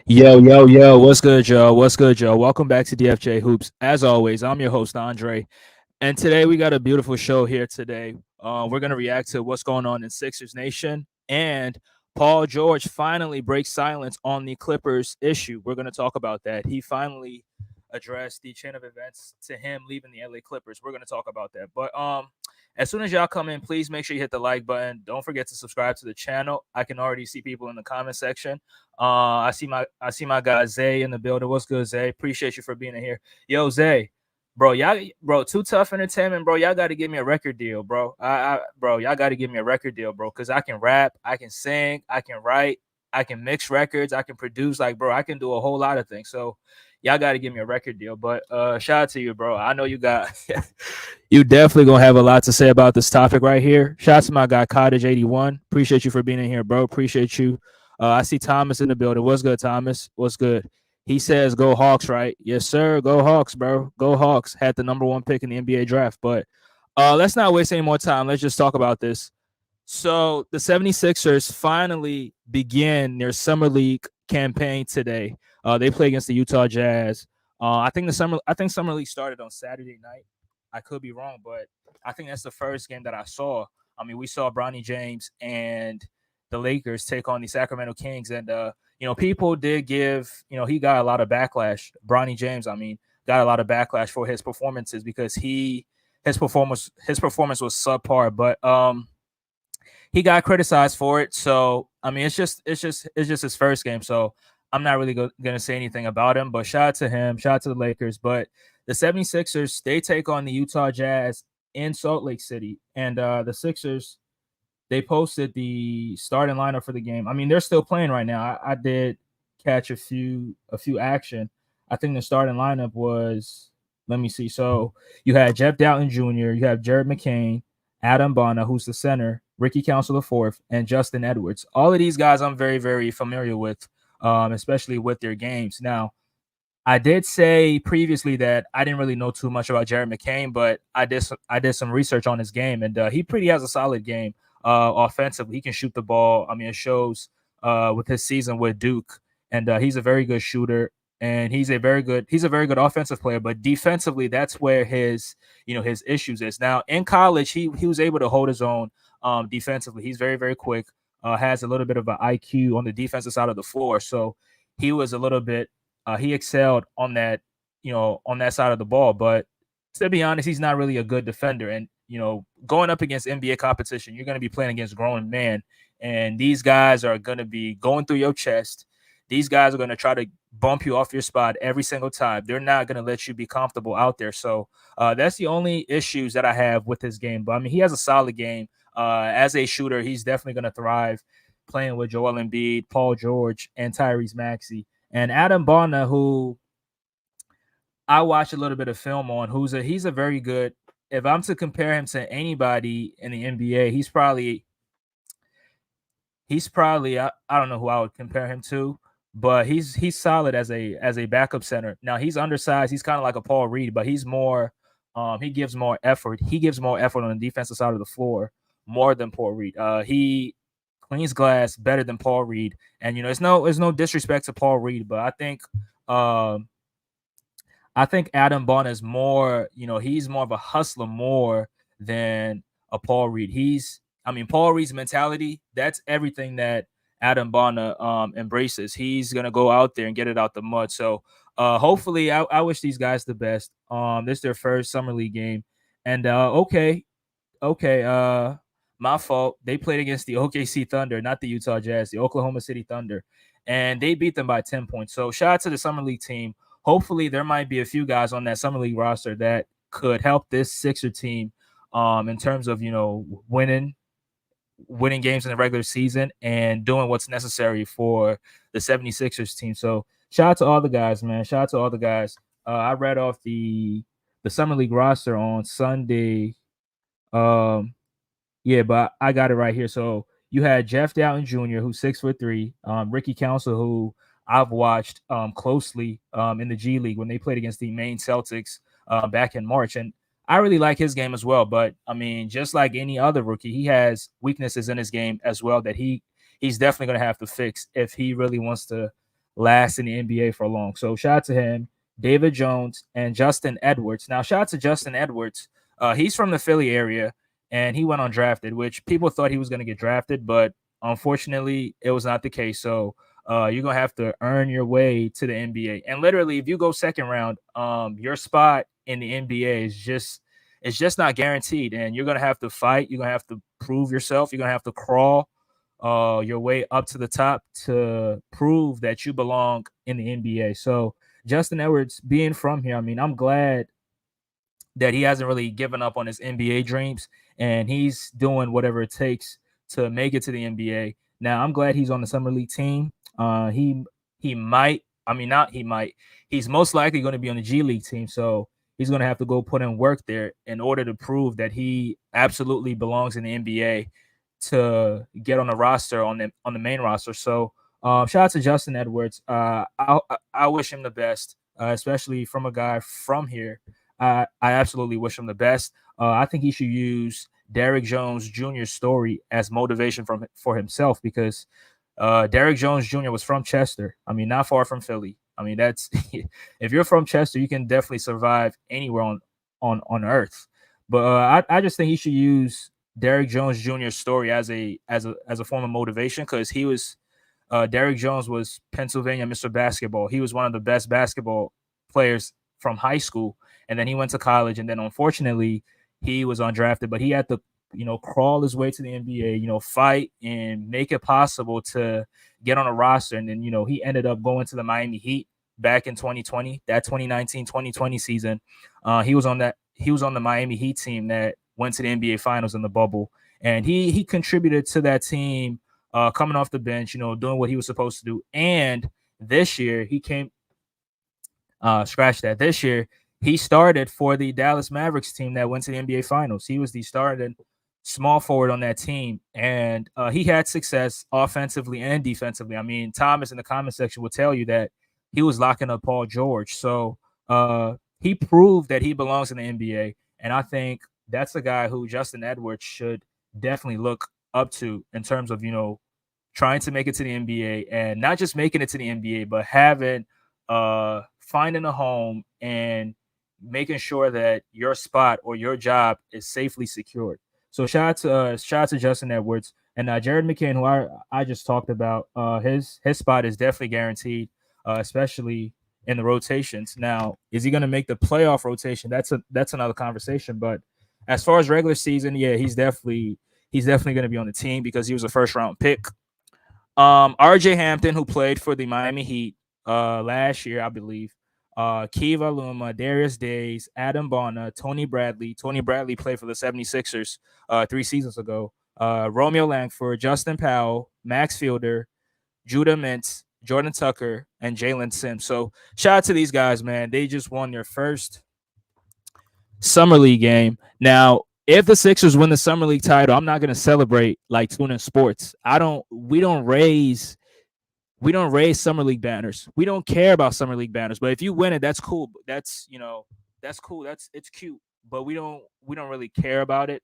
Yo, yo, yo, what's good, Joe? What's good, Joe? Welcome back to DFJ Hoops. As always, I'm your host, Andre. And today we got a beautiful show here today. We're going to react to what's going on in Sixers Nation. And Paul George finally breaks silence on the Clippers issue. We're going to talk about that. He finally addressed the chain of events to him leaving the LA Clippers. We're going to talk about that. But as soon as y'all come in, please make sure you hit the like button. Don't forget to subscribe to the channel. I can already see people in the comment section. I see my guy Zay in the building. What's good, Zay? Appreciate you for being in here. Yo, Zay, bro, Too Tough Entertainment, bro. Y'all got to give me a record deal, bro. Bro, y'all got to give me a record deal, bro, because I can rap, I can sing, I can write, I can mix records, I can produce. Like, bro, I can do a whole lot of things. So, y'all got to give me a record deal. But shout out to you, bro. I know you got, you definitely gonna have a lot to say about this topic right here. Shout out to my guy Cottage81. Appreciate you for being in here, bro. Appreciate you. I see Thomas in the building. What's good, Thomas? What's good? He says, "Go Hawks!" Right? Yes, sir. Go Hawks, bro. Go Hawks. Had the number one pick in the NBA draft. But let's not waste any more time. Let's just talk about this. So the 76ers finally begin their summer league campaign today. They play against the Utah Jazz. I think summer league started on Saturday night. I could be wrong, but I think that's the first game that I saw. I mean, we saw Bronny James and the Lakers take on the Sacramento Kings, and people did give he got a lot of backlash. Bronny James, I mean, got a lot of backlash for his performances because his performance was subpar, but he got criticized for it. So I mean, it's just his first game. So I'm not really gonna say anything about him. But shout out to him. Shout out to the Lakers. But the 76ers, they take on the Utah Jazz in Salt Lake City, and the Sixers, they posted the starting lineup for the game. I mean, they're still playing right now. I did catch a few action. I think the starting lineup was, let me see. So you had Jeff Doughton Jr., you have Jared McCain, Adam Bonner, who's the center, Ricky Council IV, and Justin Edwards. All of these guys I'm very, very familiar with, especially with their games. Now, I did say previously that I didn't really know too much about Jared McCain, but I did some research on his game, and he pretty has a solid game. Offensively, he can shoot the ball. I mean, it shows with his season with Duke, and he's a very good shooter, and he's a very good offensive player. But defensively, that's where his issues is. Now in college, he was able to hold his own defensively. He's very, very quick. Has a little bit of an IQ on the defensive side of the floor, so he was a little bit he excelled on that side of the ball. But to be honest, he's not really a good defender. And going up against NBA competition, you're going to be playing against grown men, and these guys are going to be going through your chest. These guys are going to try to bump you off your spot every single time. They're not going to let you be comfortable out there. So that's the only issues that I have with his game. But I mean, he has a solid game. As a shooter, he's definitely going to thrive playing with Joel Embiid, Paul George, and Tyrese Maxey. And Adam Bonner, who I watched a little bit of film on, he's a very good. If I'm to compare him to anybody in the NBA, he's probably I don't know who I would compare him to, but he's solid as a backup center. Now he's undersized. He's kind of like a Paul Reed, but he's more. He gives more effort. He gives more effort on the defensive side of the floor more than Paul Reed. He cleans glass better than Paul Reed. And it's no disrespect to Paul Reed, but um I think Adam Bonner is more, he's more of a hustler more than a Paul Reed. I mean, Paul Reed's mentality, that's everything that Adam Bonner embraces. He's gonna go out there and get it out the mud. So hopefully I wish these guys the best. This is their first summer league game. And okay, my fault. They played against the OKC Thunder, not the Utah Jazz, the Oklahoma City Thunder, and they beat them by 10 points. So shout out to the summer league team. Hopefully, there might be a few guys on that summer league roster that could help this Sixer team, in terms of winning games in the regular season and doing what's necessary for the 76ers team. So shout out to all the guys, man. Shout out to all the guys. I read off the summer league roster on Sunday. Um, yeah, but I got it right here. So you had Jeff Doughton Jr., who's 6'3", Ricky Council, who I've watched closely in the G League when they played against the Maine Celtics back in March. And I really like his game as well. But I mean, just like any other rookie, he has weaknesses in his game as well that he's definitely going to have to fix if he really wants to last in the NBA for long. So shout out to him, David Jones, and Justin Edwards. Now shout out to Justin Edwards. He's from the Philly area, and he went undrafted, which people thought he was going to get drafted, but unfortunately, it was not the case. So you're gonna have to earn your way to the NBA. And literally, if you go second round, your spot in the NBA is just it's just not guaranteed. And you're gonna have to fight. You're gonna have to prove yourself. You're gonna have to crawl your way up to the top to prove that you belong in the NBA. So Justin Edwards being from here, I mean, I'm glad that he hasn't really given up on his NBA dreams and he's doing whatever it takes to make it to the NBA. Now, I'm glad he's on the summer league team. He might, I mean, not he might. He's most likely going to be on the G League team, so he's going to have to go put in work there in order to prove that he absolutely belongs in the NBA to get on the roster on the main roster. So, shout out to Justin Edwards. I wish him the best, especially from a guy from here. I absolutely wish him the best. I think he should use Derrick Jones Jr.'s story as motivation for himself because Derrick Jones Jr. was from Chester. I mean, not far from Philly. I mean, that's if you're from Chester, you can definitely survive anywhere on Earth. But I just think he should use Derrick Jones Jr.'s story as a form of motivation because he was Derrick Jones was Pennsylvania Mr. Basketball. He was one of the best basketball players from high school, and then he went to college, and then unfortunately he was undrafted, but he had to crawl his way to the NBA, fight and make it possible to get on a roster. And then, he ended up going to the Miami Heat back in 2020, that 2019-2020 season. He was on the Miami Heat team that went to the NBA Finals in the bubble. And he contributed to that team coming off the bench, doing what he was supposed to do. And this year he came scratch that. This year he started for the Dallas Mavericks team that went to the NBA Finals. He was the starting small forward on that team, and he had success offensively and defensively. I mean, Thomas in the comment section will tell you that he was locking up Paul George. So he proved that he belongs in the NBA, and I think that's a guy who Justin Edwards should definitely look up to in terms of trying to make it to the NBA, and not just making it to the NBA, but having finding a home and making sure that your spot or your job is safely secured. So shout out to Justin Edwards and Jared McCain, who I just talked about. His spot is definitely guaranteed, especially in the rotations. Now, is he going to make the playoff rotation? That's another conversation. But as far as regular season, yeah, he's definitely going to be on the team because he was a first round pick. RJ Hampton, who played for the Miami Heat last year, I believe. Kiva Luma, Darius Days, Adam Bonner, Tony Bradley. Tony Bradley played for the 76ers 3 seasons ago. Romeo Langford, Justin Powell, Max Fielder, Judah Mintz, Jordan Tucker, and Jalen Sims. So shout out to these guys, man. They just won their first Summer League game. Now, if the Sixers win the Summer League title, I'm not going to celebrate like Tuna Sports. We don't raise Summer League banners. We don't care about Summer League banners. But if you win it, that's cool. That's that's cool. It's cute. But we don't really care about it.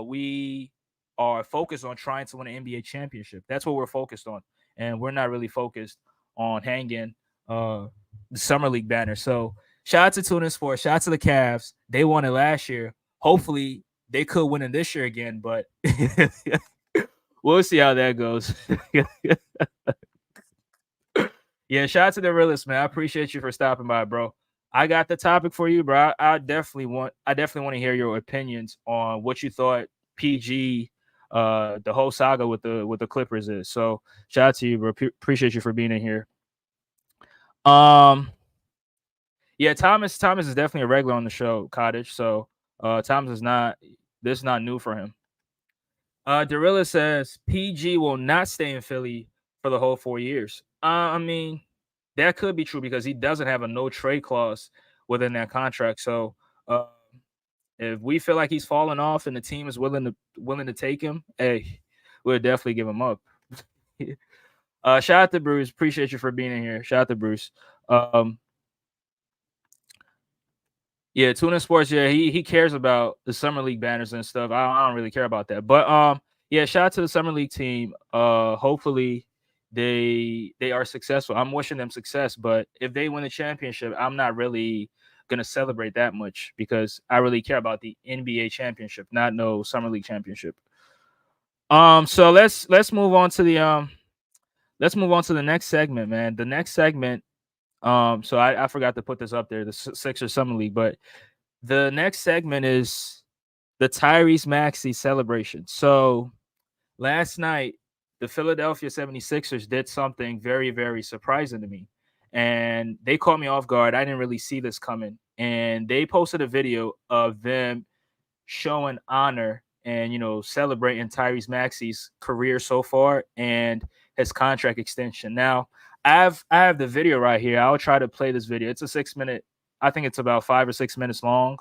We are focused on trying to win an NBA championship. That's what we're focused on, and we're not really focused on hanging the Summer League banner. So shout out to Tuna Sports. Shout out to the Cavs. They won it last year. Hopefully they could win it this year again, but we'll see how that goes. Yeah, shout out to the realist, man. I appreciate you for stopping by, bro. I got the topic for you, bro. I definitely want to hear your opinions on what you thought PG the whole saga with the Clippers is. So shout out to you, bro. Appreciate you for being in here. Yeah, Thomas is definitely a regular on the show, Cottage. So Thomas is not new for him. Darilla says PG will not stay in Philly for the whole 4 years. I mean, that could be true because he doesn't have a no trade clause within that contract. So if we feel like he's falling off and the team is willing to take him, hey, we'll definitely give him up. Shout out to Bruce. Appreciate you for being in here. Shout out to Bruce. Yeah, Tuna Sports. Yeah, he cares about the Summer League banners and stuff. I don't really care about that. But yeah, shout out to the Summer League team. Hopefully they are successful. I'm wishing them success, but if they win the championship, I'm not really gonna celebrate that much because I really care about the NBA championship, not no summer league championship. So let's move on to the let's move on to the next segment, man. The next segment, so I forgot to put this up there, the Sixers summer league, but the next segment is the Tyrese Maxey celebration. So last night, the Philadelphia 76ers did something very, very surprising to me. And they caught me off guard. I didn't really see this coming. And they posted a video of them showing honor and, celebrating Tyrese Maxey's career so far and his contract extension. Now, I have the video right here. I'll try to play this video. It's a 6 minute, I think it's about 5 or 6 minutes long.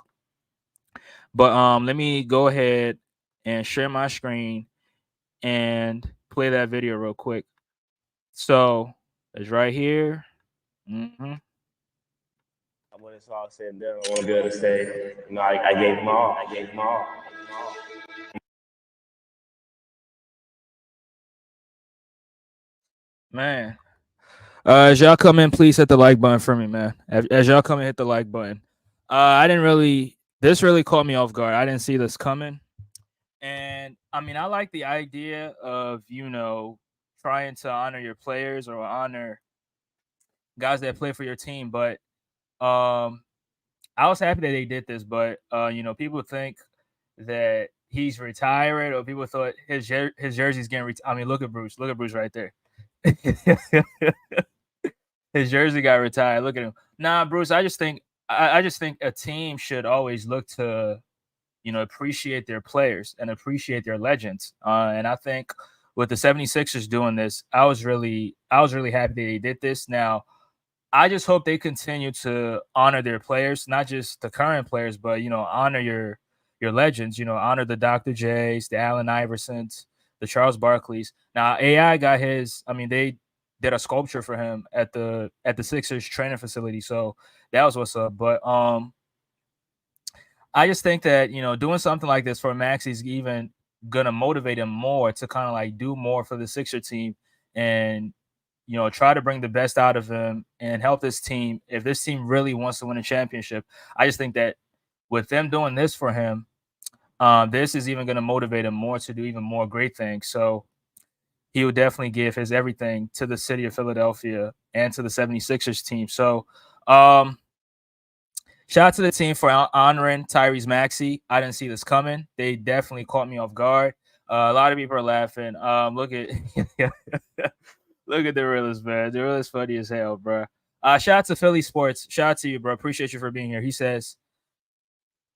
But let me go ahead and share my screen and play that video real quick. So it's right here. When it's all said and done, I want to be able to say, I gave them all. I gave them all. Man. As y'all come in, please hit the like button for me, man. As y'all come in, hit the like button. This really caught me off guard. I didn't see this coming. And I mean, I like the idea of, trying to honor your players or honor guys that play for your team. But I was happy that they did this. But, people think that he's retired or people thought his jersey's getting retired. I mean, look at Bruce. Look at Bruce right there. His jersey got retired. Look at him. Nah, Bruce, I just think a team should always look to, appreciate their players and appreciate their legends. And I think with the 76ers doing this, I was really happy that they did this. Now, I just hope they continue to honor their players, not just the current players, but honor your legends, honor the Dr. J's, the Allen Iversons, the Charles Barkleys. Now, AI got his, I mean, they did a sculpture for him at the Sixers training facility. So that was what's up. But I just think that, doing something like this for Max is even gonna motivate him more to kind of like do more for the Sixer team and try to bring the best out of him and help this team. If this team really wants to win a championship, I just think that with them doing this for him, this is even going to motivate him more to do even more great things. So he will definitely give his everything to the city of Philadelphia and to the 76ers team. So shout out to the team for honoring Tyrese Maxey. I didn't see this coming. They definitely caught me off guard. A lot of people are laughing. Look at look at the realist, man. The realist funny as hell, bro. Shout out to Philly Sports. Shout out to you, bro. Appreciate you for being here. He says,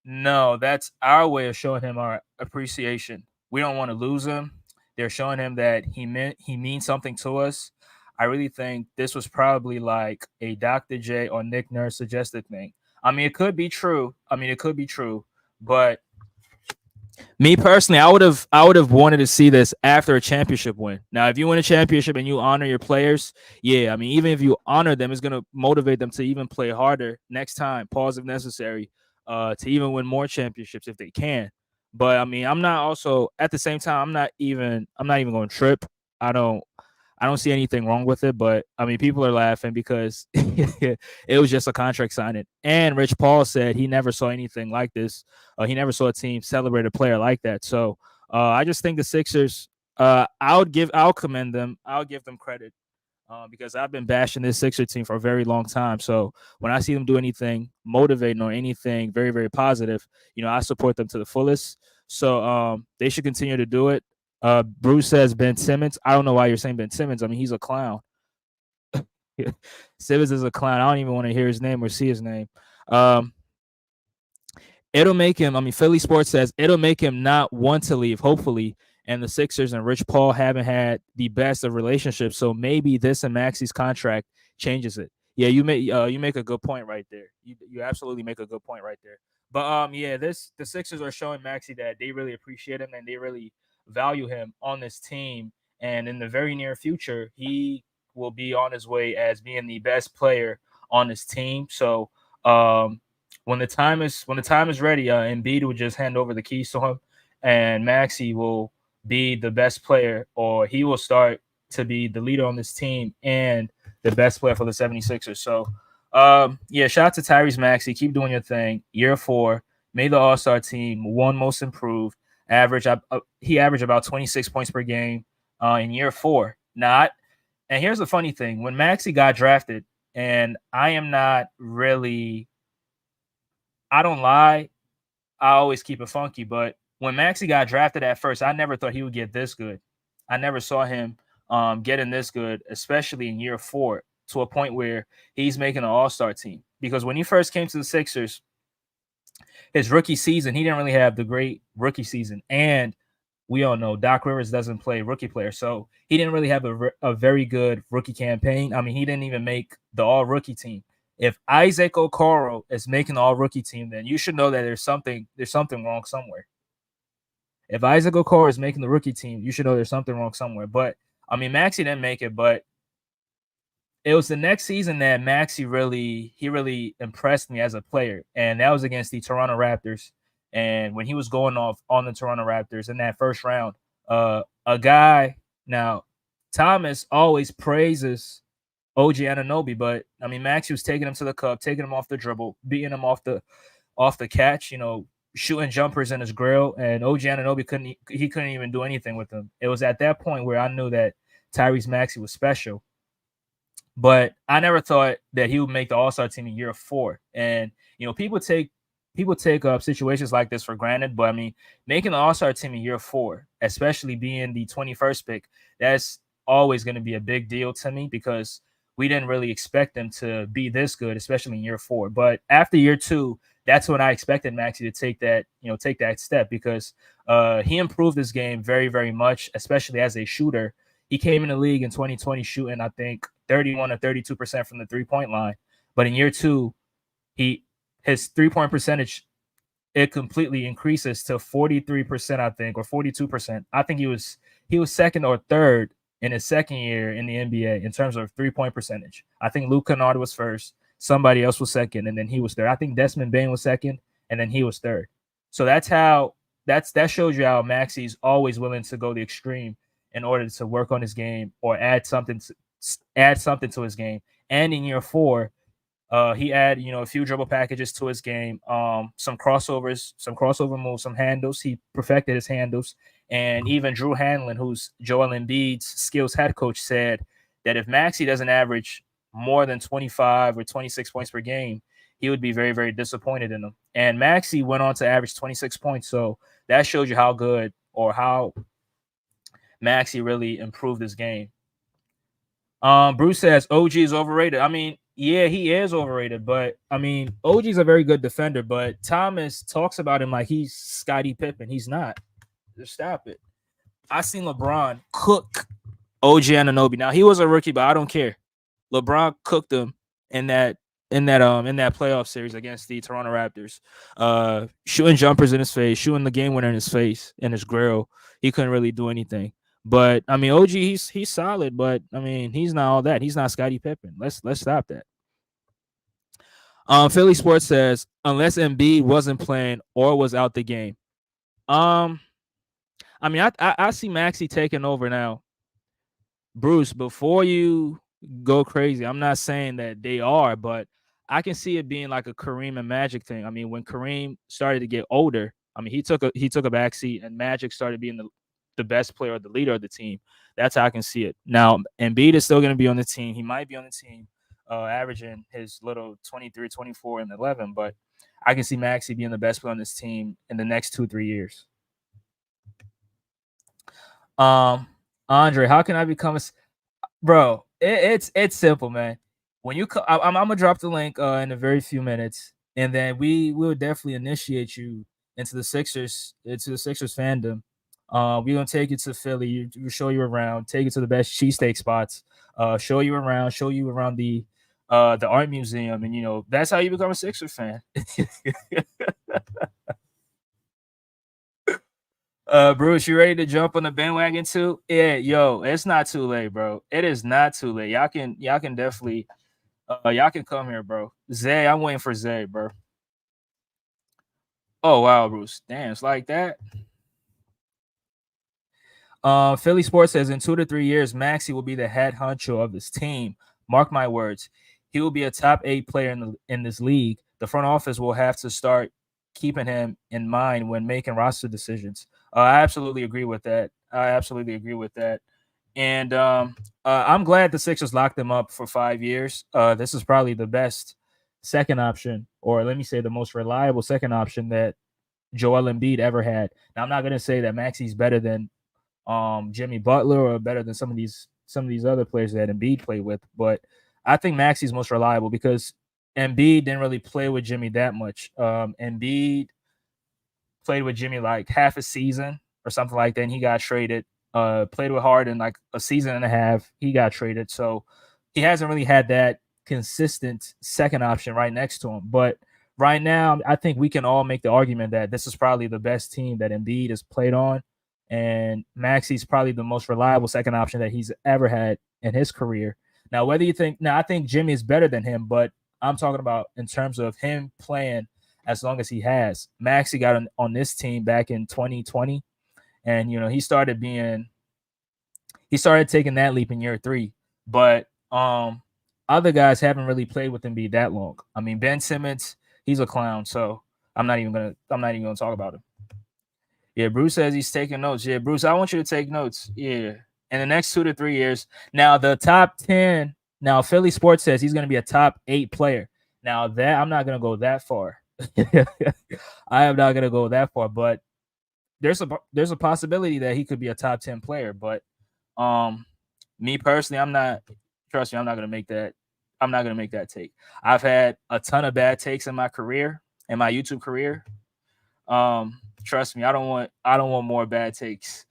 no, that's our way of showing him our appreciation. We don't want to lose him. They're showing him that he means something to us. I really think this was probably like a Dr. J or Nick Nurse suggested thing. I mean, it could be true. But me personally, I would have wanted to see this after a championship win. Now, if you win a championship and you honor your players, yeah, I mean, even if you honor them, it's gonna motivate them to even play harder next time, pause if necessary, to even win more championships if they can. But I mean, I'm not also at the same time, I'm not even going to trip. I don't see anything wrong with it, but I mean, people are laughing because it was just a contract signing. And Rich Paul said he never saw anything like this. He never saw a team celebrate a player like that. So I just think the Sixers, I'll commend them. I'll give them credit because I've been bashing this Sixer team for a very long time. So when I see them do anything motivating or anything very, very positive, I support them to the fullest. So they should continue to do it. Bruce says Ben Simmons. I don't know why you're saying Ben Simmons. I mean, he's a clown. Simmons is a clown. I don't even want to hear his name or see his name. It'll make him, I mean, Philly Sports says it'll make him not want to leave, hopefully. And the Sixers and Rich Paul haven't had the best of relationships. So maybe this and Maxey's contract changes it. Yeah, you make a good point right there. You absolutely make a good point right there. But yeah, the Sixers are showing Maxey that they really appreciate him and they really value him on this team. And in the very near future, he will be on his way as being the best player on this team. So when the time is ready, Embiid will just hand over the keys to him, and Maxey will be the best player, or he will start to be the leader on this team and the best player for the 76ers. So, yeah, shout out to Tyrese Maxey. Keep doing your thing. Year 4, made the All-Star team, 1 most improved. He averaged about 26 points per game in year 4. And here's the funny thing: when Maxey got drafted, and I am not really, I don't lie, I always keep it funky. But when Maxey got drafted at first, I never thought he would get this good. I never saw him getting this good, especially in year 4, to a point where he's making an All-Star team. Because when he first came to the Sixers, his rookie season, he didn't really have the great rookie season. And we all know Doc Rivers doesn't play rookie players. So he didn't really have a very good rookie campaign. I mean, he didn't even make the all-rookie team. If Isaac Okoro is making the all-rookie team, then you should know that there's something wrong somewhere. If Isaac Okoro is making the rookie team, you should know there's something wrong somewhere. But, I mean, Maxey didn't make it, but it was the next season that Maxey really impressed me as a player, and that was against the Toronto Raptors. And when he was going off on the Toronto Raptors in that first round, a guy now Thomas always praises OG Anunoby, but I mean Maxey was taking him to the cup, taking him off the dribble, beating him off the catch, shooting jumpers in his grill, and OG Anunoby couldn't even do anything with him. It was at that point where I knew that Tyrese Maxey was special. But I never thought that he would make the All-Star team in year 4. And people take situations like this for granted. But I mean, making the All-Star team in year 4, especially being the 21st pick, that's always going to be a big deal to me because we didn't really expect them to be this good, especially in year 4. But after year 2, that's when I expected Maxey to take that step because he improved his game very, very much, especially as a shooter. He came in the league in 2020 shooting, I think, 31 or 32% from the three-point line. But in year 2, his three-point percentage, it completely increases to 43%, I think, or 42%. I think he was second or third in his second year in the NBA in terms of three-point percentage. I think Luke Kennard was first, somebody else was second, and then he was third. I think Desmond Bane was second, and then he was third. So that shows you how Maxey's always willing to go the extreme in order to work on his game or add something to his game. And in year 4, he added, a few dribble packages to his game, some crossover moves, some handles. He perfected his handles. And even Drew Hanlon, who's Joel Embiid's skills head coach, said that if Maxey doesn't average more than 25 or 26 points per game, he would be very, very disappointed in him. And Maxey went on to average 26 points. So that shows you how good or how Maxey really improved his game. Bruce says OG is overrated. I mean, yeah, he is overrated, but I mean, OG's a very good defender, but Thomas talks about him like he's Scottie Pippen. He's not. Just stop it. I seen LeBron cook OG Anunoby. Now he was a rookie, but I don't care. LeBron cooked him in that playoff series against the Toronto Raptors. Shooting jumpers in his face, shooting the game winner in his face, in his grill. He couldn't really do anything. But I mean, OG, he's solid, but I mean, he's not all that. He's not Scottie Pippen. Let's stop that. Philly Sports says unless Embiid wasn't playing or was out the game. I mean, I see Maxey taking over now. Bruce, before you go crazy, I'm not saying that they are, but I can see it being like a Kareem and Magic thing. I mean, when Kareem started to get older, I mean, he took a backseat, and Magic started being the best player or the leader of the team. That's how I can see it. Now, Embiid is still going to be on the team. He might be on the team, averaging his little 23, 24, and 11, but I can see Maxey being the best player on this team in the next 2-3 years. Andre, how can I become bro? It's simple, man. When you I'm gonna drop the link in a very few minutes, and then we will definitely initiate you into the Sixers fandom. We're gonna take you to Philly. We show you around, take you to the best cheesesteak spots. Show you around the art museum, and that's how you become a Sixers fan. Bruce, you ready to jump on the bandwagon too? Yeah, yo, it's not too late, bro. It is not too late. Y'all can definitely, y'all can come here, bro. Zay, I'm waiting for Zay, bro. Oh wow, Bruce, damn, it's like that. Philly Sports says in 2 to 3 years, Maxey will be the head honcho of this team. Mark my words. He will be a top 8 player in this league. The front office will have to start keeping him in mind when making roster decisions. I absolutely agree with that. And I'm glad the Sixers locked him up for 5 years. This is probably the best second option, or let me say the most reliable second option that Joel Embiid ever had. Now, I'm not going to say that Maxey's better than Jimmy Butler or better than some of these other players that Embiid played with, but I think Maxey's most reliable because Embiid didn't really play with Jimmy that much. Embiid played with Jimmy like half a season or something like that, and he got traded. Played with Harden like a season and a half. He got traded, so he hasn't really had that consistent second option right next to him. But right now, I think we can all make the argument that this is probably the best team that Embiid has played on, and Maxey's probably the most reliable second option that he's ever had in his career. Now, whether you think now, I think Jimmy is better than him, but I'm talking about in terms of him playing as long as he has. Maxey got on this team back in 2020, and he started taking that leap in year 3. But other guys haven't really played with Embiid that long. I mean, Ben Simmons, he's a clown, so I'm not even gonna talk about him. Yeah, Bruce says he's taking notes. Yeah, Bruce, I want you to take notes. Yeah, in the next 2 to 3 years. Now the top 10. Now Philly Sports says he's gonna be a top 8 player. Now that I'm not gonna go that far. I am not gonna go that far, but there's a possibility that he could be a top 10 player. But me personally, I'm not. Trust me, I'm not gonna make that. I'm not gonna make that take. I've had a ton of bad takes in my career, in my YouTube career. Trust me, I don't want more bad takes.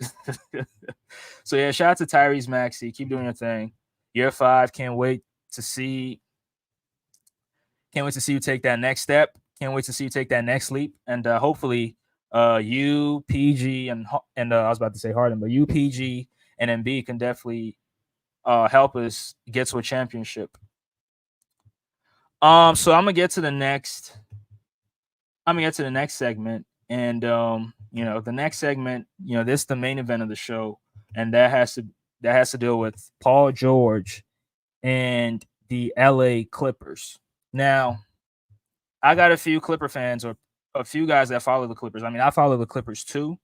So yeah, shout out to Tyrese Maxey. Keep doing your thing. Year 5, can't wait to see you take that next step. Can't wait to see you take that next leap. And hopefully you, PG, and I was about to say Harden, but you, PG, and MB can definitely help us get to a championship. So I'm gonna get to the next segment. And the next segment, this is the main event of the show, and that has to deal with Paul George and the LA Clippers. Now, I got a few Clipper fans or a few guys that follow the Clippers. I mean, I follow the Clippers too.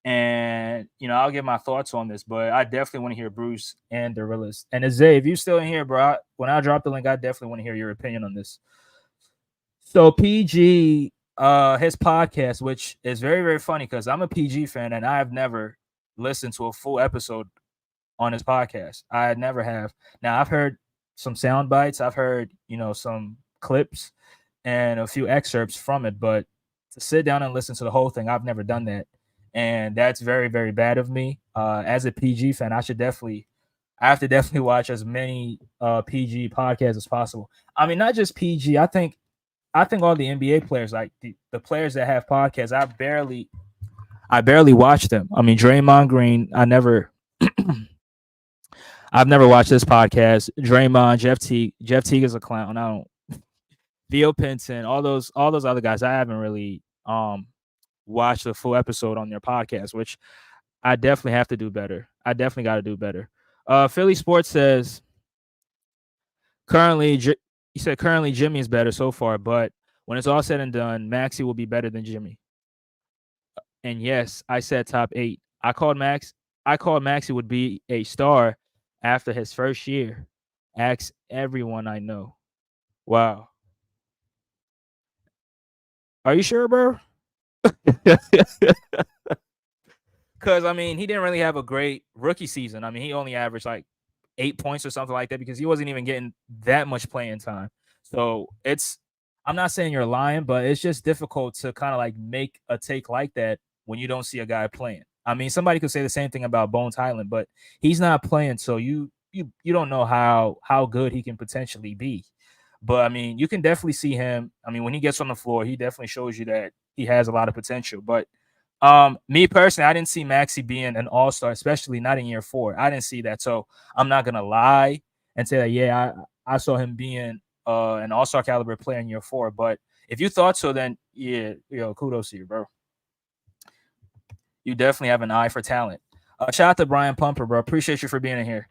And I'll get my thoughts on this, but I definitely want to hear Bruce and Darilla's. And Zay, if you're still in here, bro, when I drop the link, I definitely want to hear your opinion on this. So PG, his podcast, which is very, very funny because I'm a PG fan and I've never listened to a full episode on his podcast. I never have. Now I've heard some sound bites. I've heard, some clips and a few excerpts from it, but to sit down and listen to the whole thing, I've never done that. And that's very, very bad of me. As a PG fan, I have to definitely watch as many PG podcasts as possible. I mean, not just PG. I think all the NBA players, like the players that have podcasts, I barely watch them. I mean, Draymond Green, I've never watched this podcast. Draymond, Jeff Teague is a clown. I don't. Theo Pinson, all those other guys, I haven't really watched the full episode on their podcast, which I definitely have to do better. I definitely got to do better. Philly Sports says currently Jimmy is better so far, but when it's all said and done, Maxey will be better than Jimmy. And yes, I said top 8. I called Maxey would be a star after his first year. Ask everyone I know. Wow. Are you sure, bro? Because I mean, he didn't really have a great rookie season. I mean, he only averaged like 8 points or something like that because he wasn't even getting that much playing time. So I'm not saying you're lying, but it's just difficult to kind of like make a take like that when you don't see a guy playing. I mean, somebody could say the same thing about Bones Highland, but he's not playing, so you don't know how good he can potentially be. But I mean, you can definitely see him. I mean, when he gets on the floor, he definitely shows you that he has a lot of potential. But me personally, I didn't see Maxey being an all-star, especially not in year 4. I didn't see that. So I'm not gonna lie and say that, yeah, I saw him being an all-star caliber player in year 4. But if you thought so, then yeah, kudos to you, bro. You definitely have an eye for talent. Shout out to Brian Pumper, bro. Appreciate you for being in here.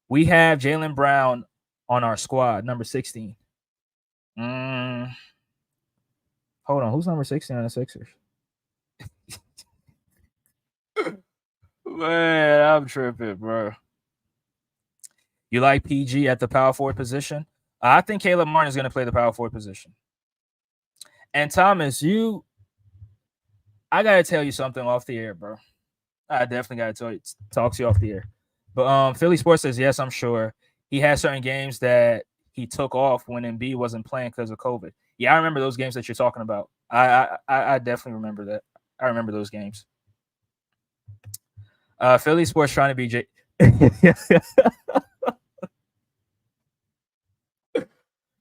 We have Jaylen Brown on our squad, number 16. Hold on, who's number 16 on the Sixers? Man, I'm tripping, bro. You like PG at the power forward position? I think Caleb Martin is going to play the power forward position. And Thomas, I gotta tell you something off the air, bro. I definitely gotta talk to you off the air. But Philly Sports says yes, I'm sure. He has certain games that he took off when Embiid wasn't playing because of COVID. Yeah, I remember those games that you're talking about. I definitely remember that. I remember those games. Philly Sports trying to be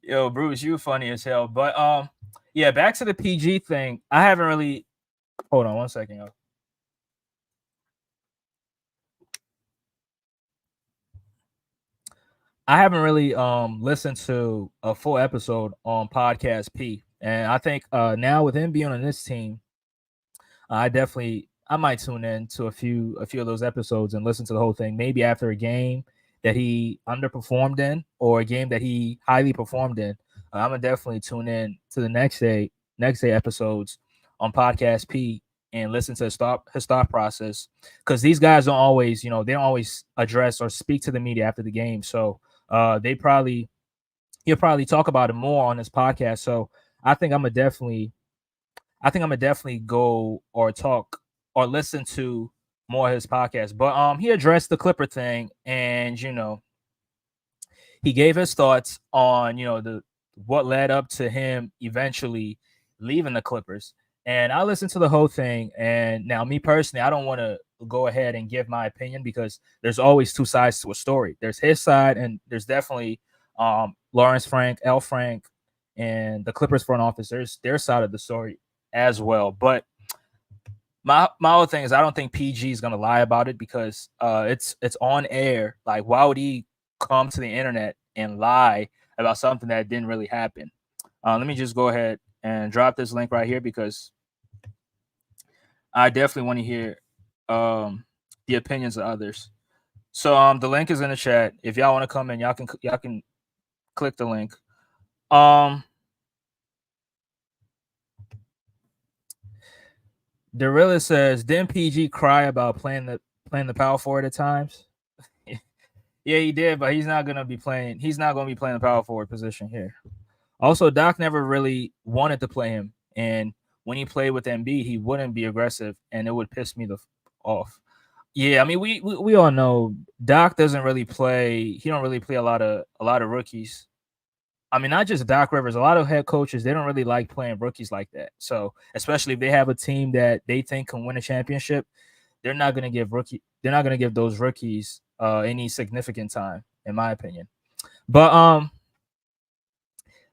Yo, Bruce, you funny as hell. But yeah, back to the PG thing. I haven't really. Hold on one second, yo. I haven't really listened to a full episode on Podcast P, and I think now with him being on this team, I might tune in to a few of those episodes and listen to the whole thing. Maybe after a game that he underperformed in or a game that he highly performed in. I'm gonna definitely tune in to the next day episodes on Podcast P and listen to his thought process, because these guys don't always, they don't always address or speak to the media after the game. So he'll probably talk about it more on this podcast. So I think I'm gonna definitely go or talk or listen to more of his podcast. But he addressed the Clipper thing, and he gave his thoughts on the what led up to him eventually leaving the Clippers. And I listened to the whole thing. And now, me personally, I don't want to go ahead and give my opinion, because there's always two sides to a story. There's his side, and there's definitely Lawrence Frank, L. Frank, and the Clippers front office. There's their side of the story as well. But my whole thing is, I don't think PG is gonna lie about it, because it's on air. Like, why would he come to the internet and lie about something that didn't really happen? Let me just go ahead and drop this link right here, because I definitely want to hear the opinions of others. So the link is in the chat. If y'all want to come in, y'all can click the link. Derilla says, didn't PG cry about playing the power forward at times? Yeah, he did, but he's not gonna be playing the power forward position here. Also, Doc never really wanted to play him, and when he played with Embiid, he wouldn't be aggressive, and it would piss me off. Yeah, I mean, we all know Doc doesn't really play. He don't really play a lot of rookies. I mean, not just Doc Rivers. A lot of head coaches, they don't really like playing rookies like that. So, especially if they have a team that they think can win a championship, they're not going to give those rookies any significant time, in my opinion. But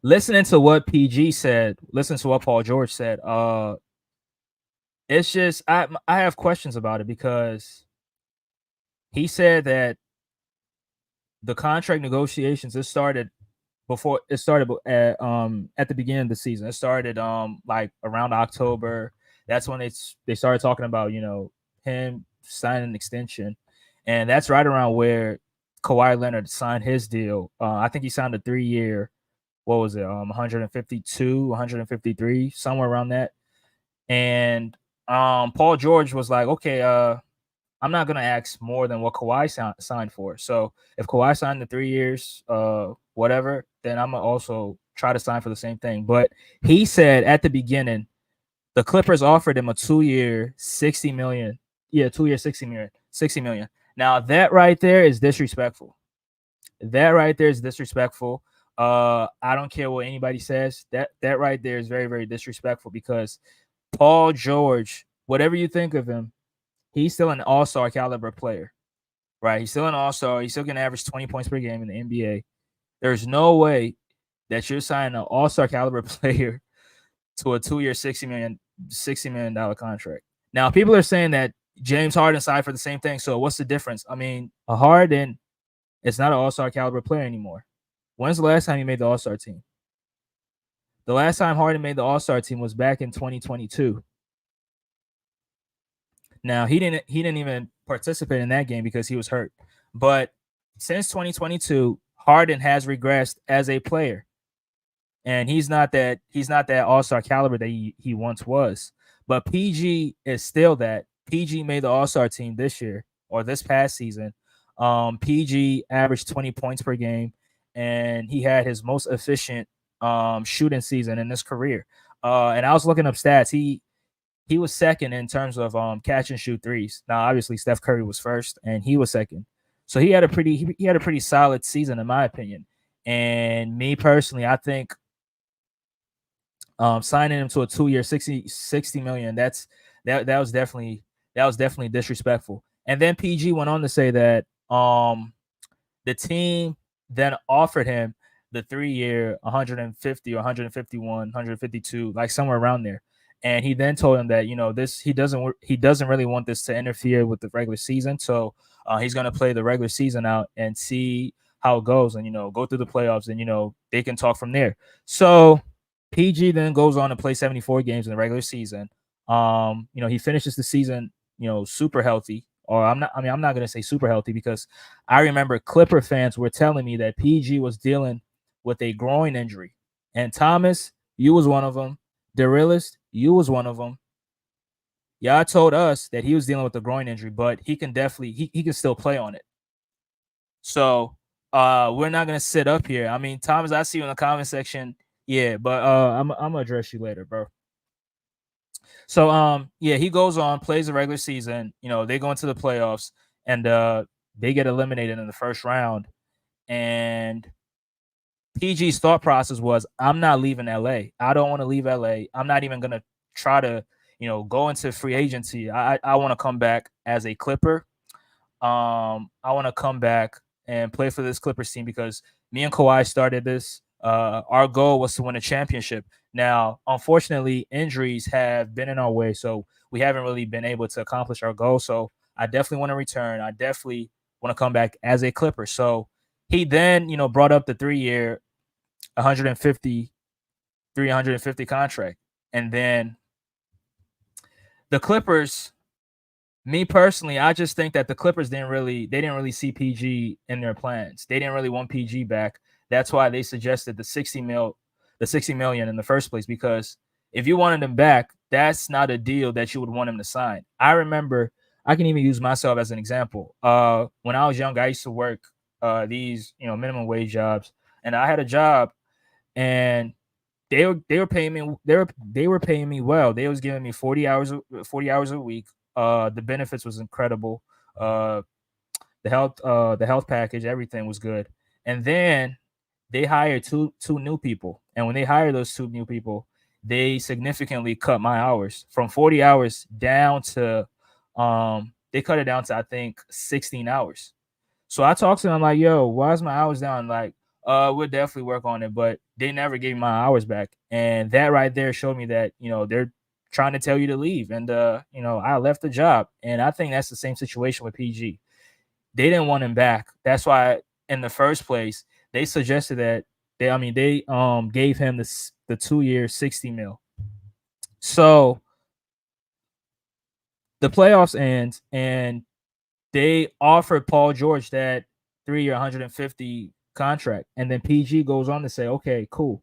listening to what PG said, listen to what Paul George said. It's just I have questions about it, because he said that the contract negotiations started at the beginning of the season. It started like around October. That's when they started talking about him signing an extension, and that's right around where Kawhi Leonard signed his deal. I think he signed a 3-year. What was it? 152, 153, somewhere around that. And Paul George was like, okay, I'm not gonna ask more than what Kawhi signed for. So if Kawhi signed the 3 years, whatever, then I'm gonna also try to sign for the same thing. But he said at the beginning, the Clippers offered him a 2-year, $60 million. Yeah, 2-year, $60 million. Now that right there is disrespectful. I don't care what anybody says. That right there is very, very disrespectful, because Paul George, whatever you think of him, he's still an all-star caliber player, right? He's still an all-star. He's still going to average 20 points per game in the NBA. There's no way that you're signing an all-star caliber player to a 2-year, $60 million contract. Now, people are saying that James Harden signed for the same thing. So what's the difference? I mean, a Harden is not an all-star caliber player anymore. When's the last time he made the all-star team? The last time Harden made the all-star team was back in 2022. Now he didn't even participate in that game because he was hurt. But since 2022, Harden has regressed as a player, and he's not that all-star caliber that he once was. But PG is still that. PG made the all-star team this year or this past season. PG averaged 20 points per game, and he had his most efficient shooting season in his career. And I was looking up stats. He was second in terms of catch and shoot threes. Now, obviously, Steph Curry was first, and he was second. So he had a pretty solid season in my opinion. And me personally, I think signing him to a 2 year 60 million, that was definitely disrespectful. And then PG went on to say that the team then offered him the 3 year 150 or 151, 152, like somewhere around there. And he then told him that this he doesn't really want this to interfere with the regular season, so he's going to play the regular season out and see how it goes, and go through the playoffs, and they can talk from there. So PG then goes on to play 74 games in the regular season. He finishes the season, super healthy. Or I'm not gonna say super healthy, because I remember Clipper fans were telling me that PG was dealing with a groin injury. And Thomas, you was one of them. Derilist, you was one of them. Y'all told us that he was dealing with a groin injury, but he can definitely he can still play on it. So we're not gonna sit up here. I mean, Thomas, I see you in the comment section. Yeah, but I'm gonna address you later, bro. So yeah, he goes on, plays the regular season. They go into the playoffs, and they get eliminated in the first round. And PG's thought process was, I'm not leaving LA. I don't want to leave LA. I'm not even gonna try to, go into free agency. I want to come back as a Clipper. I want to come back and play for this Clippers team, because me and Kawhi started this. Our goal was to win a championship. Now, unfortunately, injuries have been in our way, so we haven't really been able to accomplish our goal. So I definitely want to return. I definitely want to come back as a Clipper. So he then, brought up the 3 year, 150, 350 contract, and then the Clippers. Me personally, I just think that the Clippers didn't really see PG in their plans. They didn't really want PG back. That's why they suggested the 60 million in the first place. Because if you wanted him back, that's not a deal that you would want him to sign. I remember, I can even use myself as an example. When I was young, I used to work these minimum wage jobs, and I had a job, and they were paying me they were paying me well. They was giving me 40 hours a week. The benefits was incredible. Uh, the health package, everything was good. And then they hired two new people, and when they hired those two new people, they significantly cut my hours from 40 hours down to they cut it down to, I think, 16 hours. So I talked to them, like, yo, why is my hours down? Like, we'll definitely work on it. But they never gave me my hours back. And that right there showed me that, they're trying to tell you to leave. And I left the job. And I think that's the same situation with PG. They didn't want him back. That's why in the first place, they suggested that they gave him the 2 year 60 mil. So the playoffs ends, and they offered Paul George that 3 year 150 contract. And then PG goes on to say, okay, cool.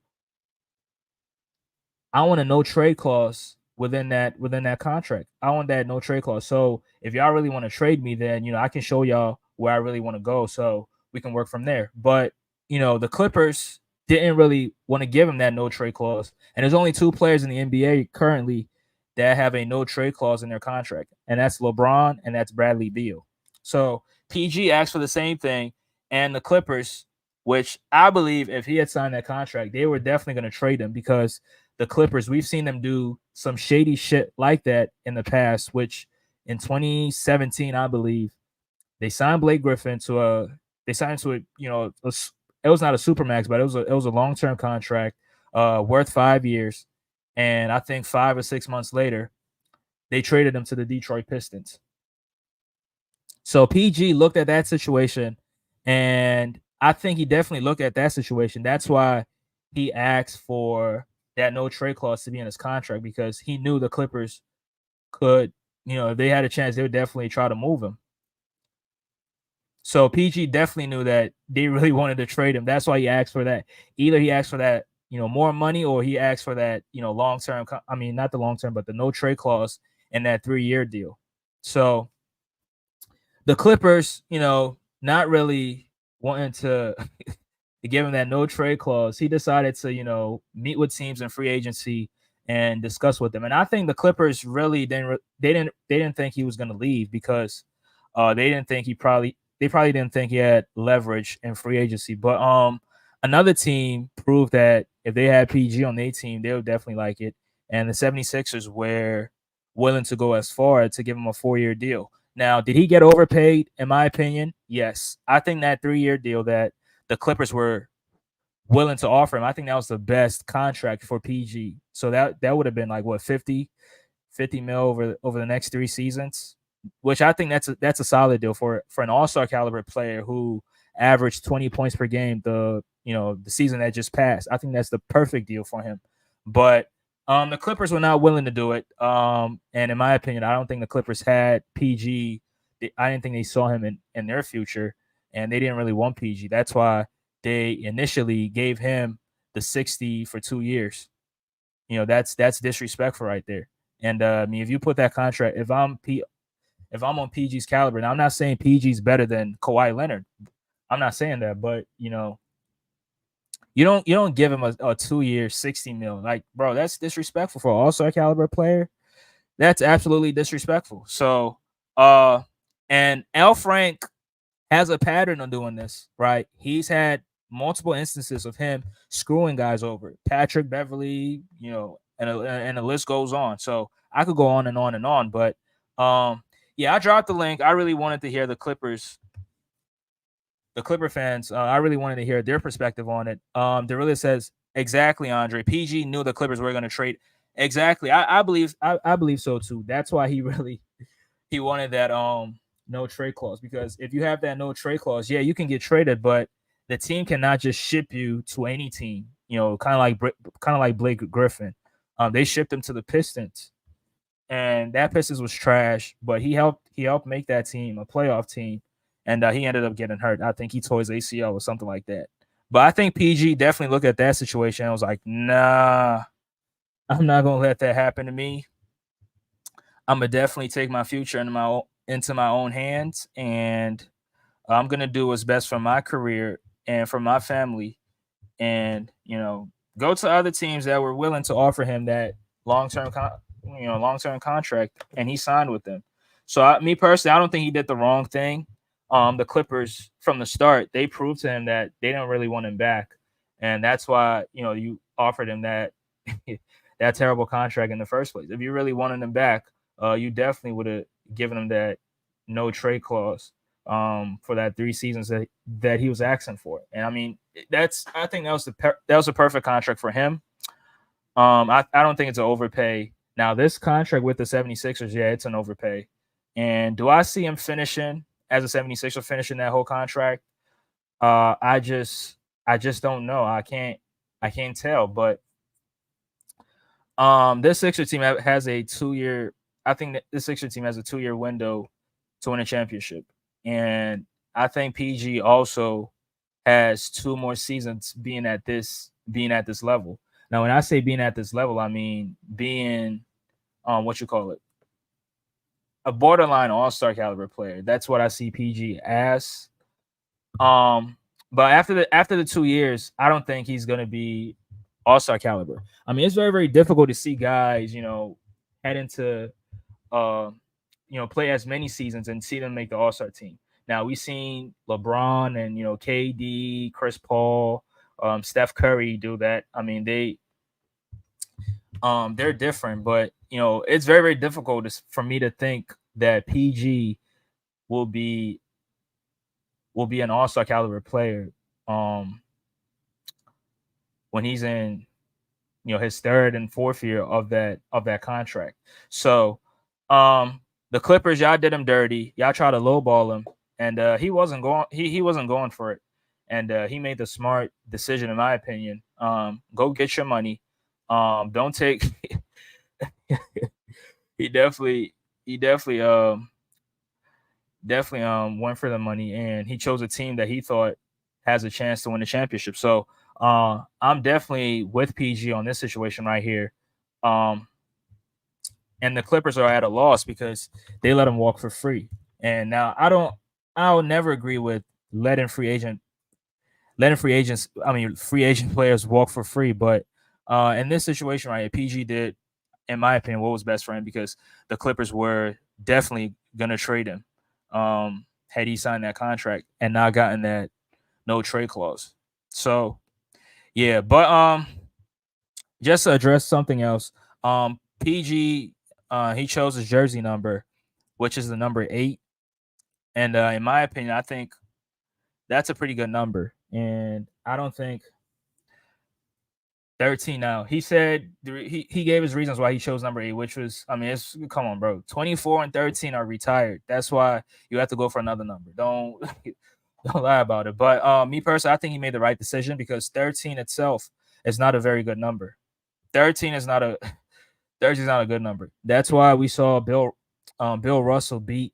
I want a no trade clause within that contract. I want that no trade clause. So if y'all really want to trade me, then I can show y'all where I really want to go, so we can work from there. But the Clippers didn't really want to give him that no trade clause. And there's only two players in the NBA currently that have a no trade clause in their contract, and that's LeBron and that's Bradley Beal. So PG asked for the same thing, and the Clippers, which I believe if he had signed that contract, they were definitely going to trade him, because the Clippers, we've seen them do some shady shit like that in the past, which in 2017, I believe, they signed Blake Griffin to a it was not a supermax, but it was a long-term contract worth 5 years. And I think 5 or 6 months later, they traded him to the Detroit Pistons. So PG looked at that situation, and I think he definitely looked at that situation. That's why he asked for that no trade clause to be in his contract, because he knew the Clippers could if they had a chance, they would definitely try to move him. So PG definitely knew that they really wanted to trade him. That's why he asked for that. Either he asked for that, more money, or he asked for that, long term. I mean, not the long term, but the no trade clause in that 3-year deal. So the Clippers, not really wanting to give him that no trade clause, he decided to, meet with teams in free agency and discuss with them. And I think the Clippers really they didn't think he was going to leave because they probably didn't think he had leverage in free agency. But another team proved that if they had PG on their team, they would definitely like it. And the 76ers were willing to go as far to give him a 4-year deal. Now, did he get overpaid? In my opinion, yes. I think that 3-year deal that the Clippers were willing to offer him, I think that was the best contract for PG. So that would have been like what 50 mil over the next 3 seasons, which I think that's a solid deal for an all-star caliber player who averaged 20 points per game the season that just passed. I think that's the perfect deal for him. But the Clippers were not willing to do it. And in my opinion, I don't think the Clippers had PG. I didn't think they saw him in their future, and they didn't really want PG. That's why they initially gave him the 60 for 2 years. That's disrespectful right there. And I mean, if you put that contract, if I'm on PG's caliber, now I'm not saying PG's better than Kawhi Leonard. I'm not saying that, but you don't give him a 2-year 60 mil. Like, bro, that's disrespectful for an all-star caliber player. That's absolutely disrespectful. So and L. Frank has a pattern of doing this, right? He's had multiple instances of him screwing guys over. Patrick Beverly, and the list goes on. So I could go on and on and on, but yeah, I dropped the link. I really wanted to hear the Clipper fans. I really wanted to hear their perspective on it. Derilla says exactly, Andre. PG knew the Clippers were going to trade. Exactly. I believe so too. That's why he wanted that no trade clause, because if you have that no trade clause, yeah, you can get traded, but the team cannot just ship you to any team. Kind of like Blake Griffin. They shipped him to the Pistons, and that Pistons was trash. But he helped make that team a playoff team, and he ended up getting hurt. I think he tore his ACL or something like that. But I think PG definitely looked at that situation and was like, nah, I'm not gonna let that happen to me. I'm gonna definitely take my future into my own hands, and I'm gonna do what's best for my career and for my family, and go to other teams that were willing to offer him that long-term contract, and he signed with them. So me personally, I don't think he did the wrong thing. The Clippers from the start, they proved to him that they didn't really want him back, and that's why you offered him that that terrible contract in the first place. If you really wanted him back, you definitely would have given him that no trade clause for that 3 seasons that he was asking for. And I mean, I think that was a perfect contract for him. I don't think it's an overpay. Now, this contract with the 76ers, yeah, it's an overpay. And do I see him finishing as a 76er, finishing that whole contract? I just don't know. I can't tell. But this Sixer team has a 2-year. I think that this Sixer team has a 2-year window to win a championship, and I think PG also has 2 more seasons being at this level. Now, when I say being at this level, I mean being a borderline all-star caliber player. That's what I see PG as. But after the 2 years, I don't think he's gonna be all-star caliber. I mean, it's very, very difficult to see guys, head into play as many seasons and see them make the all-star team. Now, we've seen LeBron and KD, Chris Paul, Steph Curry do that. I mean, they're different, but it's very, very difficult for me to think that PG will be an all-star caliber player when he's in his 3rd and 4th year of that contract. So the Clippers, y'all did him dirty. Y'all tried to lowball him, and he wasn't going for it. And he made the smart decision, in my opinion. Go get your money. Don't take. He definitely he definitely went for the money, and he chose a team that he thought has a chance to win the championship. So I'm definitely with PG on this situation right here. Um, and the Clippers are at a loss because they let him walk for free. And now I'll never agree with letting free agent letting free agents, I mean free agent players walk for free, but in this situation right, PG did, in my opinion, what was best for him because the Clippers were definitely gonna trade him had he signed that contract and not gotten that no trade clause. So yeah, but just to address something else, PG he chose his jersey number, which is the number 8, and in my opinion, I think that's a pretty good number, and I don't think 13 now. He said he gave his reasons why he chose number 8, which was, I mean, it's, come on, bro. 24 and 13 are retired. That's why you have to go for another number. Don't don't lie about it. But me personally, I think he made the right decision because 13 itself is not a very good number. 13 is not a 13 is not a good number. That's why we saw Bill Russell beat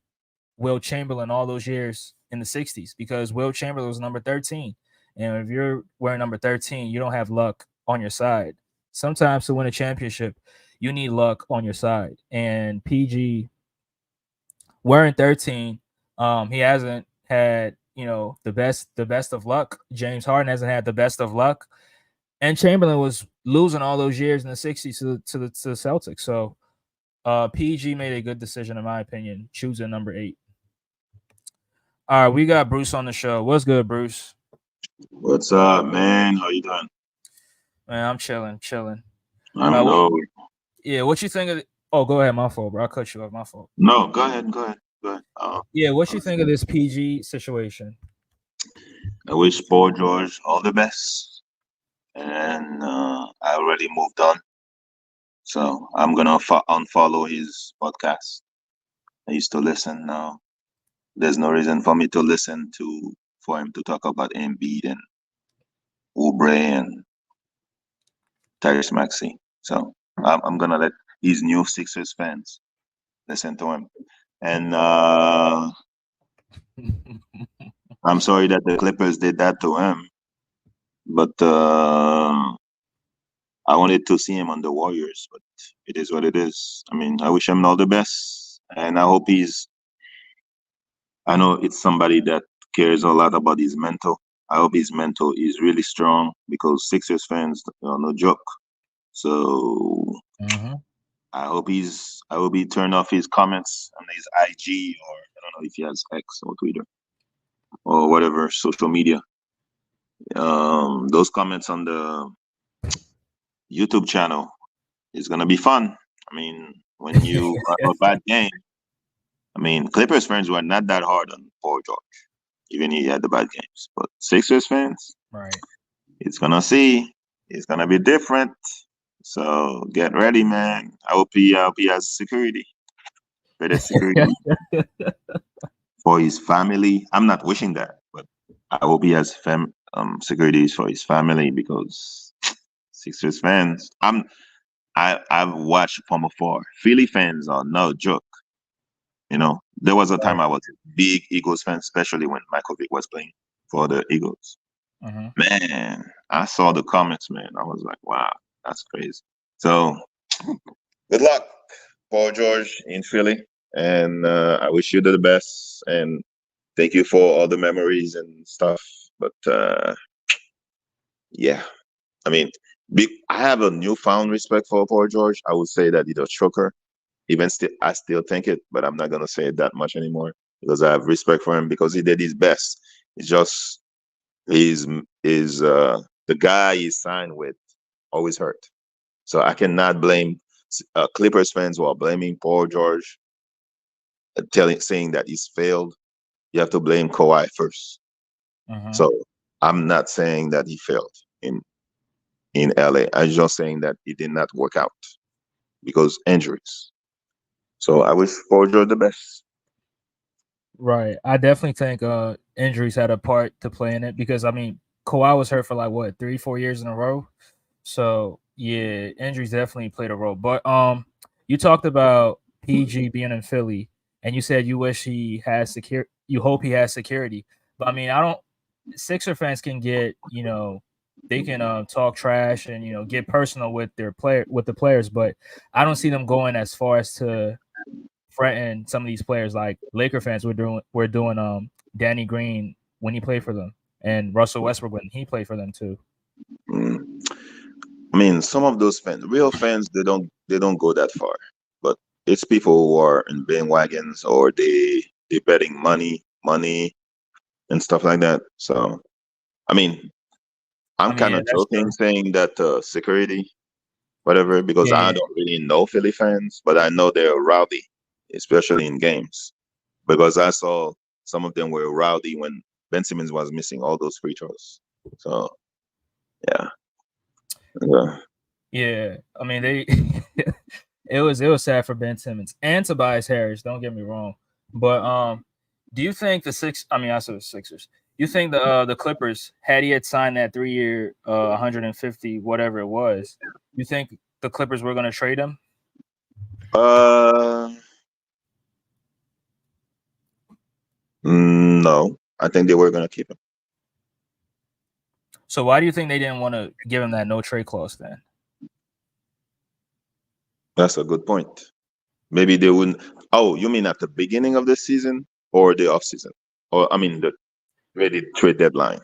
Will Chamberlain all those years in the 60s because Will Chamberlain was number 13. And if you're wearing number 13, you don't have luck on your side. Sometimes to win a championship, you need luck on your side. And PG wearing 13, he hasn't had, the best of luck. James Harden hasn't had the best of luck. And Chamberlain was losing all those years in the 60s to the Celtics. So PG made a good decision, in my opinion, choosing number 8. All right, we got Bruce on the show. What's good, Bruce? What's up, man? How you doing? Man, I'm chilling. I'm What, no, yeah, what you think of? Oh, go ahead. My fault, bro. I cut you off. My fault. no. Go ahead, go ahead, go ahead. Yeah, what you think of this PG situation? I wish Paul George all the best, and I already moved on, so I'm gonna unfollow his podcast. I used to listen now. There's no reason for me to listen to for him to talk about Embiid and Oubre and Tyrese Maxey. So I'm gonna let these new Sixers fans listen to him, and I'm sorry that the Clippers did that to him, but I wanted to see him on the Warriors, but it is what it is. I mean, I wish him all the best, and I hope he's. I know it's somebody that cares a lot about his mental. I hope his mental is really strong because Sixers fans are no joke. So Mm-hmm. I hope he turn off his comments on his IG or I don't know if he has X or Twitter or whatever social media. Those comments on the YouTube channel is gonna be fun. I mean, when you have a bad game, I mean, Clippers fans were not that hard on Paul George, even he had the bad games. But Sixers fans, Right. it's gonna be different. So get ready, man. I hope he has security, better security for his family. I'm not wishing that, but I hope he has securities for his family because Sixers fans, I've watched from afar. Philly fans are no joke. You know, there was a time Right. I was a big Eagles fan, especially when Michael Vick was playing for the Eagles. Mm-hmm. Man, I saw the comments, man. I was like, wow, that's crazy. So good luck, Paul George in Philly. And I wish you the best. And thank you for all the memories and stuff. But yeah, I mean, I have a newfound respect for Paul George. I would say that he's a choker. Even still, I still think it, but I'm not gonna say it that much anymore because I have respect for him because he did his best. It's just the guy he signed with always hurt. So I cannot blame Clippers fans who are blaming Paul George, saying that he's failed. You have to blame Kawhi first. Mm-hmm. So I'm not saying that he failed in LA. I'm just saying that it did not work out because injuries. So I wish Paul George the best. Right. I definitely think injuries had a part to play in it because I mean Kawhi was hurt for like what 3-4 years in a row. So yeah, injuries definitely played a role. But you talked about PG being in Philly, and you said you wish he has secure. You hope he has security, but I mean, I don't. Sixer fans can get, they can talk trash and get personal with the players, but I don't see them going as far as to threaten some of these players. Like Laker fans we're doing Danny Green when he played for them, and Russell Westbrook when he played for them too. I mean, some of those fans, real fans, they don't go that far. But it's people who are in bandwagons or they betting money and stuff like that. So I mean, I'm kind Yeah, of that's joking true. saying that security, whatever, because I Yeah, don't really know Philly fans, but I know they're rowdy, especially in games. Because I saw some of them were rowdy when Ben Simmons was missing all those free throws. So yeah. Yeah. yeah. I mean, they it was sad for Ben Simmons and Tobias Harris. Don't get me wrong, but do you think I said the Sixers. You think the Clippers, had he had signed that 3-year, 150 whatever it was, you think the Clippers were going to trade him? No, I think they were gonna keep him. So why do you think they didn't want to give him that no trade clause then? That's a good point. Maybe they wouldn't. Oh, you mean at the beginning of the season or the off season? Or I mean the ready trade deadline.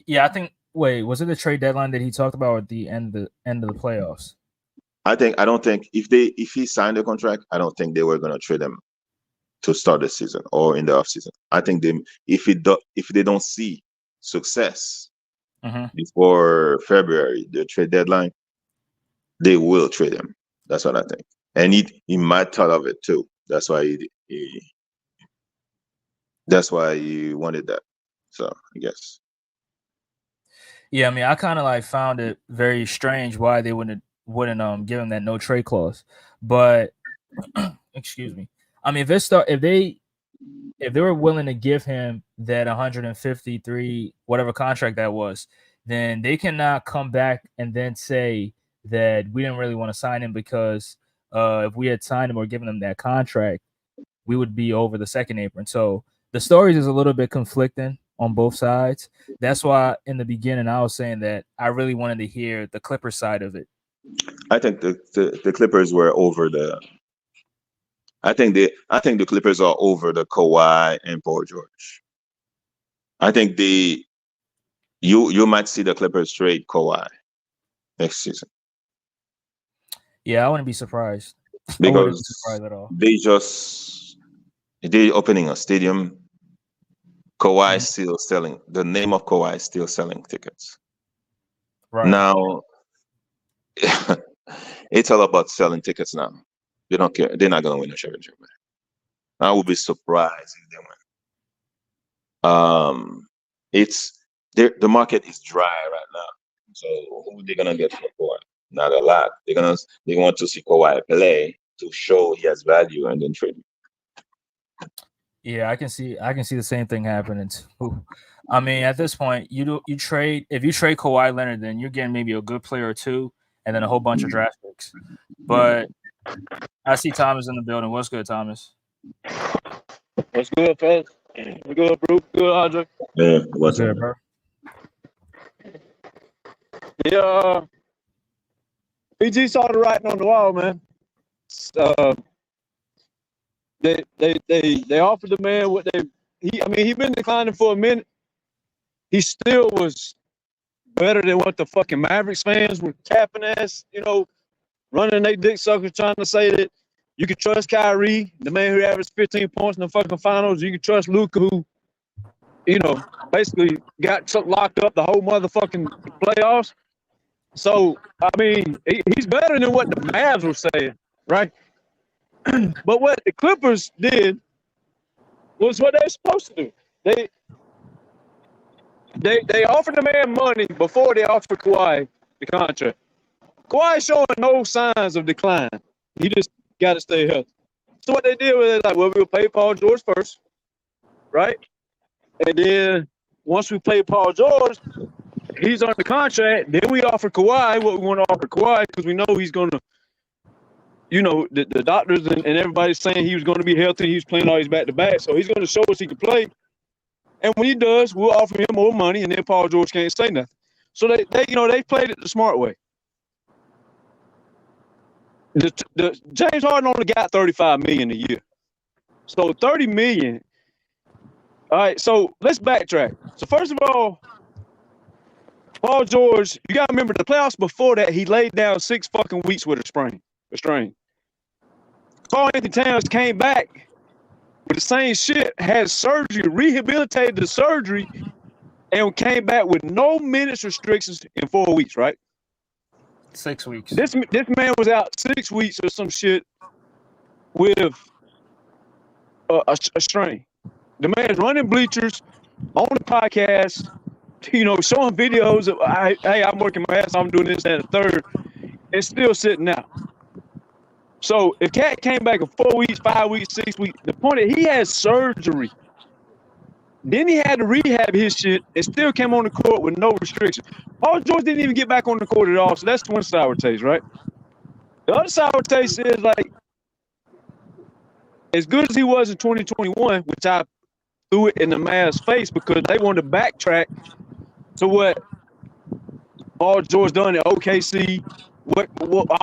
Yeah, I think. Wait, was it the trade deadline that he talked about, or at the end of the playoffs? I don't think if he signed a contract, I don't think they were gonna trade him to start the season or in the off season. I think if they don't see success before February, the trade deadline, they will trade him. That's what I think. And he might thought of it too. That's why he wanted that. So I guess. Yeah, I mean, I kind of like found it very strange why they wouldn't give him that no trade clause. But excuse me. I mean, if they were willing to give him that 153 whatever contract that was, then they cannot come back and then say that we didn't really want to sign him because if we had signed him or given him that contract, we would be over the second apron. So the stories is a little bit conflicting on both sides. That's why in the beginning I was saying that I really wanted to hear the Clippers side of it. I think the Clippers were over the. I think the Clippers are over the Kawhi and Paul George. I think you might see the Clippers trade Kawhi next season. Yeah, I wouldn't be surprised. I wouldn't be Because surprised at all. they opening a stadium. Kawhi is still selling. The name of Kawhi is still selling tickets. Right. Now, it's all about selling tickets now. They don't care. They're not going to win a championship. I would be surprised if they win. It's the market is dry right now. So who they gonna get for Kawhi? Not a lot. They want to see Kawhi play to show he has value and then trade him. Yeah, I can see the same thing happening too. I mean, at this point, if you trade Kawhi Leonard, then you're getting maybe a good player or two, and then a whole bunch of draft picks. But I see Thomas in the building. What's good, Thomas? What's good, fellas? We good, bro? Good, Andre? Yeah, What's good, bro? Yeah, PG saw the writing on the wall, man. They offered the man what he been declining for a minute. He still was better than what the fucking Mavericks fans were capping ass, running their dick suckers trying to say that you can trust Kyrie, the man who averaged 15 points in the fucking finals. You can trust Luka, who, basically got locked up the whole motherfucking playoffs. So, I mean, he's better than what the Mavs were saying, right? But what the Clippers did was what they were supposed to do. They offered the man money before they offered Kawhi the contract. Kawhi's showing no signs of decline. He just got to stay healthy. So what they did was we'll pay Paul George first, right? And then once we pay Paul George, he's on the contract. Then we offer Kawhi what we want to offer Kawhi because we know he's going to, the doctors and everybody's saying he was going to be healthy. He was playing all his back-to-back, so he's going to show us he can play. And when he does, we'll offer him more money, and then Paul George can't say nothing. So they played it the smart way. The James Harden only got $35 million a year, so $30 million. All right, so let's backtrack. So first of all, Paul George, you got to remember the playoffs before that, he laid down 6 fucking weeks with a strain. Karl Anthony Towns came back with the same shit, had surgery, rehabilitated the surgery, and came back with no minutes restrictions in 4 weeks, right? 6 weeks. This man was out 6 weeks or some shit with a strain. The man's running bleachers on the podcast, showing videos of, hey, I'm working my ass, I'm doing this, that, and the third, and still sitting out. So if Cat came back in 4 weeks, 5 weeks, 6 weeks, the point is he had surgery. Then he had to rehab his shit and still came on the court with no restrictions. Paul George didn't even get back on the court at all, so that's one sour taste, right? The other sour taste is like, as good as he was in 2021, which I threw it in the Mavs' face because they wanted to backtrack to what Paul George done at OKC, what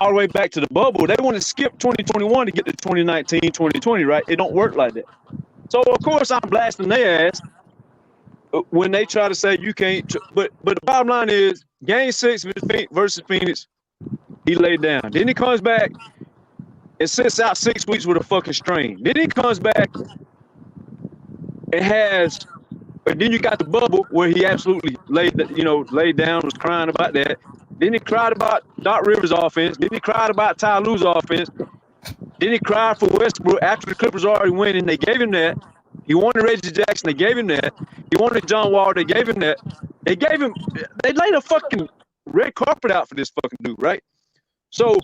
all the way back to the bubble. They want to skip 2021 to get to 2019, 2020, right? It don't work like that. So, of course, I'm blasting their ass when they try to say you can't. But the bottom line is, Game 6 versus Phoenix, he laid down. Then he comes back and sits out 6 weeks with a fucking strain. Then he comes back and has, but then you got the bubble where he absolutely laid down, was crying about that. Then he cried about Doc Rivers' offense. Then he cried about Ty Lue's offense. Then he cried for Westbrook after the Clippers already winning. They gave him that. He wanted Reggie Jackson. They gave him that. He wanted John Wall. They gave him that. They laid a fucking red carpet out for this fucking dude, right? So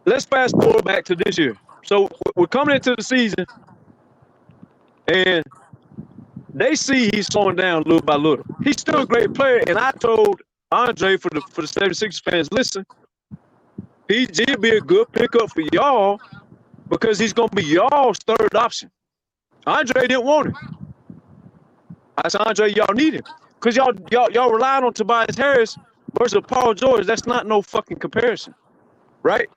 let's fast forward back to this year. So we're coming into the season, and they see he's slowing down little by little. He's still a great player, and I told Andre for the 76ers fans, listen, PG will be a good pickup for y'all because he's gonna be y'all's third option. Andre didn't want him. I said, Andre, y'all need him because y'all relying on Tobias Harris versus Paul George. That's not no fucking comparison, right?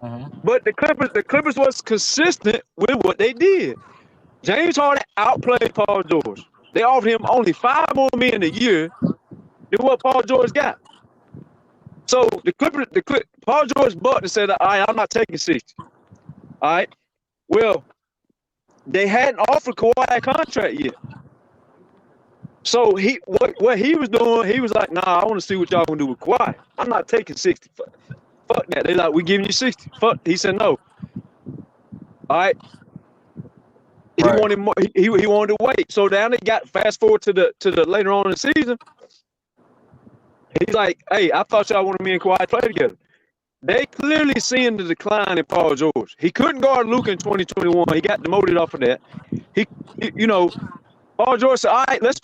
Uh-huh. But the Clippers was consistent with what they did. James Harden outplayed Paul George. They offered him only $5 more million a year than what Paul George got. So Paul George bucked and said, all right, I'm not taking 60. All right. Well, they hadn't offered Kawhi a contract yet. So what he was doing, he was like, nah, I want to see what y'all gonna do with Kawhi. I'm not taking 60. Fuck that. They like, we giving you 60. Fuck. He said no. All right. He wanted more, he wanted to wait. So now they got fast forward to the later on in the season. He's like, hey, I thought y'all wanted me and Kawhi to play together. They clearly seeing the decline in Paul George. He couldn't guard Luka in 2021. He got demoted off of that. He Paul George said, all right, let's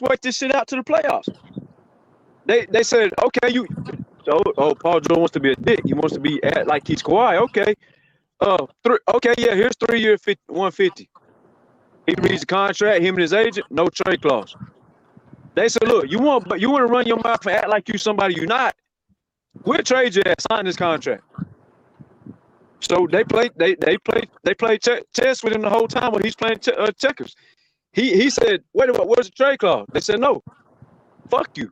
work this shit out to the playoffs. They said, okay, Paul George wants to be a dick. He wants to be like he's Kawhi. Okay. Here's 3 year 150. He reads the contract, him and his agent, no trade clause. They said, look, you want to run your mouth and act like you somebody you're not. We'll trade your ass, sign this contract. So they played chess with him the whole time when he's playing checkers. He said, wait a minute, where's the trade clause? They said, no, fuck you.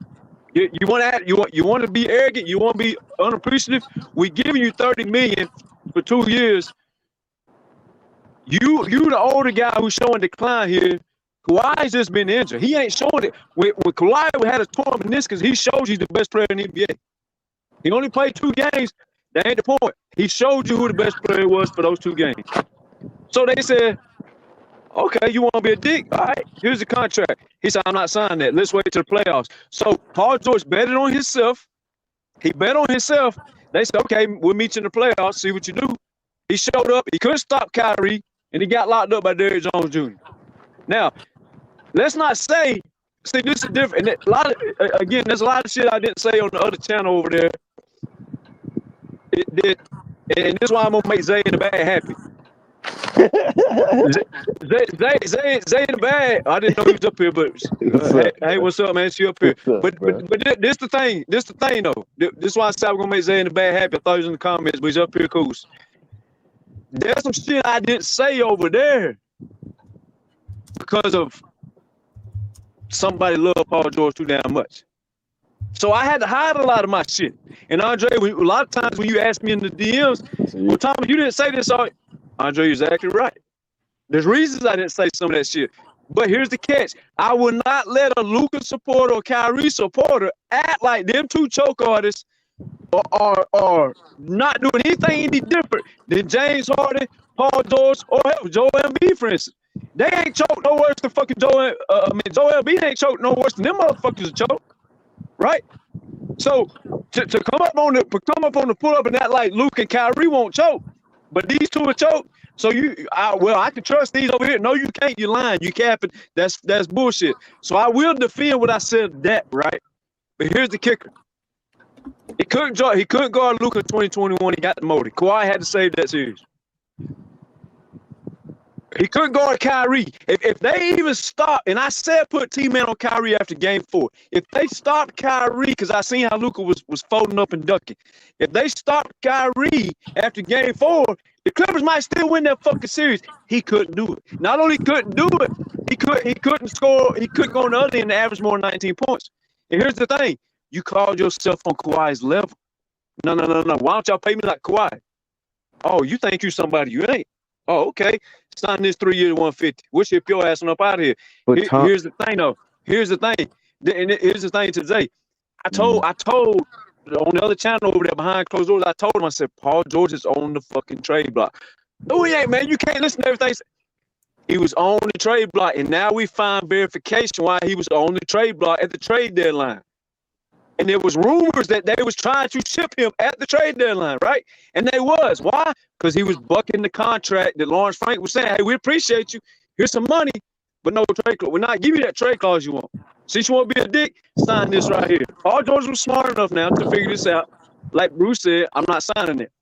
You want to be arrogant, you want to be unappreciative. We giving you $30 million for 2 years. You the older guy who's showing decline here. Kawhi's just been injured. He ain't showing it. When Kawhi had a torn meniscus, he showed you the best player in the NBA. He only played 2 games. That ain't the point. He showed you who the best player was for those 2 games. So they said, okay, you want to be a dick? All right, here's the contract. He said, I'm not signing that. Let's wait till the playoffs. So Paul George betted on himself. He bet on himself. They said, okay, we'll meet you in the playoffs, see what you do. He showed up. He couldn't stop Kyrie, and he got locked up by Derrick Jones Jr. Now, let's not say, see, this is different. And there's a lot of shit I didn't say on the other channel over there. And this is why I'm gonna make Zay in the bag happy. Zay in the bag. I didn't know he was up here, but hey, what's up, man? She up here. But this the thing. This the thing though. This is why I said I'm gonna make Zay in the bag happy. I thought he was in the comments, but he's up here cool. There's some shit I didn't say over there because of somebody loved Paul George too damn much. So I had to hide a lot of my shit. And Andre, a lot of times when you ask me in the DMs, well, Thomas, you didn't say this. Andre, you're exactly right. There's reasons I didn't say some of that shit. But here's the catch. I will not let a Luka supporter or Kyrie supporter act like them two choke artists are not doing anything any different than James Harden, Paul George, or Joel Embiid, for instance. They ain't choked no worse than fucking Joel Embiid ain't choked no worse than them motherfuckers choke. Right? So to come up on the pull up and act like Luke and Kyrie won't choke, but these two are choke. So I can trust these over here. No, you can't. You lying. You capping. That's bullshit. So I will defend what I said that, right? But here's the kicker. He couldn't guard Luka in 2021. He got demoted. Kawhi had to save that series. He couldn't guard Kyrie. If they even stop, and I said put T-Man on Kyrie after game 4. If they stopped Kyrie, because I seen how Luka was folding up and ducking. If they stopped Kyrie after game 4, the Clippers might still win that fucking series. He couldn't do it. Not only couldn't do it, he couldn't score. He couldn't go on the other end and average more than 19 points. And here's the thing. You called yourself on Kawhi's level. No. Why don't y'all pay me like Kawhi? Oh, you think you somebody you ain't. Oh, okay. Sign this 3 year 150. We'll ship your ass on up out of here. Here's the thing, though. Here's the thing. And here's the thing today. I told on the other channel over there behind closed doors, I told him, I said, Paul George is on the fucking trade block. No, he ain't, man. You can't listen to everything. He was on the trade block, and now we find verification why he was on the trade block at the trade deadline. And there was rumors that they was trying to ship him at the trade deadline, right? And they was. Why? Because he was bucking the contract that Lawrence Frank was saying, hey, we appreciate you. Here's some money, but no trade clause. We're not giving you that trade clause you want. Since you want to be a dick, sign this right here. Paul George was smart enough now to figure this out. Like Bruce said, I'm not signing it.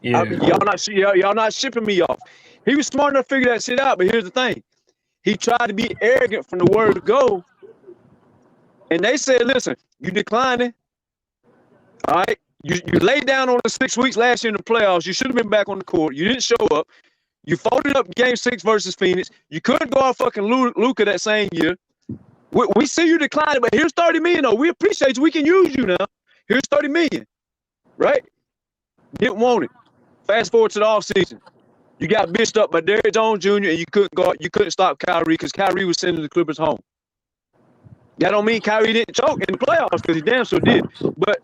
Yeah. Y'all not shipping me off. He was smart enough to figure that shit out, but here's the thing. He tried to be arrogant from the word go. And they said, listen, you declining. All right. You laid down on the 6 weeks last year in the playoffs. You should have been back on the court. You didn't show up. You folded up game 6 versus Phoenix. You couldn't go on fucking Luka that same year. We see you declining, but here's $30 million, though. We appreciate you. We can use you now. Here's $30 million. Right? Didn't want it. Fast forward to the offseason. You got bitched up by Derrick Jones Jr. and you couldn't stop Kyrie because Kyrie was sending the Clippers home. That don't mean Kyrie didn't choke in the playoffs because he damn sure did. But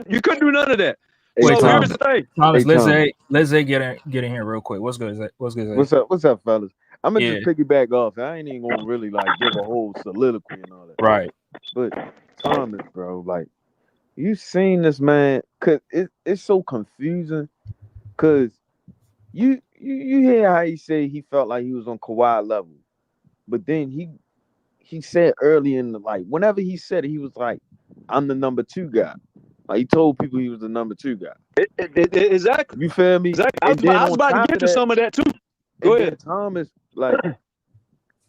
you couldn't do none of that. Wait, so here's the thing. Thomas, let's get in here real quick. What's good? What's up, fellas? I'm gonna just piggyback off. I ain't even gonna really like give a whole soliloquy and all that. Right. But Thomas, bro, like you seen this man? Cause it's so confusing. Cause you hear how he said he felt like he was on Kawhi level, but then he said early in the whenever he said it, he was like, I'm the number 2 guy. Like he told people he was the number 2 guy. Exactly. You feel me? Exactly. I was about to get to some of that too. Go ahead. Thomas,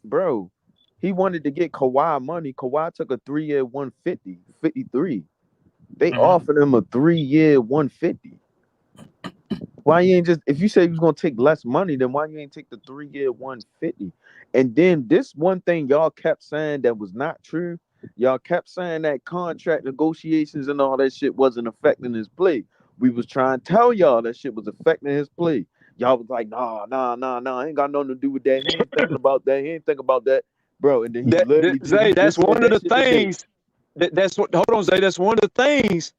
bro, he wanted to get Kawhi money. Kawhi took a 3 year 150, 53. They offered him a 3 year 150. Why you ain't just, if you say you was gonna take less money, then why you ain't take the 3 year 150? And then this one thing y'all kept saying that was not true. Y'all kept saying that contract negotiations and all that shit wasn't affecting his play. We was trying to tell y'all that shit was affecting his play. Y'all was like, nah, ain't got nothing to do with that. He ain't thinking about that. He ain't thinking about that, bro. And then he literally Zay, that's one of the things. Hold on, Zay. That's one of the things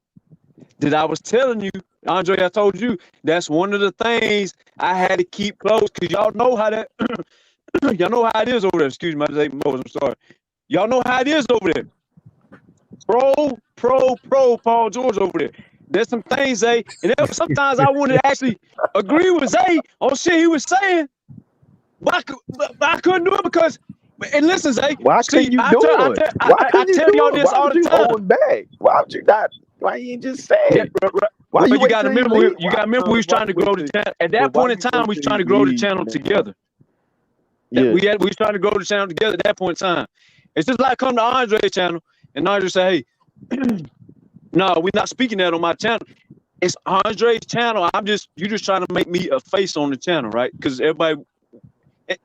that I was telling you, Andre. I told you that's one of the things I had to keep close because y'all know how that. Y'all know how it is over there. Excuse me, I'm sorry. Y'all know how it is over there. Pro Paul George over there. There's some things, Zay, and sometimes I wanted to actually agree with Zay on shit he was saying, but I couldn't do it because. And listen, Zay. Why couldn't you do it? I tell y'all this all the time. Why would you not? Why you just say it? Why you wait got to till he remember, leave? you got to remember, we was trying to grow the channel. At that point in time, we was trying to grow the channel together. Yeah. We was trying to grow the channel together at that point in time. It's just like come to Andre's channel and Andre say, hey, no, we're not speaking that on my channel. It's Andre's channel. You just trying to make me a face on the channel, right? Because everybody,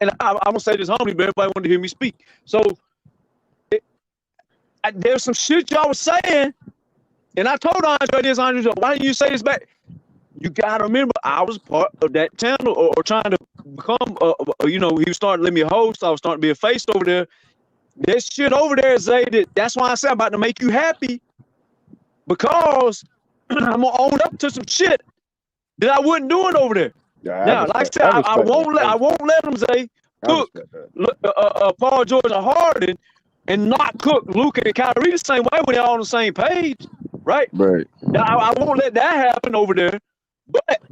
and I'm gonna say this humbly, but everybody wanted to hear me speak. So there's some shit y'all was saying, and I told Andre this. Andre said, why didn't you say this back? You gotta remember, I was part of that channel, or trying to become, he was starting to let me host. I was starting to be a face over there. This shit over there, Zay, that's why I said I'm about to make you happy, because I'm gonna own up to some shit that I wasn't doing over there. Yeah, now, like I said, I won't let him say cook Paul George and Harden and not cook Luka and Kyrie the same way when they're all on the same page, right? Right. Now, I won't let that happen over there. But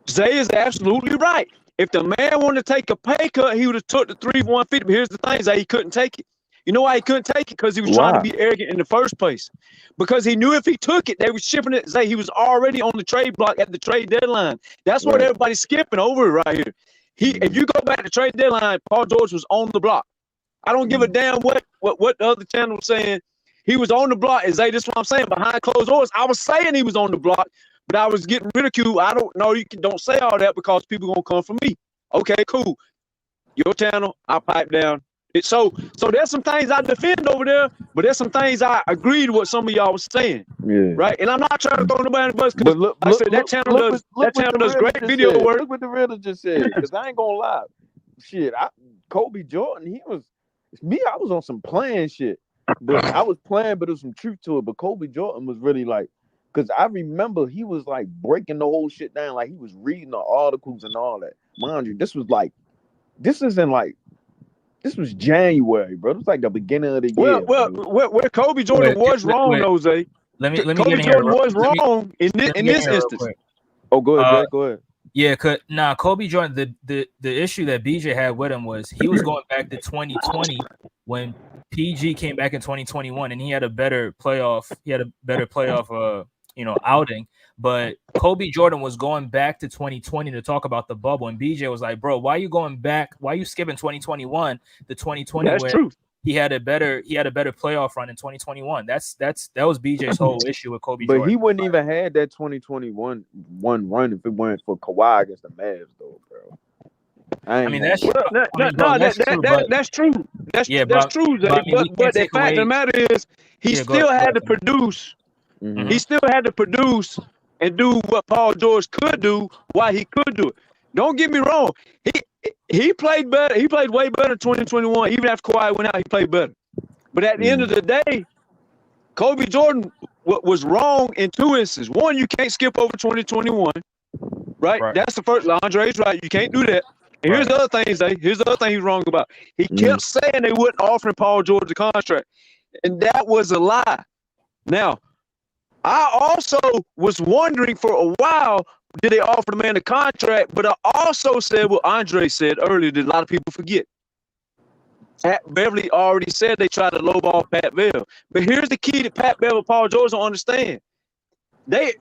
Zay is absolutely right. If the man wanted to take a pay cut, he would have took the 3-150. But here's the thing, Zay, he couldn't take it. You know why he couldn't take it? Because he was trying to be arrogant in the first place. Because he knew if he took it, they were shipping it. Zay, he was already on the trade block at the trade deadline. That's what everybody's skipping over right here. If you go back to the trade deadline, Paul George was on the block. I don't give a damn what the other channel was saying. He was on the block. And Zay, this is what I'm saying. Behind closed doors, I was saying he was on the block, but I was getting ridiculed. I don't know. Don't say all that because people gonna come for me. Okay, cool. Your channel, I'll pipe down. So there's some things I defend over there, but there's some things I agreed with some of y'all was saying. Yeah. Right. And I'm not trying to throw nobody in the bus because I said that channel does great video work. Look what the realtor just said. Because I ain't gonna lie. Shit, Kobe Jordan, I was on some playing shit. But I was playing, but there was some truth to it. But Kobe Jordan was really like, because I remember he was like breaking the whole shit down. Like he was reading the articles and all that. Mind you, this was January, bro. It was like the beginning of the year. Where Kobe Jordan was wrong, though, Zay. Let me Kobe Jordan was wrong in this instance. Oh, go ahead, Go ahead. Yeah, Kobe Jordan, the issue that BJ had with him was he was going back to 2020 when PG came back in 2021 and he had a better playoff outing. But Kobe Jordan was going back to 2020 to talk about the bubble, and BJ was like, "Bro, why are you going back? Why are you skipping 2021 to 2020?" That's true. He had a better playoff run in 2021. That was BJ's whole issue with Kobe Jordan. But he wouldn't even had that 2021 run if it weren't for Kawhi against the Mavs, though, bro. That's true. That's true. That's true. But the fact of the matter is, he still had to produce. Mm-hmm. He still had to produce and do what Paul George could do while he could do it. Don't get me wrong. He played better. He played way better in 2021. Even after Kawhi went out, he played better. But at the end of the day, Kobe Jordan was wrong in two instances. One, you can't skip over 2021, right? That's the first. Andre's right. You can't do that. And here's the other thing, Zay. Here's the other thing he's wrong about. He kept saying they wouldn't offer Paul George a contract, and that was a lie. Now, I also was wondering for a while, did they offer the man a contract? But I also said what Andre said earlier that a lot of people forget. Pat Beverly already said they tried to lowball Pat Bev. But here's the key that Pat Bev and Paul George don't understand. I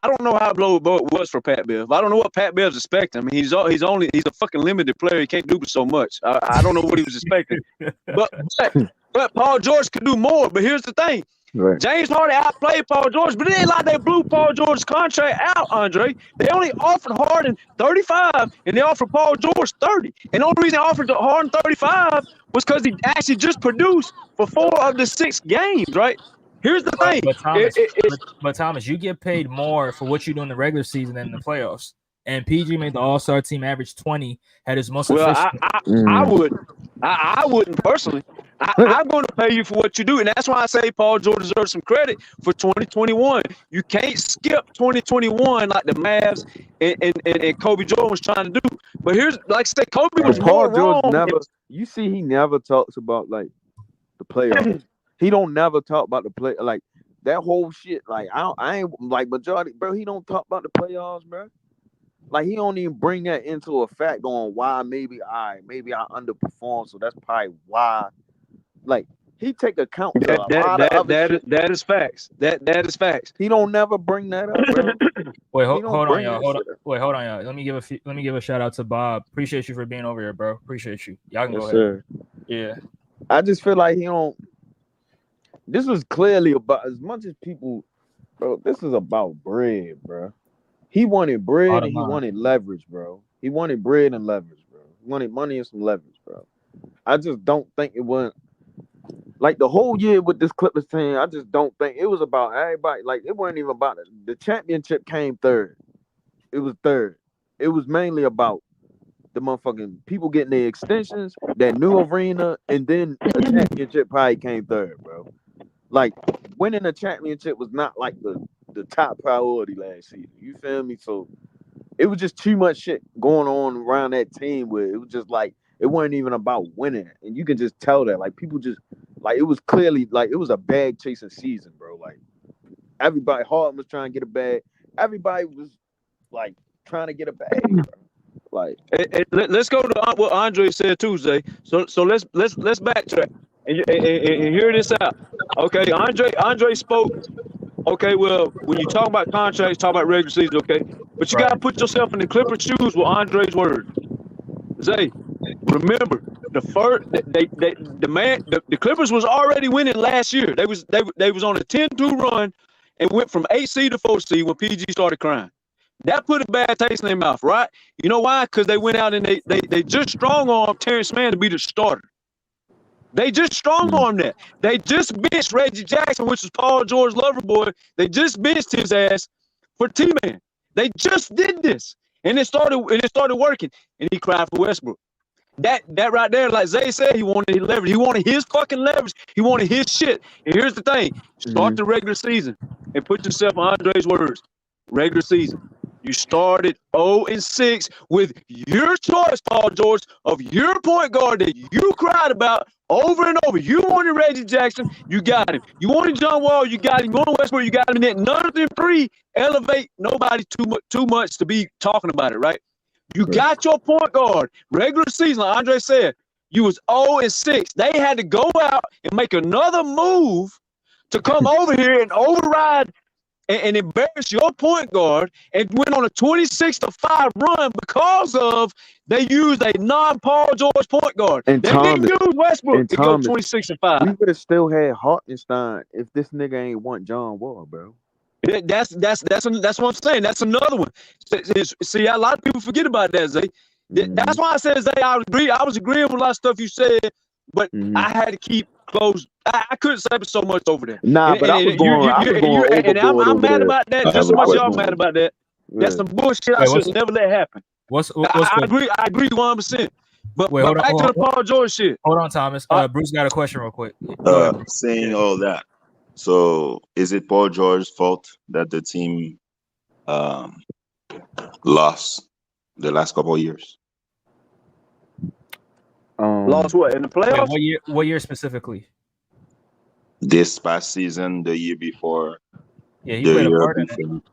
don't know how low it was for Pat Bev. I don't know what Pat Bev's expecting. I mean, he's a fucking limited player. He can't do so much. I don't know what he was expecting. But Paul George could do more. But here's the thing. Right. James Harden outplayed Paul George, but it ain't like they blew Paul George's contract out, Andre. They only offered Harden 35, and they offered Paul George 30. And the only reason they offered Harden 35 was because he actually just produced for 4 of the 6 games, right? Here's the thing. But Thomas, you get paid more for what you do in the regular season than in the playoffs. And PG made the All-Star team average 20, had his most efficient. I wouldn't personally. I'm going to pay you for what you do. And that's why I say Paul George deserves some credit for 2021. You can't skip 2021 like the Mavs and Kobe Jordan was trying to do. But here's, like I said, Kobe was more wrong. He never talks about, like, the playoffs. He don't never talk about the play. Like, that whole shit, like, I ain't, like, majority, bro, he don't talk about the playoffs, bro. Like, he don't even bring that into effect on why maybe I underperformed, so that's probably why. Like, He take account to a lot of other shit. That is facts. That is facts. He don't never bring that up, bro. Wait, He don't hold on, bring y'all. that Hold on. shit up. Wait, hold on, y'all. Let me give a shout out to Bob. Appreciate you for being over here, bro. Appreciate you. Y'all can Yes, go sir. ahead. Yeah. I just feel like he don't. This was clearly about as much as people, bro. This is about bread, bro. He wanted bread Bottom and he line. wanted leverage, bro. He wanted bread and leverage, bro. He wanted money and some leverage, bro. I just don't think it went like the whole year with this Clippers team. I just don't think it was about everybody. Like it wasn't even about it. The championship came third. It was third. It was mainly about the motherfucking people getting their extensions, that new arena, and then a championship probably came third, bro. Like winning a championship was not like the top priority last season. You feel me? So it was just too much shit going on around that team where it was just like it wasn't even about winning. And you can just tell that. Like people just like it was clearly like it was a bag chasing season, bro. Like everybody Harden was trying to get a bag. Everybody was like trying to get a bag, bro. Like Let's go to what Andre said Tuesday. So let's backtrack and hear this out. Okay, Andre spoke. Okay, well, when you talk about contracts, talk about regular season, okay? But you gotta put yourself in the Clippers' shoes with Andre's word. Zay, remember the Clippers was already winning last year. They was on a 10-2 run and went from 8 seed to 4 seed when PG started crying. That put a bad taste in their mouth, right? You know why? Because they went out and they just strong-armed Terrence Mann to be the starter. They just strong-armed that. They just benched Reggie Jackson, which was Paul George Loverboy. They just benched his ass for T-Man. They just did this. And it started working. And he cried for Westbrook. That right there, like Zay said, he wanted his leverage. He wanted his fucking leverage. He wanted his shit. And here's the thing. Start the regular season and put yourself on Andre's words. Regular season. You started 0-6 with your choice, Paul George, of your point guard that you cried about over and over. You wanted Reggie Jackson, you got him. You wanted John Wall, you got him. You wanted Westbrook, you got him. And none of them three elevate nobody too much to be talking about it, right? You got your point guard. Regular season, like Andre said, you was 0-6. They had to go out and make another move to come over here and override and embarrass your point guard and went on a 26-5 run because of they used a non-Paul George point guard. And they Thomas, didn't use Westbrook to go Thomas, 26-5. we would have still had Hartenstein if this nigga ain't want John Wall, bro. That's what I'm saying. That's another one. See, a lot of people forget about that, Zay. That's why I said, Zay, I was agreeing with a lot of stuff you said, but I had to keep close. I couldn't say so much over there. But I was going overboard. And I'm mad about that just as much as y'all mad about that. Yeah. That's some bullshit I should never let happen. I agree 100%. But back to the Paul George shit. Hold on, Thomas. Bruce got a question real quick. Saying all that. So is it Paul George's fault that the team lost the last couple of years? Lost what in the playoffs? Wait, what year specifically? This past season, the year before. Yeah, he played a part in it.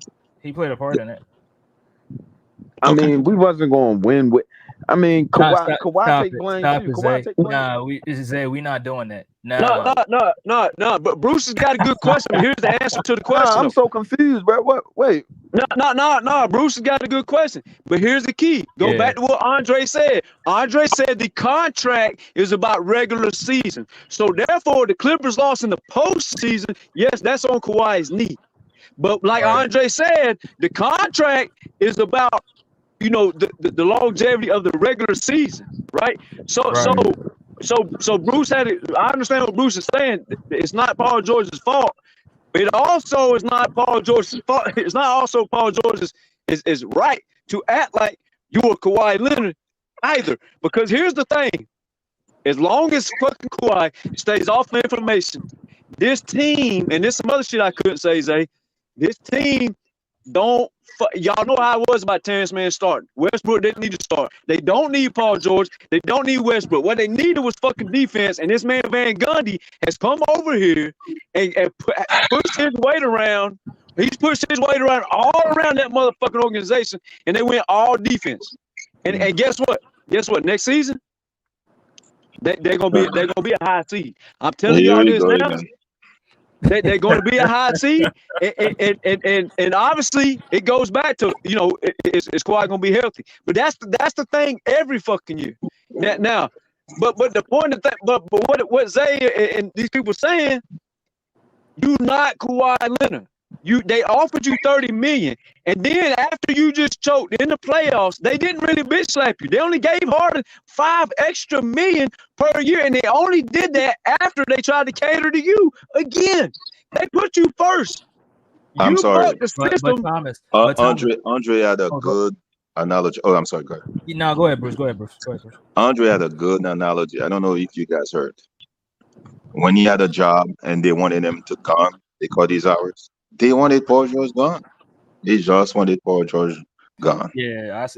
He played a part in it. I mean, we wasn't going to win with. I mean, Kawhi take blame too. Kawhi take blame. Nah, we not doing that. No. But Bruce has got a good question. Here's the answer to the question. I'm so confused, bro. What? Wait. No. Bruce has got a good question. But here's the key. Go back to what Andre said. Andre said the contract is about regular season. So therefore, the Clippers lost in the postseason. Yes, that's on Kawhi's knee. But like Andre said, the contract is about the longevity of the regular season, right? So Bruce had it. I understand what Bruce is saying. It's not Paul George's fault. It also is not Paul George's fault. It's not also Paul George's is right to act like you were Kawhi Leonard either. Because here's the thing: as long as fucking Kawhi stays off the information, this team and this some other shit I couldn't say, Zay. This team don't. Y'all know how it was about Terrence Mann starting. Westbrook didn't need to start. They don't need Paul George. They don't need Westbrook. What they needed was fucking defense. And this man Van Gundy has come over here and pushed his weight around. He's pushed his weight around all around that motherfucking organization, and they went all defense. And guess what? Next season, They're gonna be a high seed. I'm telling Here y'all we this go now. again. They're going to be a high seed, and obviously it goes back to it's quite going to be healthy. But that's the thing every fucking year. Now, but the point of that, but what Zay and these people saying, you not Kawhi Leonard. They offered you $30 million, and then after you just choked in the playoffs, they didn't really bitch slap you. They only gave Harden $5 extra million per year, and they only did that after they tried to cater to you again. They put you first. I'm sorry. Fucked the system. But Thomas, Andre had a good analogy. Oh, I'm sorry. Go ahead. No, go ahead, Bruce. Go ahead, Bruce. Andre had a good analogy. I don't know if you guys heard. When he had a job and they wanted him to come, they called these hours. They wanted Paul George gone. They just wanted Paul George gone. Yeah, Yeah,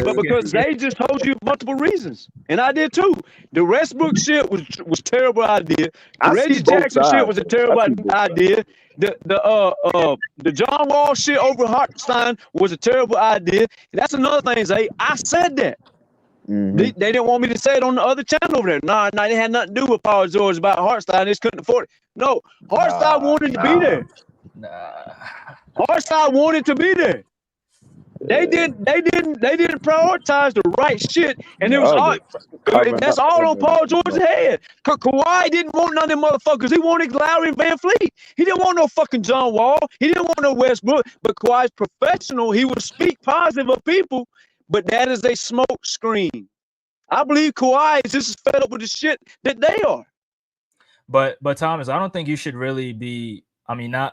but because they just told you multiple reasons, and I did too. The Westbrook shit was terrible idea. The Reggie Jackson shit was a terrible idea. The John Wall shit over Hartenstein was a terrible idea. And that's another thing, Zay. I said that. Mm-hmm. They didn't want me to say it on the other channel over there. Nah, they had nothing to do with Paul George about Hartenstein. They just couldn't afford it. No, Hartenstein wanted to be there. Hartenstein wanted to be there. They didn't prioritize the right shit, and it was all, that's all on Paul George's head. Kawhi didn't want none of them motherfuckers. He wanted Lowry and Van Fleet. He didn't want no fucking John Wall. He didn't want no Westbrook. But Kawhi's professional. He would speak positive of people, but that is a smoke screen. I believe Kawhi is just as fed up with the shit that they are. But Thomas, I don't think you should really be. I mean, I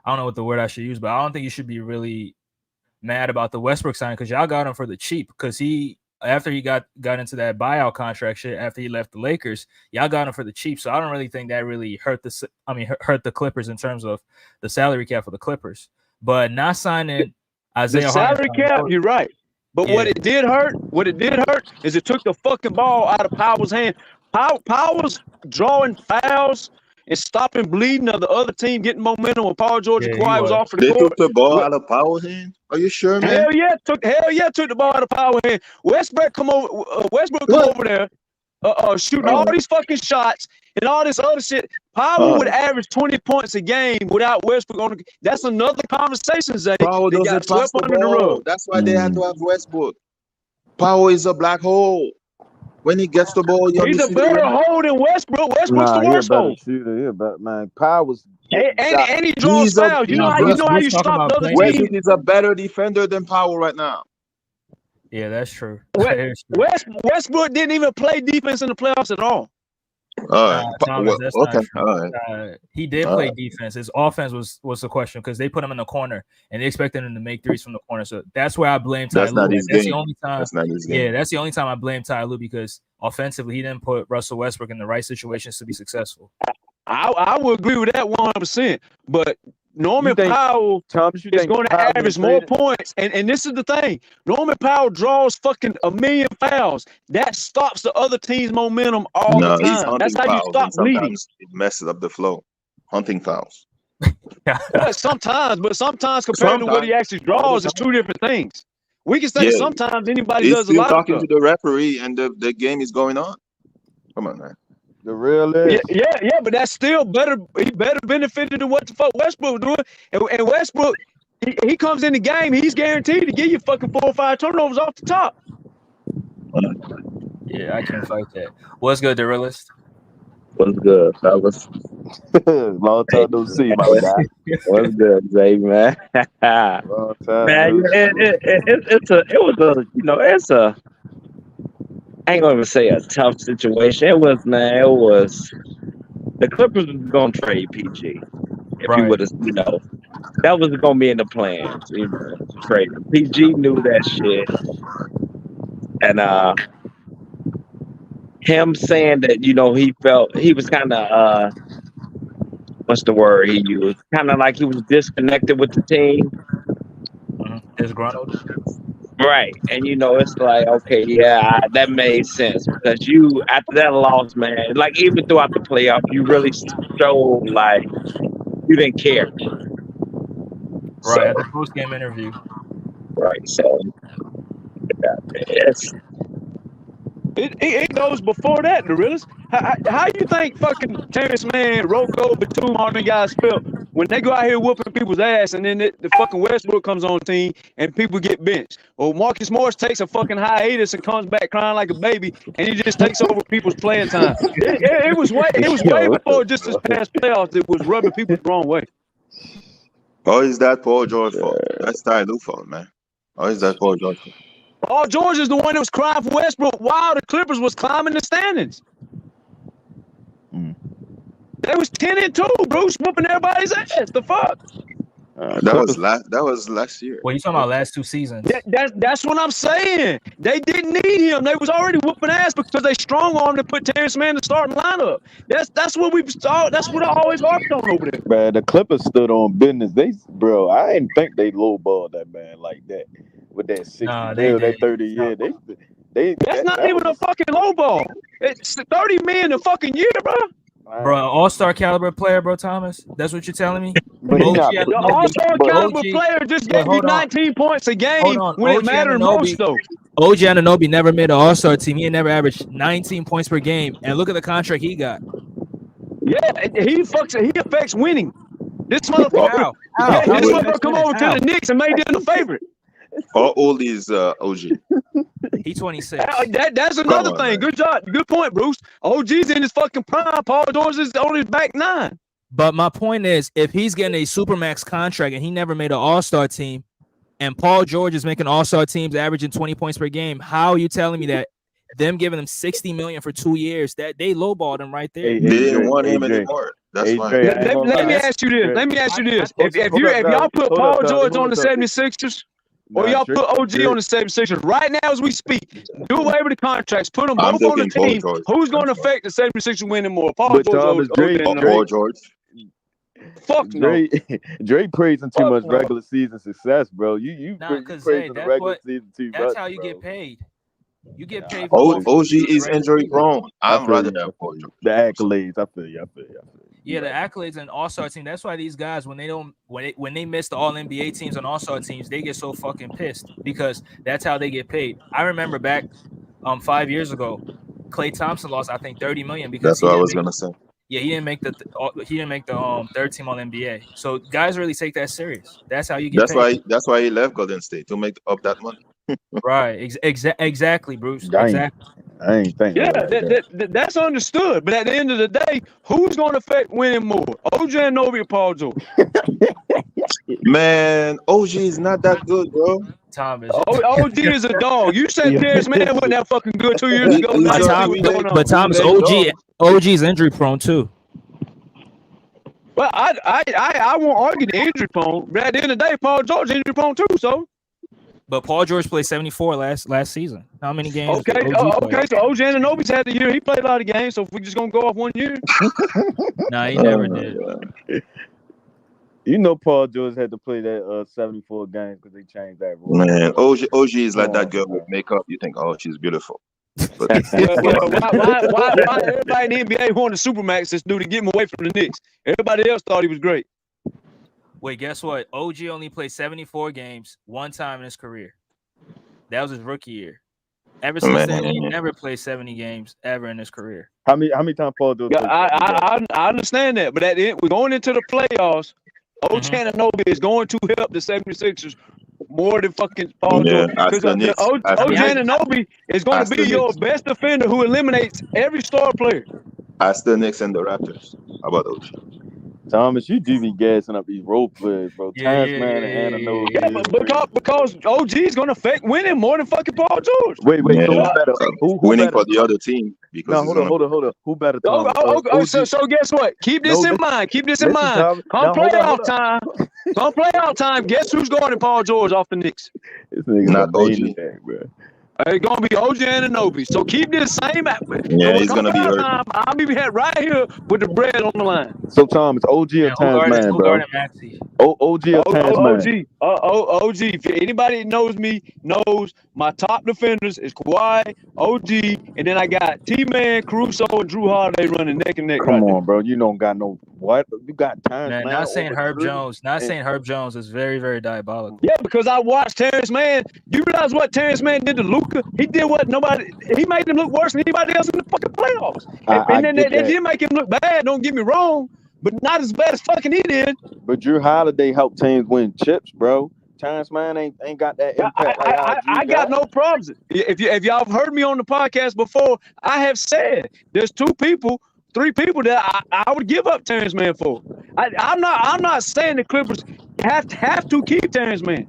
don't know what the word I should use, but I don't think you should be really mad about the Westbrook signing because y'all got him for the cheap. Because after he got into that buyout contract shit after he left the Lakers, y'all got him for the cheap. So I don't really think that really hurt the Clippers in terms of the salary cap for the Clippers. But not signing Isaiah Harden, salary cap, you're right. But what it did hurt is it took the fucking ball out of Powell's hand. Powell's drawing fouls and stopping bleeding of the other team getting momentum when Paul George and Kawhi was off the court. They took the ball out of Powell's hand? Are you sure, man? Hell yeah, took the ball out of Powell's hand. Westbrook come over there shooting all these fucking shots and all this other shit. Powell would average 20 points a game without Westbrook on the. That's another conversation, Zay. Powell doesn't pass the ball. That's why they had to have Westbrook. Powell is a black hole. When he gets the ball, he's a better hole than Westbrook. Westbrook's the worst hole. Shooter, but man, Powell's and he draws fouls. You know how you stop the other team. Westbrook is a better defender than Powell right now. Yeah, that's true. Westbrook didn't even play defense in the playoffs at all. All right. Thomas, that's not true. All right. He did play defense. His offense was the question because they put him in the corner and they expected him to make threes from the corner. So that's where I blame Ty Lue. That's the only time. That's not his game. Yeah, that's the only time I blame Ty Lue because offensively he didn't put Russell Westbrook in the right situations to be successful. I would agree with that 100%. But Norman Powell is going to average more points. And this is the thing. Norman Powell draws fucking 1 million fouls. That stops the other team's momentum all the time. That's how you stop bleeding. It messes up the flow. Hunting fouls. But sometimes compared to what he actually draws, it's two different things. We can say sometimes anybody does a lot of stuff. Talking to the referee and the game is going on. Come on, man. The real is. Yeah, but that's still better. He better benefited than what the fuck Westbrook was doing. And Westbrook, he comes in the game, he's guaranteed to give you fucking 4 or 5 turnovers off the top. Yeah, I can't fight that. What's good, the realist? What's good, fellas? Long time no see, my guy. What's good, Zay, man? Long time. Man, I ain't gonna even say a tough situation. It was the Clippers was gonna trade PG. If you would have, that was gonna be in the plans, trade him. PG knew that shit. And him saying that, he felt he was kinda what's the word he used? Kinda like he was disconnected with the team. Disgruntled. Right, and it's like, okay, yeah, that made sense because after that loss, man, like even throughout the playoff, you really showed like you didn't care. Right, at the post-game interview. Right, so It goes before that, the realest. How you think fucking Terrence Mann, Rocco, Batum, all them guys felt when they go out here whooping people's ass, and then the fucking Westbrook comes on the team and people get benched? Or Marcus Morris takes a fucking hiatus and comes back crying like a baby, and he just takes over people's playing time. It was way before just this past playoffs that was rubbing people the wrong way. How is that Paul George fault? That's Ty Lue fault, man. How is that Paul George fault? Paul George is the one that was crying for Westbrook while the Clippers was climbing the standings. They was 10-2, Bruce, whooping everybody's ass. The fuck? That was last year. Well, you talking about last 2 seasons? That's what I'm saying. They didn't need him. They was already whooping ass because they strong armed to put Terrence Mann in the starting lineup. That's what we've saw. That's what I always harped on over there. Man, the Clippers stood on business. I didn't think they lowballed that man like that with that 60 mil, that 30 year. That's not even a fucking low ball. It's 30 million a fucking year, bro. Bro, all-star caliber player, bro, Thomas. That's what you're telling me? But the all-star caliber player just gave you 19 points a game when it mattered most, though. OG Anunoby never made an all-star team. He had never averaged 19 points per game. And look at the contract he got. Yeah, he affects winning. This motherfucker, this motherfucker come over to the Knicks and made them the favorite. How old is OG? He's 26. That's another thing. Man. Good job. Good point, Bruce. OG's in his fucking prime. Paul George is on his back 9. But my point is, if he's getting a supermax contract and he never made an all-star team, and Paul George is making all-star teams averaging 20 points per game, how are you telling me that them giving him $60 million for 2 years, that they lowballed him right there? They didn't want him anymore. That's fine. Let me ask you this. If y'all put Paul George on the 76ers, or y'all put OG on the 76ers right now as we speak, do away with the contracts, put them both on the team. Who's going to affect the 76ers winning more? Paul George or Paul George? Fuck no. Dre praising too much regular season success, bro. You praising the regular season too much. That's how you get paid. You get paid. OG is injury prone. I'm rather than Paul George. The accolades, I feel you. Yeah, the accolades and all-star team. That's why these guys, when they miss the all-NBA teams and all-star teams, they get so fucking pissed because that's how they get paid. I remember back 5 years ago, Klay Thompson lost, I think, $30 million because that's what I was gonna say. Yeah, he didn't make the third team all-NBA. So guys really take that serious. That's how you get paid. That's why he left Golden State to make up that money. Right. Exactly, Bruce. Exactly. I ain't thinking. Yeah, that's understood. But at the end of the day, who's going to affect winning more? OG Anunoby or Paul George? Man, OG is not that good, bro. Thomas. OG is a dog. You said Terrence Mann wasn't that fucking good 2 years ago. But Thomas, OG is injury prone too. Well, I won't argue the injury prone, but at the end of the day, Paul George injury prone too. So. But Paul George played 74 last season. How many games? Okay. So OG Anunoby's had the year. He played a lot of games. So if we're just gonna go off 1 year. Nah, he never did. You know, Paul George had to play that 74 games because they changed that rule. Man, OG is like that girl with makeup. You think, oh, she's beautiful. But why everybody in the NBA wanted Supermax this dude to get him away from the Knicks? Everybody else thought he was great. Wait, guess what? OG only played 74 games one time in his career. That was his rookie year. Ever since then, he never played 70 games ever in his career. How many times Paul George? Yeah, I understand that, but at the end, we're going into the playoffs. OG Anunoby is going to help the 76ers more than fucking Paul George. Because OG Anunoby is going to be your best defender who eliminates every star player. Ask the Knicks and the Raptors about OG. Thomas, you do be gassing up these role players, bro. Man and Anunoby. Yeah, because OG is going to affect winning more than fucking Paul George. Wait. So who better? Who winning better? For the other team? Because hold on. Who better? So guess what? Keep this in mind. Come playoff time. Come playoff time. Guess who's going to Paul George off the Knicks? This nigga's not OG. Bro. It's going to be OG Anunoby. So keep this same atmosphere. Yeah, he's going to be hurt. I'll be right here with the bread on the line. So, Tom, it's OG or Terrence Mann, bro? OG or Terrence Mann? OG. If anybody that knows me knows my top defenders is Kawhi, OG, and then I got T-Man, Caruso, and Drew Holiday running neck and neck. Come on, bro. You don't got no What you got Terrence Man, Mann not saying over Herb three? Jones. Not And- saying Herb Jones is very, very diabolical. Yeah, because I watched Terrence Mann. You realize what Terrence Mann did to Luka? He did what nobody. He made him look worse than anybody else in the fucking playoffs. I And then get they that. did make him look bad. Don't get me wrong, but not as bad as fucking he did. But Drew Holiday helped teams win chips, bro. Terrence Mann ain't got that impact I got no problems. If y'all have heard me on the podcast before, I have said there's 3 people that I would give up Terrence Mann for. I'm not saying the Clippers have to keep Terrence Mann.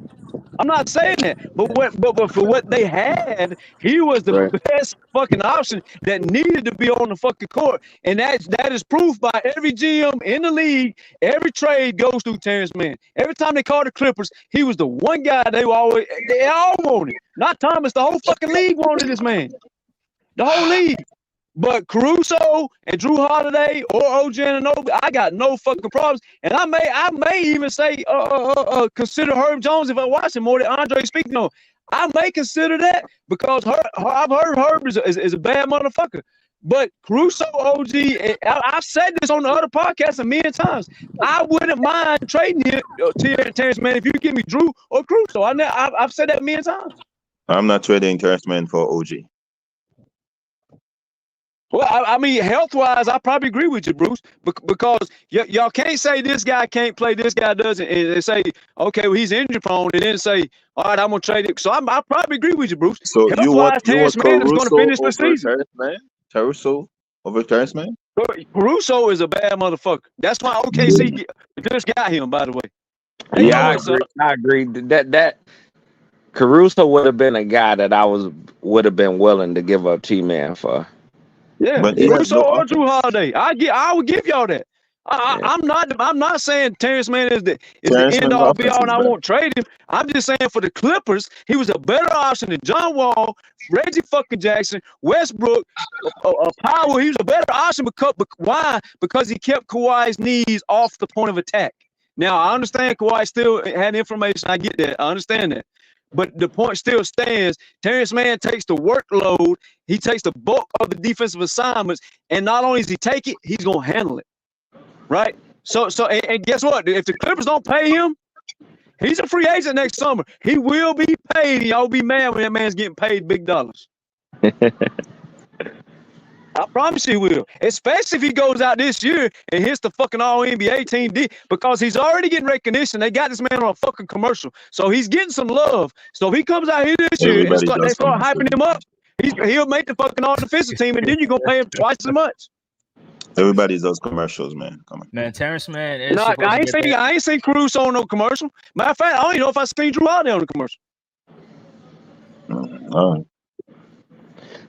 I'm not saying that, but for what they had, he was the best fucking option that needed to be on the fucking court, and that is proof by every GM in the league. Every trade goes through Terrence Mann. Every time they called the Clippers, he was the one guy they all wanted. Not Thomas. The whole fucking league wanted this man. The whole league. But Caruso and Drew Holiday or OG Anunoby, I got no fucking problems. And I may even say consider Herb Jones if I watch him more than Andre speaking on. I may consider that because I've heard Herb is a bad motherfucker. But Caruso, OG, I've said this on the other podcast a million times. I wouldn't mind trading him to Terrence Mann if you give me Drew or Caruso. I've said that a million times. I'm not trading Terrence Mann for OG. Well, I mean, health-wise, I probably agree with you, Bruce, because y'all can't say this guy can't play, this guy doesn't, and say, okay, well, he's injury-prone, and then say, all right, I'm going to trade it. So I probably agree with you, Bruce. So you want Terrence Mann is going to finish the season. Caruso over Terrence Mann? Caruso is a bad motherfucker. That's why OKC just got him, by the way. Yeah, I agree. That Caruso would have been a guy that I would have been willing to give up T-Man for. Yeah, but Caruso or Drew Holiday. I would give y'all that. I'm not saying Terrence Mann is the end all be all and I won't trade him. I'm just saying for the Clippers, he was a better option than John Wall, Reggie fucking Jackson, Westbrook, Powell. He was a better option because why? Because he kept Kawhi's knees off the point of attack. Now I understand Kawhi still had information. I get that. I understand that. But the point still stands. Terrence Mann takes the workload. He takes the bulk of the defensive assignments. And not only does he take it, he's going to handle it. Right? So and guess what? If the Clippers don't pay him, he's a free agent next summer. He will be paid. Y'all be mad when that man's getting paid big dollars. I promise he will. Especially if he goes out this year and hits the fucking All-NBA team because he's already getting recognition. They got this man on a fucking commercial. So he's getting some love. So if he comes out here this year and they start hyping him up, he'll make the fucking all-defensive team, and then you're going to pay him twice as much. Everybody does commercials, man. Come on. Man, Terrence Mann is I ain't seen Caruso on no commercial. Matter of fact, I don't even know if I seen Drew Holiday on the commercial. All right.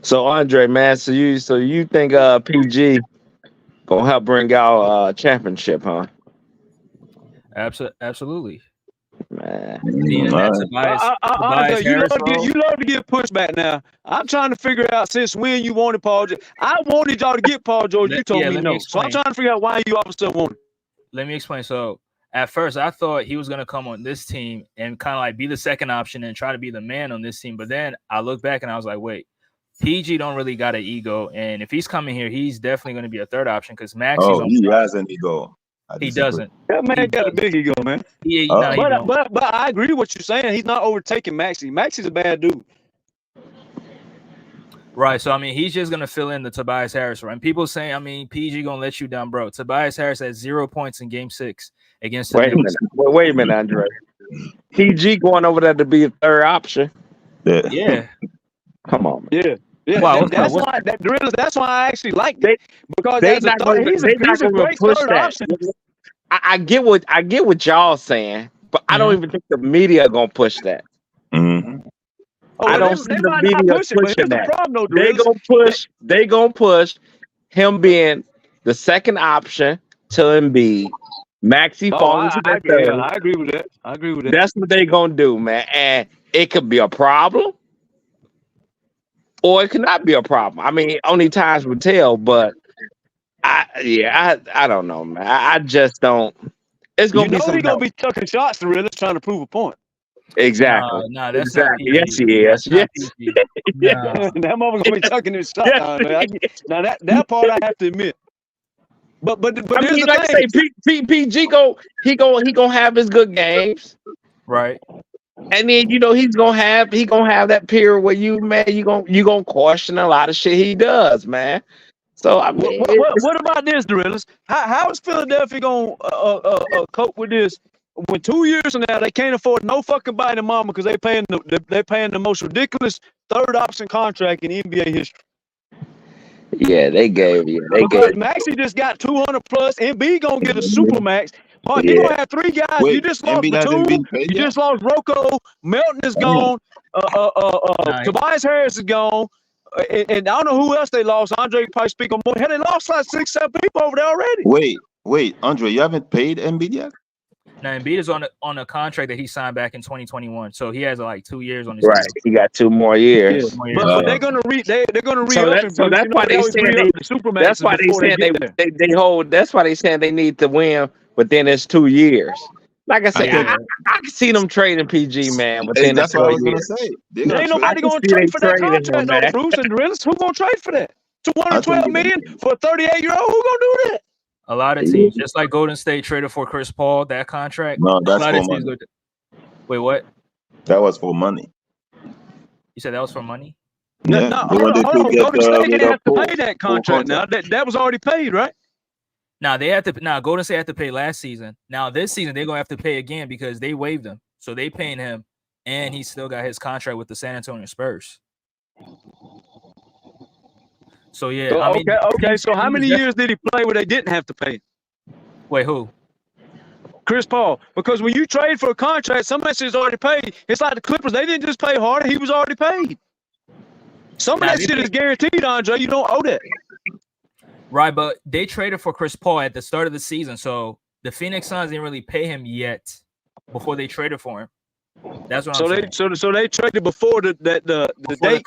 So Andre, man, so you think PG gonna help bring out championship, huh? Absolutely. Man. You love to get pushback now. I'm trying to figure out since when you wanted Paul George. I wanted y'all to get Paul George. You told me no. So I'm trying to figure out why you all of a sudden want it. Let me explain. So at first I thought he was going to come on this team and kind of like be the second option and try to be the man on this team. But then I looked back and I was like, wait, PG don't really got an ego. And if he's coming here, he's definitely going to be a third option because Maxey's he has an ego. He doesn't. That man got a big ego, man. But I agree with what you're saying. He's not overtaking Maxey. Maxey's a bad dude. Right. So, I mean, he's just going to fill in the Tobias Harris, right? And people saying, I mean, PG going to let you down, bro. Tobias Harris had 0 points in Game 6 against the Knicks. Wait a minute, Andre. PG going over there to be a third option. Yeah. Come on, man. Yeah. Wow, that's why I actually like it because he's a great push third option. I get what y'all saying, but I don't even think the media are gonna push that. Mm-hmm. I don't see the media pushing that. They gonna push him being the second option to Embiid. Maxey falling to that third. I agree with that. That's what they gonna do, man, and it could be a problem. Or it could not be a problem. I mean, only times will tell, but I don't know, man. I just don't. It's gonna be he's gonna be chucking shots to really trying to prove a point. Exactly. No, that's exactly. Not yes, he is. Yes. That mother's gonna be chucking his shots. Man. Now that part I have to admit. But I here's mean, the like I thing. say, PG he gonna have his good games, Right. and then he's gonna have that period where you gonna question a lot of shit he does, man. So I mean, What about this, Dorillas? How is Philadelphia gonna cope with this when 2 years from now they can't afford no fucking body mama because they paying the most ridiculous third option contract in NBA history? yeah, they gave. Because Maxey just got 200 plus, Embiid gonna get a super max. Mark, you're gonna have three guys. You Wait, just lost Embiid hasn't Batum. been paid You yet? just lost Rocco. Melton is gone. Nah, Tobias Harris is gone. And I don't know who else they lost. Andre probably speak on more. Hell, they lost like 6-7 people over there already. Wait, Andre, you haven't paid Embiid yet? Now Embiid is on a contract that he signed back in 2021, so he has like 2 years on his right. He got 2 more years. Yeah. But they're gonna they're gonna re So up. that's why they always saying re-up the Supermax. That's why they saying they hold. That's why they saying they need to win, but then it's 2 years. Like I say, I can see them trading PG, man. But then That's it's what I 4 was gonna years. say. Ain't nobody gonna trade for that contract, though, Bruce and Dorillas. Who gonna trade for that? 212 million for a 38-year-old. Who gonna do that? A lot of teams, just like Golden State traded for Chris Paul, that contract. No, that's a lot for of teams money. Wait, what? That was for money. You said that was for money? Yeah, No, they wanted to get Golden State didn't have to full- pay that full contract. Now that was already paid, right? Now they had to. Now Golden State had to pay last season. Now this season they're gonna have to pay again because they waived him, so they paying him, and he still got his contract with the San Antonio Spurs. So yeah, So, I mean, okay. So how many years did he play where they didn't have to pay? Wait, who? Chris Paul. Because when you trade for a contract, some of that shit's already paid. It's like the Clippers. They didn't just pay Harden. He was already paid. Some of that shit is guaranteed, Andre. You don't owe that. Right, but they traded for Chris Paul at the start of the season, so the Phoenix Suns didn't really pay him yet before they traded for him. That's what I'm saying. So they traded before the date.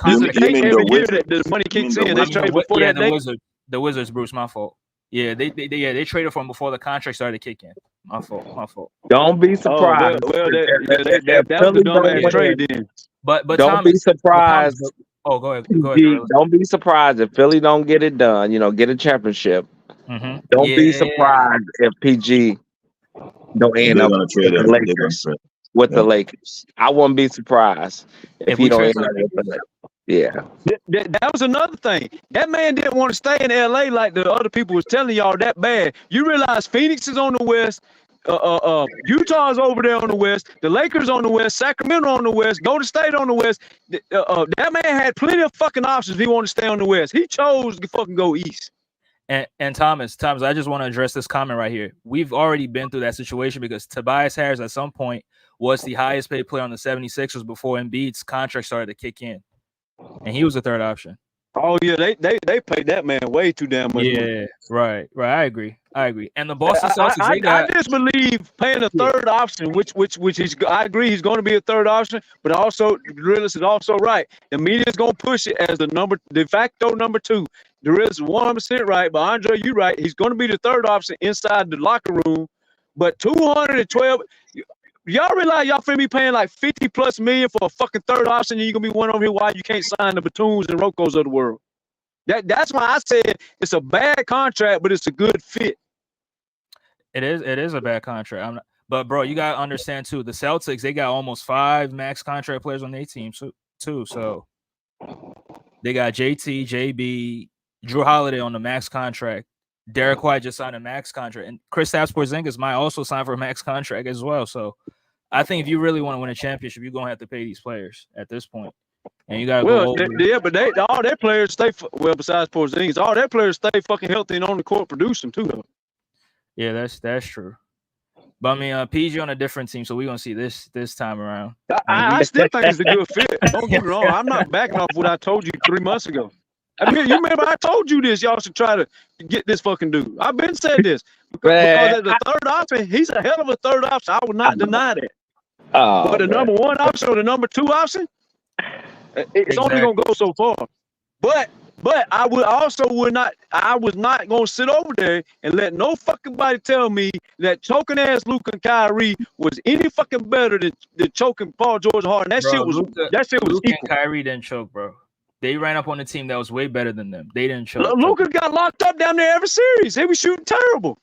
You mean every the year Wizards? that the money kicks You mean in. the They traded before that date. The Wizards, Bruce, my fault. Yeah, they traded for him before the contract started kicking. My fault. Don't be surprised. That was the dumbass trade then. But don't Thomas, be surprised. Go ahead. Don't be surprised if Philly don't get it done. Get a championship. Mm-hmm. Don't be surprised if PG don't end up with the Lakers. The Lakers, I wouldn't be surprised if he don't end up with the Lakers. Yeah, that was another thing. That man didn't want to stay in LA like the other people was telling y'all that bad. You realize Phoenix is on the west, Utah's over there on the west, the Lakers on the west, Sacramento on the west, Golden State on the west. That man had plenty of fucking options if he wanted to stay on the west. He chose to fucking go east. And Thomas, I just want to address this comment right here. We've already been through that situation because Tobias Harris at some point was the highest paid player on the 76ers before Embiid's contract started to kick in. And he was the third option. Oh yeah, they paid that man way too damn much. Yeah, right. I agree. And the Boston Celtics, I just believe paying a third option, which I agree he's going to be a third option, but also Dorillas is also right. The media is going to push it as the de facto number 2. Dorillas is 100% right, but Andre, you're right. He's going to be the third option inside the locker room, but 212. Y'all realize y'all finna be paying like 50+ million for a fucking third option, and you're gonna be one over here why you can't sign the Batums and Rocos of the world. That's why I said it's a bad contract, but it's a good fit. It is a bad contract. But bro, you gotta understand too. The Celtics, they got almost 5 max contract players on their team too. So they got JT, JB, Drew Holiday on the max contract. Derek White just signed a max contract, and Kristaps Porzingis might also sign for a max contract as well. So, I think if you really want to win a championship, you're gonna have to pay these players at this point, and you gotta go over. But all their players stay besides Porzingis, all their players stay fucking healthy and on the court producing too, though. Yeah, that's true. But I mean, PG on a different team, so we're gonna see this time around. I still think it's a good fit. Don't get me wrong. I'm not backing off what I told you 3 months ago. I mean, you remember I told you this. Y'all should try to get this fucking dude. I've been saying this because as the third option, he's a hell of a third option. I would not deny that. But the number 1 option or the number 2 option, it's only gonna go so far. But I was not gonna sit over there and let no fucking body tell me that choking ass Luke and Kyrie was any fucking better than choking Paul George Harden. That shit was Luke equal. and Kyrie didn't choke, bro. They ran up on a team that was way better than them. They didn't show up. Luka got locked up down there every series. He was shooting terrible.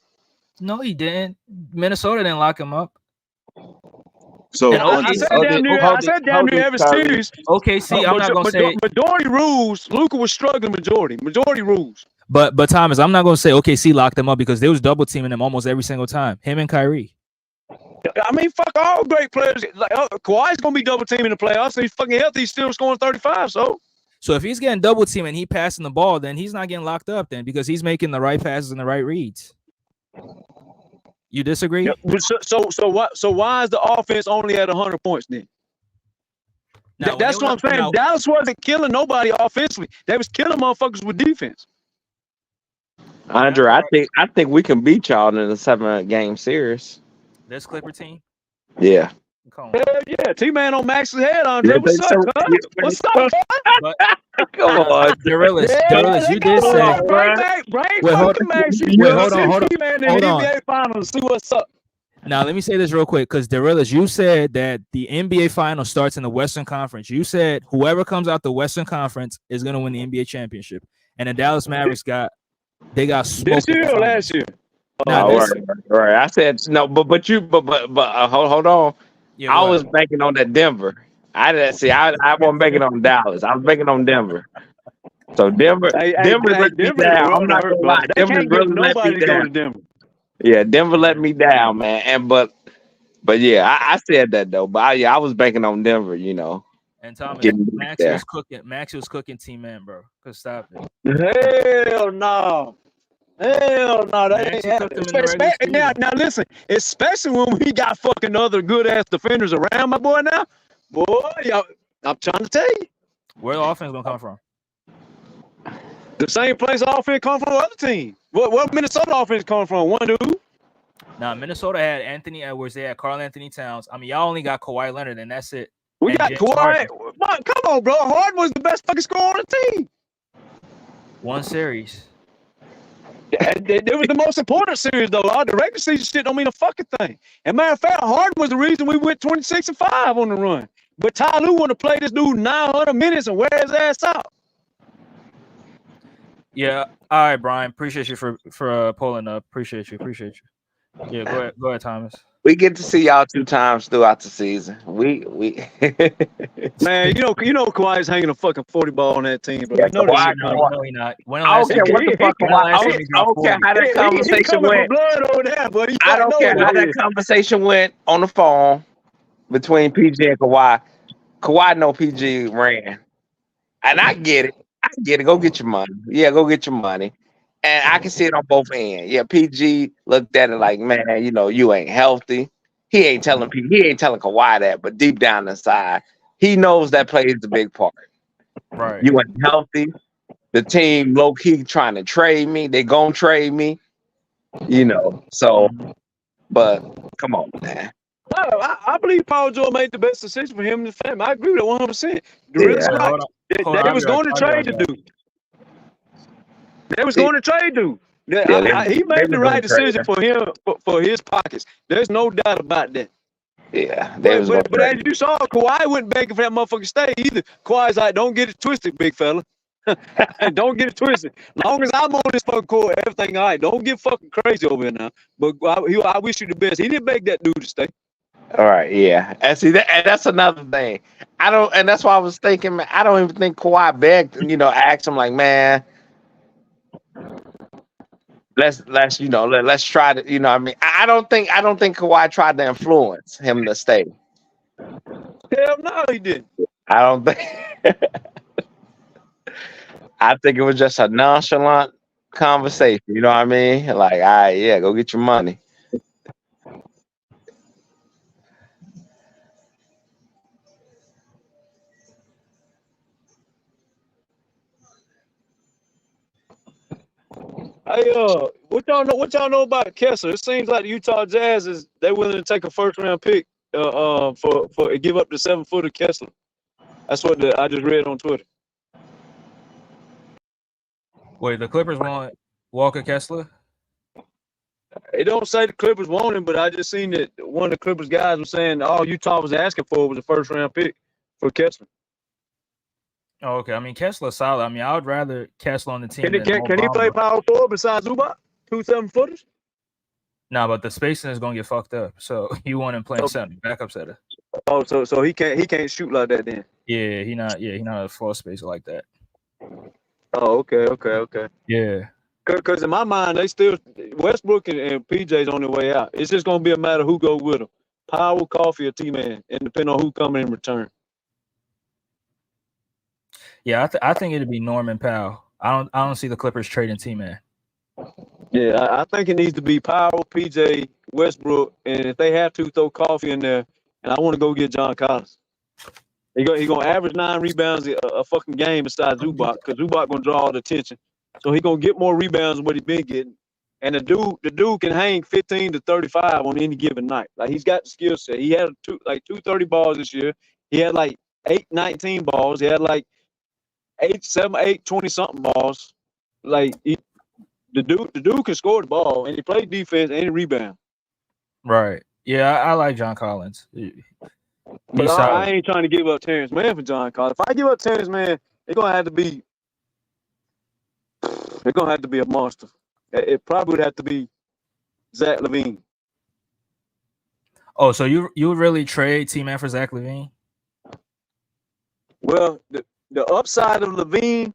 No, he didn't. Minnesota didn't lock him up. So I said damn near every series. OKC, I'm not gonna say majority rules. Luka was struggling majority rules. But Thomas, I'm not gonna say OKC locked them up because they was double teaming them almost every single time. Him and Kyrie. I mean, fuck all great players. Like Kawhi's gonna be double teaming the playoffs. So he's fucking healthy. He's still scoring 35. So if he's getting double teamed and he passing the ball, then he's not getting locked up then because he's making the right passes and the right reads. You disagree? Yeah, so why is the offense only at 100 points then? Now, that's what I'm saying. Now, Dallas wasn't killing nobody offensively. They was killing motherfuckers with defense. Andre, I think we can beat y'all in a 7-game series. This Clipper team? Yeah. Come on. Hell yeah, T-Man on Max's head, Andre. What's up, cuz? What's up, But, Come on. Dorilus, you did say. Wait, hold on. T-Man in the NBA Finals. See what's up. Now, let me say this real quick because Dorilus, you said that the NBA Finals starts in the Western Conference. You said whoever comes out the Western Conference is going to win the NBA championship. And the Dallas Mavericks got smoked. This year or last year? Right. I said no, but hold on. Yeah, I was banking on that Denver. I wasn't banking on Dallas. I was banking on Denver. So Denver let me down. I'm not gonna lie. Denver really let me down. Yeah, Denver let me down, man. And but yeah, I said that though. But I was banking on Denver, you know. And Thomas, Max was cooking Team Man, bro. Cause stop it. Hell no. That ain't happening. Now listen, especially when we got fucking other good ass defenders around my boy now. Boy, I'm trying to tell you. Where the offense gonna come from? The same place the offense come from the other team. What Minnesota offense come from? One dude. Now Minnesota had Anthony Edwards, they had Karl Anthony Towns. I mean, y'all only got Kawhi Leonard, and that's it. We got Kawhi. Come on, bro. Harden was the best fucking scorer on the team. One series. It was the most important series, though. The regular season shit don't mean a fucking thing. And matter of fact, Harden was the reason we went 26-5 on the run. But Ty Lue want to play this dude 900 minutes and wear his ass out. Yeah. All right, Brian. Appreciate you for pulling up. Appreciate you. Yeah, go ahead, Thomas. We get to see y'all 2 times throughout the season. We Man, you know Kawhi's hanging a fucking 40 ball on that team, bro. Yeah, No, he not. I don't care what the fuck I don't care how that conversation went. I don't care how that conversation went on the phone between PG and Kawhi. Kawhi know PG ran. And I get it. Go get your money. Yeah, go get your money. And I can see it on both ends. Yeah, PG looked at it like, man, you know, you ain't healthy. He ain't telling Kawhi that, but deep down inside, he knows that plays the big part. Right. You ain't healthy. The team low key trying to trade me. They gonna trade me. You know. So, but come on, man. I believe Paul George made the best decision for him and the family. I agree with that 100%. They was going to trade the dude. They was going to trade dude. He made the right decision for him, for his pockets. There's no doubt about that. Yeah. But as you saw, Kawhi wasn't begging for that motherfucker to stay either. Kawhi's like, don't get it twisted, big fella. Don't get it twisted. Long as I'm on this fucking court, everything all right. Don't get fucking crazy over here now. But I wish you the best. He didn't beg that dude to stay. All right, yeah. And see, that's another thing. And that's why I was thinking, man, I don't even think Kawhi begged, asked him like, man, let's try to, I mean, I don't think Kawhi tried to influence him to stay. Hell no, he didn't. I don't think. I think it was just a nonchalant conversation. You know what I mean? Like, all right, yeah, go get your money. Hey, what y'all know about Kessler? It seems like the Utah Jazz they willing to take a first-round pick for give up the 7-footer Kessler. That's what I just read on Twitter. Wait, the Clippers want Walker Kessler? It don't say the Clippers want him, but I just seen that one of the Clippers guys was saying all Utah was asking for was a first-round pick for Kessler. Oh, okay. I mean, Kessler's solid. I mean, I would rather Kessler on the team Can he, than can, Mo can he play Bamba. power forward besides Zubac? 2 7-footers? Nah, but the spacing is gonna get fucked up. So you want him playing center, backup center. Oh, so he can't shoot like that then. Yeah, he not a floor spacer like that. Oh, okay. Yeah. Because in my mind, they still Westbrook and PJ's on their way out. It's just gonna be a matter of who goes with them, Powell, Coffee, or T-Man, and depending on who coming in return. Yeah, I think it'd be Norman Powell. I don't see the Clippers trading T-Man. Yeah, I think it needs to be Powell, PJ, Westbrook, and if they have to, throw Coffee in there. And I want to go get John Collins. He gonna average 9 rebounds a fucking game besides Zubac, because Zubac gonna draw all the attention. So he gonna get more rebounds than what he been getting. And the dude can hang 15 to 35 on any given night. Like, he's got the skill set. He had 230 balls this year. He had like 8-19 balls. He had like 20 something balls. Like, the dude can score the ball, and he plays defense and he rebound. Right. Yeah, I like John Collins. But I ain't trying to give up Terrence Mann for John Collins. If I give up Terrence Mann, it's gonna have to be a monster. It probably would have to be Zach LaVine. Oh, so you would really trade T-Man for Zach LaVine? Well, the upside of LaVine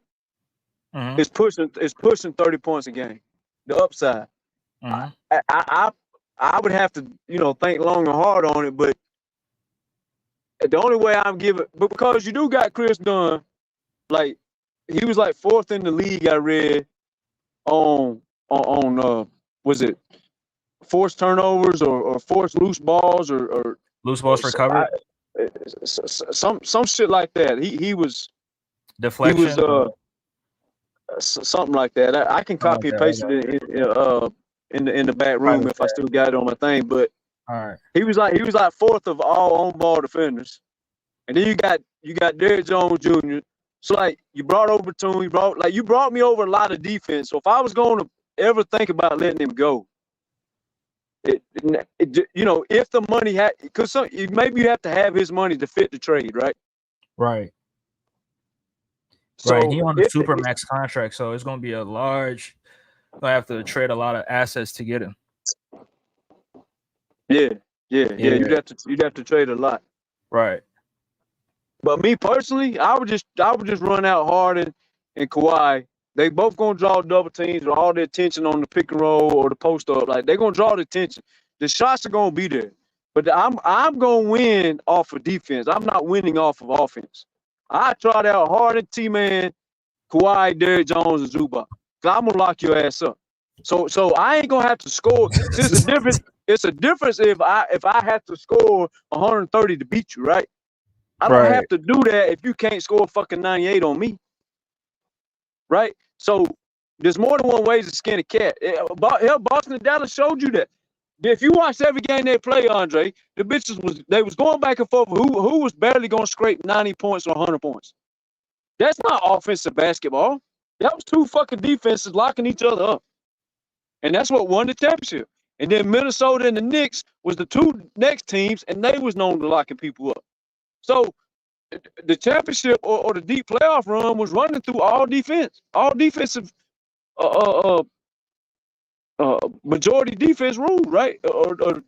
is pushing 30 points a game. The upside. I would have to, think long and hard on it, but the only way I'm giving, but because you do got Chris Dunn, like, he was like 4th in the league, I read, on was it forced turnovers or forced loose balls or loose balls recovered? Some shit like that. He was deflection. He was something like that. I can copy and paste it in the back room if I still got it on my thing. But all right, he was like 4th of all on ball defenders, and then you got Derrick Jones Jr. So, like, you brought over Batum, you brought me over a lot of defense. So if I was going to ever think about letting him go, if the money had, because maybe you have to have his money to fit the trade, right? Right. So right. He on the super max contract, so it's going to be a large. Gonna have to trade a lot of assets to get him. Yeah. You'd have to trade a lot. Right. But me personally, I would just run out Harden and Kawhi. They both gonna draw double teams with all the attention on the pick and roll or the post up. Like, they're gonna draw the attention. The shots are gonna be there. But I'm gonna win off of defense. I'm not winning off of offense. I tried out Harden, T-Man, Kawhi, Derrick Jones, and Zubac. I'm gonna lock your ass up. So I ain't gonna have to score. It's a difference if I have to score 130 to beat you, right? I don't have to do that if you can't score fucking 98 on me. Right? So there's more than one way to skin a cat. Hell, Boston and Dallas showed you that. If you watched every game they play, Andre, the bitches was going back and forth. Who was barely gonna scrape 90 points or 100 points? That's not offensive basketball. That was 2 fucking defenses locking each other up. And that's what won the championship. And then Minnesota and the Knicks was the 2 next teams, and they was known to locking people up. So the championship or the deep playoff run was running through all defensive majority defense rules, right? Or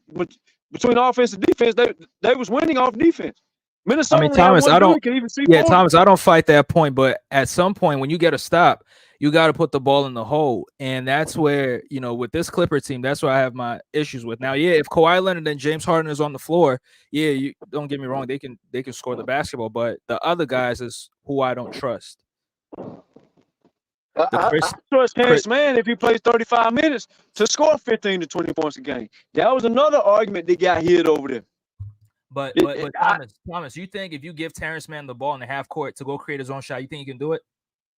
between offense and defense, they was winning off defense. Minnesota, I mean, Thomas, Thomas, I don't fight that point, but at some point when you get a stop, you got to put the ball in the hole, and that's where, with this Clipper team, that's where I have my issues with. Now, if Kawhi Leonard and James Harden is on the floor, you don't get me wrong, they can score the basketball, but the other guys is who I don't trust. I trust Terrence Mann if he plays 35 minutes to score 15 to 20 points a game. That was another argument that got hit over there. But Thomas, you think if you give Terrence Mann the ball in the half court to go create his own shot, you think he can do it?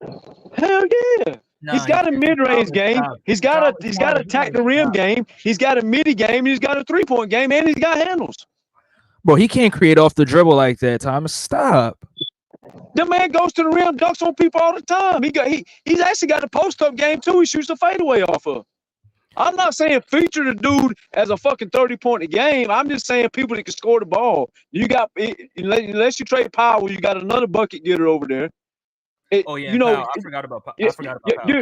Hell yeah. No, he's got a mid-range game. He's got to attack the rim game. He's got a midi game. He's got a 3-point game, and he's got handles. Bro, he can't create off the dribble like that, Thomas. Stop. The man goes to the rim, dunks on people all the time. He's actually got a post-up game, too. He shoots the fadeaway off of. I'm not saying feature the dude as a fucking 30-point a game. I'm just saying people that can score the ball. You got, unless you trade Powell, you got another bucket getter over there. Oh yeah, you know, Powell. I forgot about Powell.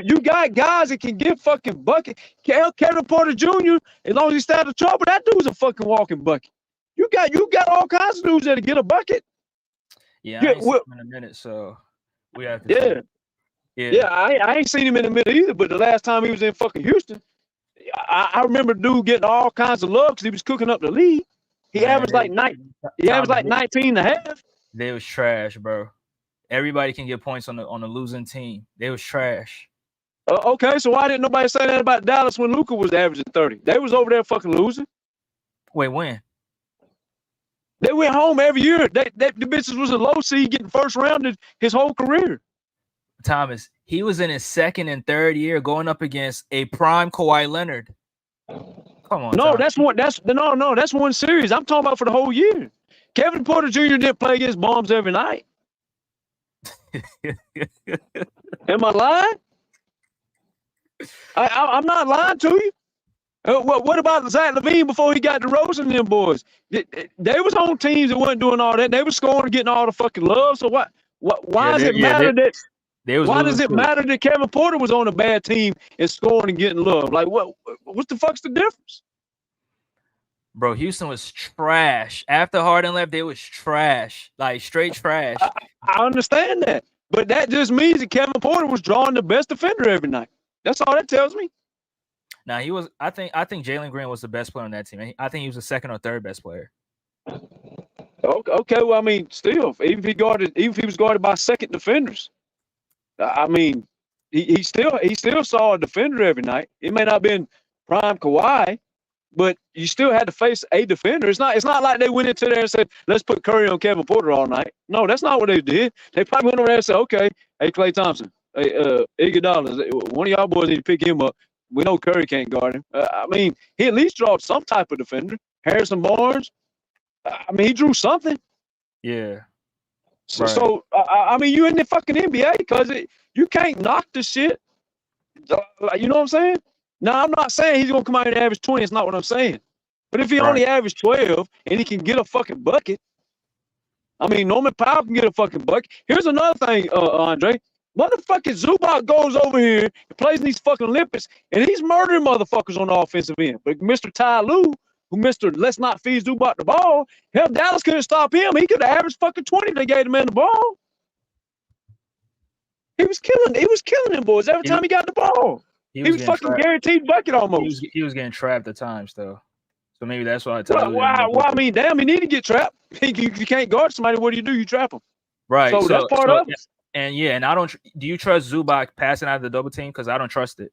you got guys that can get fucking bucket. Kevin Porter Jr. As long as he stays out of trouble, that dude's a fucking walking bucket. You got all kinds of dudes that get a bucket. Yeah, I ain't seen him in a minute, so we have to see. Yeah, I ain't seen him in a minute either. But the last time he was in fucking Houston, I remember dude getting all kinds of love because he was cooking up the league. He averaged like 19 and a half. They was trash, bro. Everybody can get points on the losing team. They was trash. Okay, so why didn't nobody say that about Dallas when Luka was averaging 30? They was over there fucking losing. Wait, when? They went home every year. The bitches was a low seed getting first round his whole career. Thomas, he was in his second and third year going up against a prime Kawhi Leonard. Come on. No, Thomas. that's one series. I'm talking about for the whole year. Kevin Porter Jr. didn't play against bombs every night. Am I lying? I'm not lying to you. What about Zach LaVine before he got DeRozan and them boys? They was on teams that wasn't doing all that. They was scoring and getting all the fucking love. So why does it matter that Kevin Porter was on a bad team and scoring and getting love? Like what the fuck's the difference? Bro, Houston was trash. After Harden left, they was trash. Like straight trash. I understand that. But that just means that Kevin Porter was drawing the best defender every night. That's all that tells me. Now he was. I think Jalen Green was the best player on that team. I think he was the second or third best player. Okay. Well, I mean, still, even if he was guarded by second defenders, I mean, he still saw a defender every night. It may not have been prime Kawhi, but you still had to face a defender. It's not like they went into there and said, let's put Curry on Kevin Porter all night. No, that's not what they did. They probably went over there and said, okay, hey, Klay Thompson, hey, Iguodala, one of y'all boys need to pick him up. We know Curry can't guard him. I mean, he at least drew some type of defender. Harrison Barnes, I mean, he drew something. Yeah. So I mean, you in the fucking NBA because you can't knock the shit. You know what I'm saying? Now, I'm not saying he's going to come out and average 20. It's not what I'm saying. But if he only averaged 12 and he can get a fucking bucket, I mean, Norman Powell can get a fucking bucket. Here's another thing, Andre. Motherfucking Zubac goes over here and plays in these fucking Olympics, and he's murdering motherfuckers on the offensive end. But Mr. Ty Lue, who Mr. Let's not feed Zubac the ball, hell, Dallas couldn't stop him. He could have averaged fucking 20 if they gave the man the ball. He was killing them boys every time he got the ball. He was fucking trapped. Guaranteed bucket almost. He was getting trapped at times, though. So maybe that's why I tell you. Well, I mean, damn, he need to get trapped. You can't guard somebody. What do? You trap him. Right. So that's part of it. And I don't. Do you trust Zubac passing out of the double team? Because I don't trust it.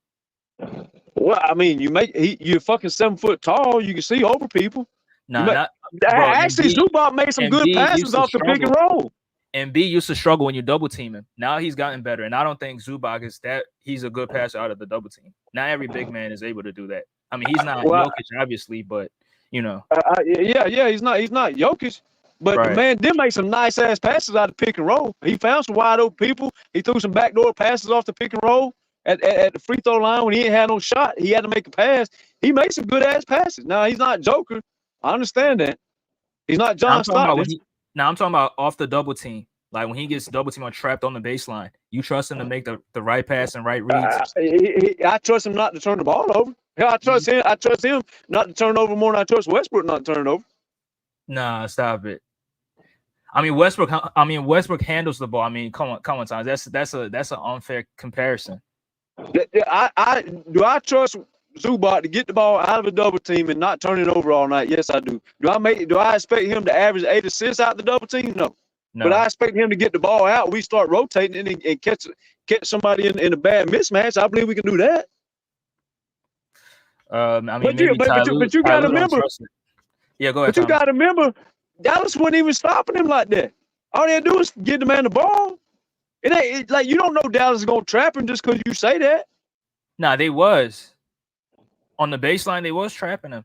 Well, I mean, you're fucking 7 foot tall. You can see over people. Actually, Zubac made some good passes off the pick and roll. And B used to struggle when you double team him. Now he's gotten better, and I don't think Zubac is that. He's a good passer out of the double team. Not every big man is able to do that. I mean, he's not Jokic, obviously, but you know. Yeah, he's not Jokic, but the man did make some nice ass passes out of pick and roll. He found some wide open people. He threw some backdoor passes off the pick and roll at the free throw line when he ain't had no shot. He had to make a pass. He made some good ass passes. Now he's not Joker. I understand that. He's not John Stockton. Now I'm talking about off the double team. Like when he gets double team or trapped on the baseline, you trust him to make the right pass and right reads. I trust him not to turn the ball over. Hell, I trust him not to turn over more than I trust Westbrook not to turn over. Nah, stop it. I mean Westbrook handles the ball. I mean, come on, Tom. That's an unfair comparison. Do I trust Zubac to get the ball out of a double team and not turn it over all night? Yes, I do. Do I expect him to average 8 assists out the double team? No. But I expect him to get the ball out. We start rotating and catch somebody in a bad mismatch. I believe we can do that. I mean, but you got to remember. Yeah, go ahead. But you got to remember, Dallas wasn't even stopping him like that. All they had to do is get the man the ball. It ain't like you don't know Dallas is gonna trap him just because you say that. Nah, they was on the baseline. They was trapping him.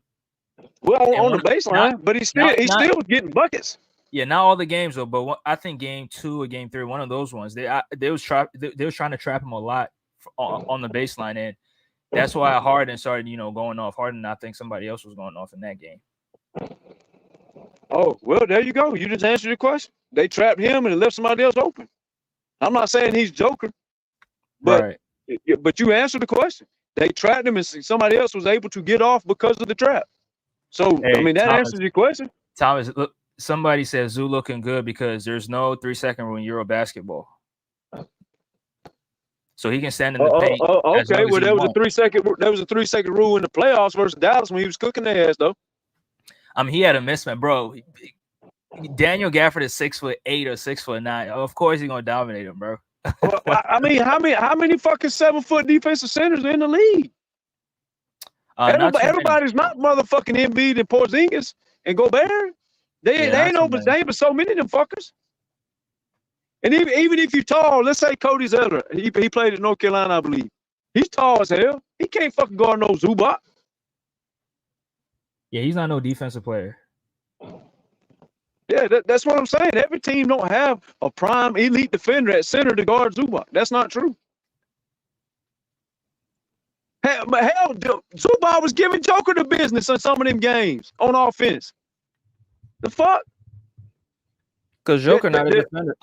Well, on the baseline, but he still was getting buckets. Yeah, not all the games though, but I think game 2 or game 3, one of those ones, they was trying to trap him a lot on the baseline, and that's why Harden started, going off. Harden, I think somebody else was going off in that game. Oh well, there you go. You just answered your question. They trapped him and left somebody else open. I'm not saying he's Joker, but you answered the question. They trapped him, and somebody else was able to get off because of the trap. So I mean, that answers your question. Thomas, look, somebody says Zoo looking good because there's no 3-second rule in Euro basketball, so he can stand in the paint. Okay, well there was a 3-second rule in the playoffs versus Dallas when he was cooking their ass though. I mean, he had a mismatch, bro. Daniel Gafford is 6'8" or 6'9". Of course, he's gonna dominate him, bro. Well, I mean, how many fucking 7-foot defensive centers are in the league? Everybody's not motherfucking Embiid and Porzingis and Gobert. They ain't but so many of them fuckers. And even if you're tall, let's say Cody Zeller, he played at North Carolina, I believe. He's tall as hell. He can't fucking guard no Zubac. Yeah, he's not no defensive player. Yeah, that's what I'm saying. Every team don't have a prime elite defender at center to guard Zubac. That's not true. Hell, Zubac was giving Joker the business in some of them games on offense. The fuck? Because Joker not a defender.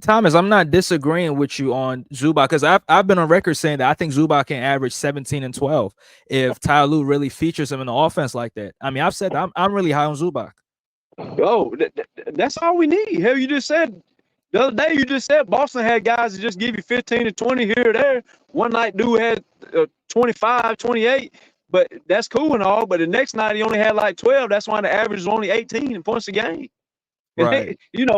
Thomas, I'm not disagreeing with you on Zubac because I've been on record saying that I think Zubac can average 17 and 12 if Ty Lue really features him in the offense like that. I mean, I've said I'm really high on Zubac. Oh, that's all we need. Hell, you just said the other day, you just said Boston had guys that just give you 15 and 20 here or there. One night, dude had 25, 28, but that's cool and all. But the next night, he only had like 12. That's why the average is only 18 points a game. Right. It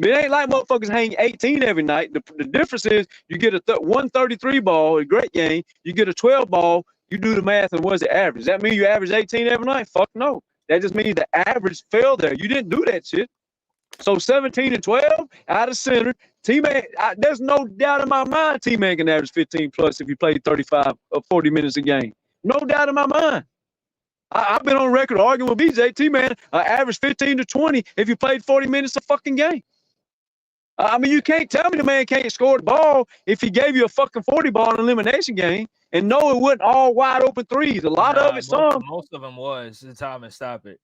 ain't like motherfuckers hang 18 every night. The difference is you get a 133 ball, a great game. You get a 12 ball, you do the math, and what's the average? Does that mean you average 18 every night? Fuck no. That just means the average fell there. You didn't do that shit. So 17 and 12 out of center. T-Man, there's no doubt in my mind T-Man can average 15 plus if he played 35 or 40 minutes a game. No doubt in my mind. I've been on record arguing with BJ. T-Man, average 15 to 20 if you played 40 minutes a fucking game. I mean, you can't tell me the man can't score the ball if he gave you a fucking 40 ball in an elimination game. And no, it wasn't all wide open threes. A lot of it, most of them was. Thomas, stop it.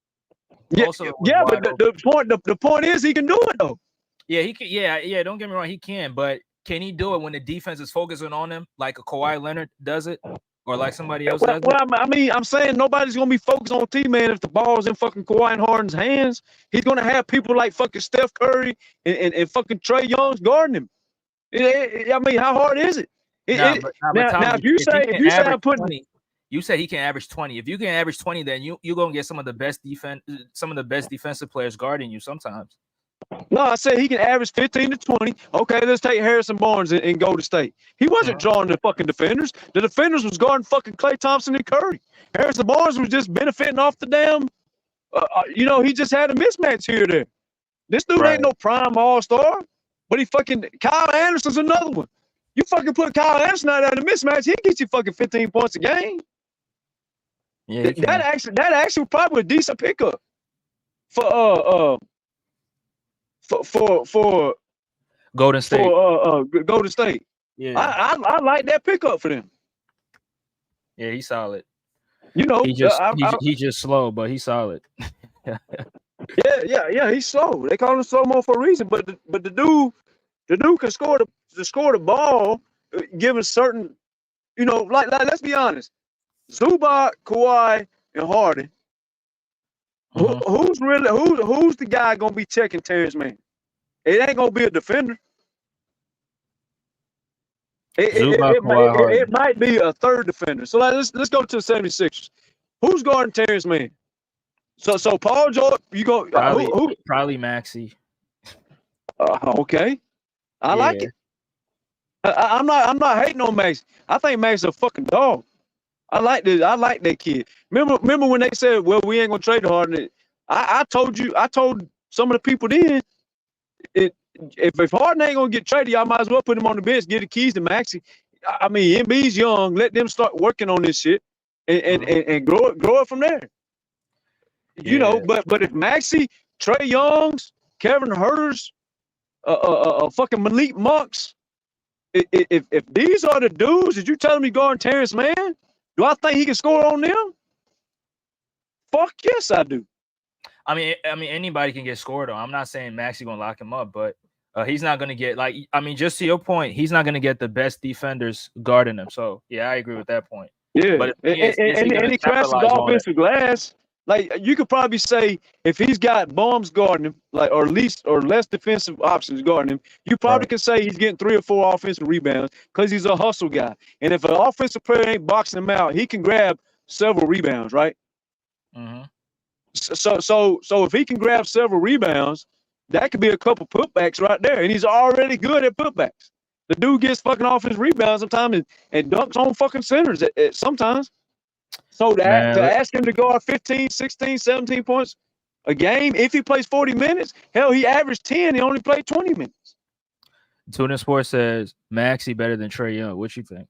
But the point is he can do it though. Yeah, he can. Yeah. Don't get me wrong, he can. But can he do it when the defense is focusing on him, like a Kawhi Leonard does it, or like somebody else does it? Well, I mean, I'm saying nobody's gonna be focused on T-Man if the ball's in fucking Kawhi and Harden's hands. He's gonna have people like fucking Steph Curry and fucking Trae Young's guarding him. I mean, how hard is it? Now, if you say you say he can average 20. If you can average 20, then you're gonna get some of the best defensive players guarding you sometimes. No, I said he can average 15 to 20. Okay, let's take Harrison Barnes and Golden State. He wasn't drawing the fucking defenders. The defenders was guarding fucking Klay Thompson and Curry. Harrison Barnes was just benefiting off the damn. He just had a mismatch here or there. This dude ain't no prime all-star, but he fucking Kyle Anderson's another one. You fucking put Kyle Anderson out of the mismatch, he gets you fucking 15 points a game. Yeah, that actually probably a decent pickup for Golden State. Golden State. Yeah, I like that pickup for them. Yeah, he's solid. He's just slow, but he's solid. Yeah, he's slow. They call him slow mo for a reason. But the dude can score the ball, given certain, like let's be honest, Zubac, Kawhi, and Harden. Who's the guy gonna be checking Terrence Mann? It ain't gonna be a defender. It might be a third defender. So let's go to the 76ers. Who's guarding Terrence Mann? So Paul George, you go probably Maxey. Okay, I like it. I'm not hating on Max. I think Max is a fucking dog. I like that kid. Remember when they said, "Well, we ain't gonna trade Harden." I told some of the people then, if Harden ain't gonna get traded, y'all might as well put him on the bench, get the keys to Maxey. I mean, MB's young. Let them start working on this shit and grow it from there. Yeah. But if Maxey, Trae Youngs, Kevin Huerter's, fucking Malik Monks, if these are the dudes that you telling me guarding Terrence Mann, do I think he can score on them? Fuck yes, I do. I mean, anybody can get scored on. I'm not saying Maxey gonna lock him up, but He's not going to get just to your point, he's not going to get the best defenders guarding him. So yeah, I agree with that point. Yeah, But and he crashes the offensive glass. Like you could probably say, if he's got bums guarding him, or less defensive options guarding him, you probably could say he's getting 3 or 4 offensive rebounds because he's a hustle guy. And if an offensive player ain't boxing him out, he can grab several rebounds, right? Mm-hmm. So if he can grab several rebounds, that could be a couple putbacks right there, and he's already good at putbacks. The dude gets fucking offensive rebounds sometimes and dunks on fucking centers at sometimes. So to ask him to guard 15, 16, 17 points a game, if he plays 40 minutes, hell, he averaged 10. He only played 20 minutes. Tuna Sports says Maxey better than Trae Young. What you think?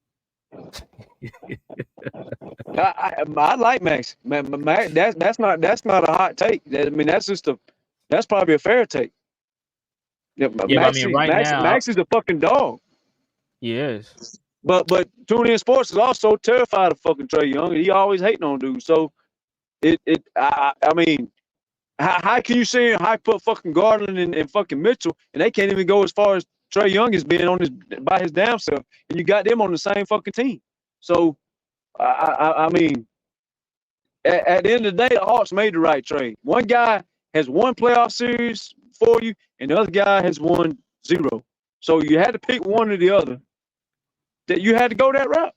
I like Max. That's not a hot take. I mean, that's probably a fair take. Yeah, Max is a fucking dog. He is. But Tune In Sports is also terrified of fucking Trae Young, and he always hating on dudes. So I mean, how can you say hype up fucking Garland and fucking Mitchell, and they can't even go as far as Trae Young is being by his damn self, and you got them on the same fucking team. So I mean, at the end of the day, the Hawks made the right trade. One guy has won playoff series for you, and the other guy has won 0. So you had to pick one or the other. That you had to go that route.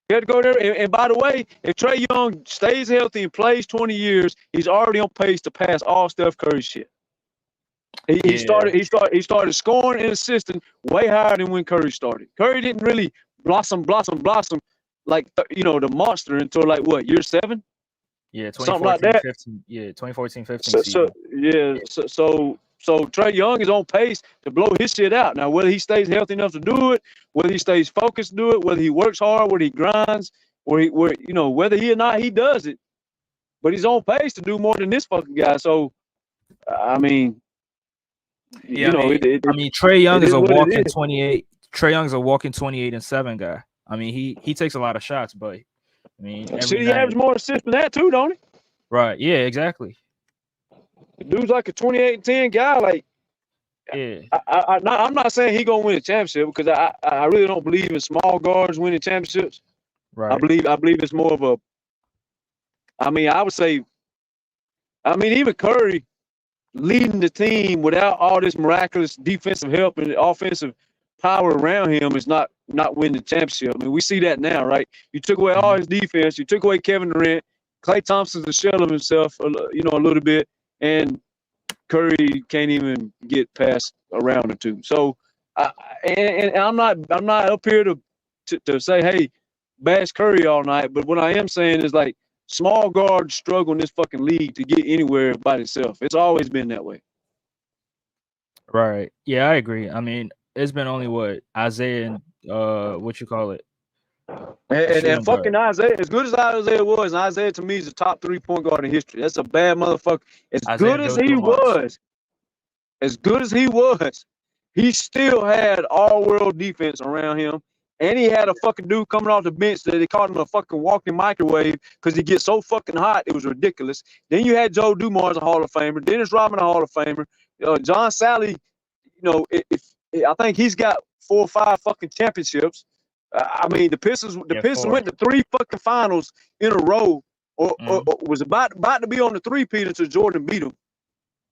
You had to go there. And by the way, if Trae Young stays healthy and plays 20 years, he's already on pace to pass all Steph Curry shit. He started scoring and assisting way higher than when Curry started. Curry didn't really blossom like the monster until like what, year 7? Yeah, 2014, something like that. 15, yeah, 2014, 15. So Trae Young is on pace to blow his shit out. Now, whether he stays healthy enough to do it, whether he stays focused to do it, whether he works hard, whether he grinds, whether he or not he does it, but he's on pace to do more than this fucking guy. So, I mean, Trae Young is a walking 28. Trae Young is a walking 28-7 guy. I mean, he takes a lot of shots, but I mean, he averages more assists than that too, don't he? Right. Yeah. Exactly. Dude's like a 28-10 guy. Like, yeah. I'm not saying he gonna win a championship because I really don't believe in small guards winning championships. Right. I believe it's more of a. I mean, I would say. I mean, even Curry leading the team without all this miraculous defensive help and offensive power around him is not winning the championship. I mean, we see that now, right? You took away all his defense. You took away Kevin Durant. Klay Thompson's a shell of himself, a little bit. And Curry can't even get past a round or two. So, and I'm not up here to say, hey, bash Curry all night. But what I am saying is, like, small guards struggle in this fucking league to get anywhere by itself. It's always been that way. Right. Yeah, I agree. I mean, it's been only what Isaiah and what you call it. And fucking Isaiah, as good as Isaiah was, and Isaiah to me is the top 3-point guard in history. That's a bad motherfucker. As good as he was, he still had all-world defense around him. And he had a fucking dude coming off the bench that they called him a fucking walking microwave because he gets so fucking hot, it was ridiculous. Then you had Joe Dumars, a Hall of Famer. Dennis Rodman, a Hall of Famer. John Sally, I think he's got 4 or 5 fucking championships. I mean, the Pistons went to 3 fucking finals in a row, or was about to be on the 3-peat until Jordan beat them.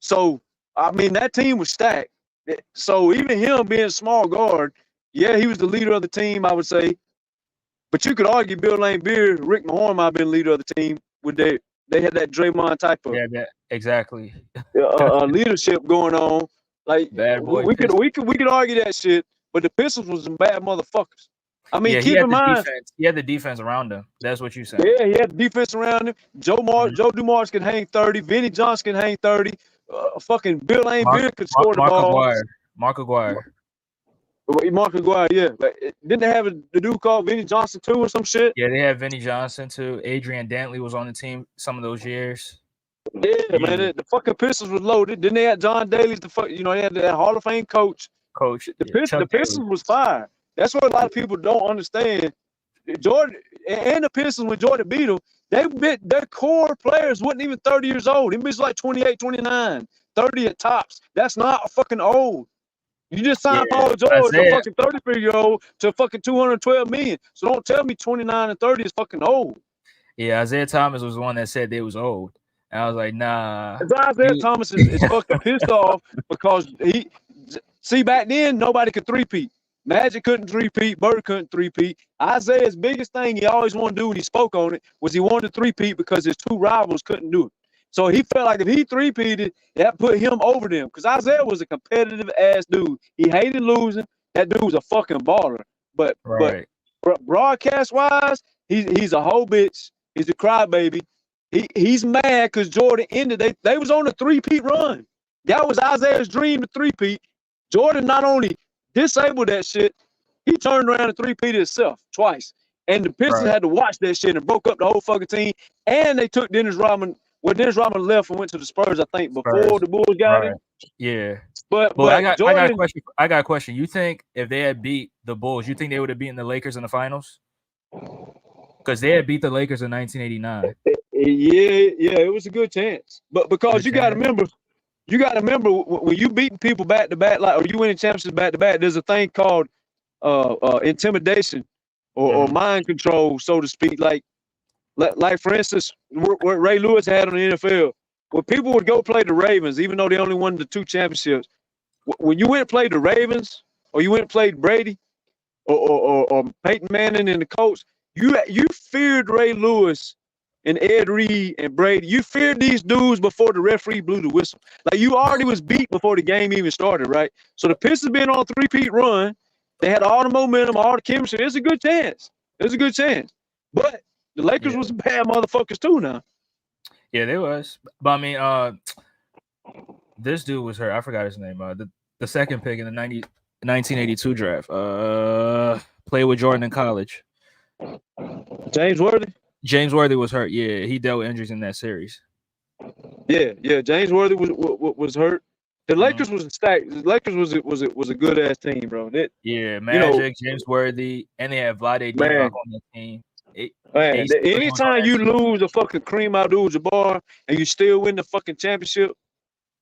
So, I mean, that team was stacked. So even him being a small guard, yeah, he was the leader of the team, I would say. But you could argue Bill Laimbeer, Rick Mahorn might have been leader of the team. They had that Draymond type of exactly leadership going on. Like, bad boy. We could argue that shit, but the Pistons was some bad motherfuckers. I mean, keep in mind, he had the defense around him. That's what you said. Yeah, he had the defense around him. Joe Dumars can hang 30. Vinny Johnson can hang 30. Fucking Bill Laimbeer could score the ball. Mark Aguirre, yeah. But didn't they have the dude called Vinny Johnson too or some shit? Yeah, they had Vinny Johnson too. Adrian Dantley was on the team some of those years. Yeah, man. The fucking Pistons was loaded. Then they had John Daly's they had that Hall of Fame coach. The Pistons was fire. That's what a lot of people don't understand. Jordan and the Pistons, when Jordan beat them, their core players wasn't even 30 years old. It was like 28, 29, 30 at tops. That's not fucking old. You just signed Paul George, a fucking 33-year-old, to fucking $212 million. So don't tell me 29 and 30 is fucking old. Yeah, Isaiah Thomas was the one that said they was old. And I was like, nah. Isaiah Thomas is fucking pissed off because back then nobody could three-peat. Magic couldn't three-peat, Bird couldn't three-peat. Isaiah's biggest thing he always wanted to do when he spoke on it was he wanted to three-peat because his two rivals couldn't do it. So he felt like if he three-peated, that put him over them. Because Isaiah was a competitive ass dude. He hated losing. That dude was a fucking baller. But broadcast wise, he's a whole bitch. He's a crybaby. He's mad because Jordan ended. They was on a three-peat run. That was Isaiah's dream to three-peat. Jordan not only disabled that shit, he turned around and three-peated himself twice. And the Pistons had to watch that shit and broke up the whole fucking team. And they took Dennis Rodman. Well, Dennis Rodman left and went to the Spurs, I think, before the Bulls got him. Yeah. But I got Jordan, a question. I got a question. You think if they had beat the Bulls, you think they would have beaten the Lakers in the finals? Because they had beat the Lakers in 1989. Yeah, it was a good chance. But because you got to remember when you beating people back to back, like, or you winning championships back to back, there's a thing called intimidation or mind control, so to speak. Like for instance, what Ray Lewis had on the NFL, when people would go play the Ravens, even though they only won the 2 championships, when you went and played the Ravens, or you went and played Brady, or Peyton Manning and the Colts, you feared Ray Lewis and Ed Reed and Brady. You feared these dudes before the referee blew the whistle. Like, you already was beat before the game even started, right? So the Pistons been on a three-peat run. They had all the momentum, all the chemistry. There's a good chance. But the Lakers was bad motherfuckers too now. Yeah, they was. But I mean, this dude was hurt. I forgot his name. The second pick in the 1982 draft. Played with Jordan in college. James Worthy? James Worthy was hurt. Yeah, he dealt with injuries in that series. Yeah. James Worthy was hurt. The Lakers was stacked. The Lakers was a good ass team, bro. Magic, James Worthy, and they had Vlade Divac on the team. Anytime you lose a fucking Kareem Abdul-Jabbar and you still win the fucking championship,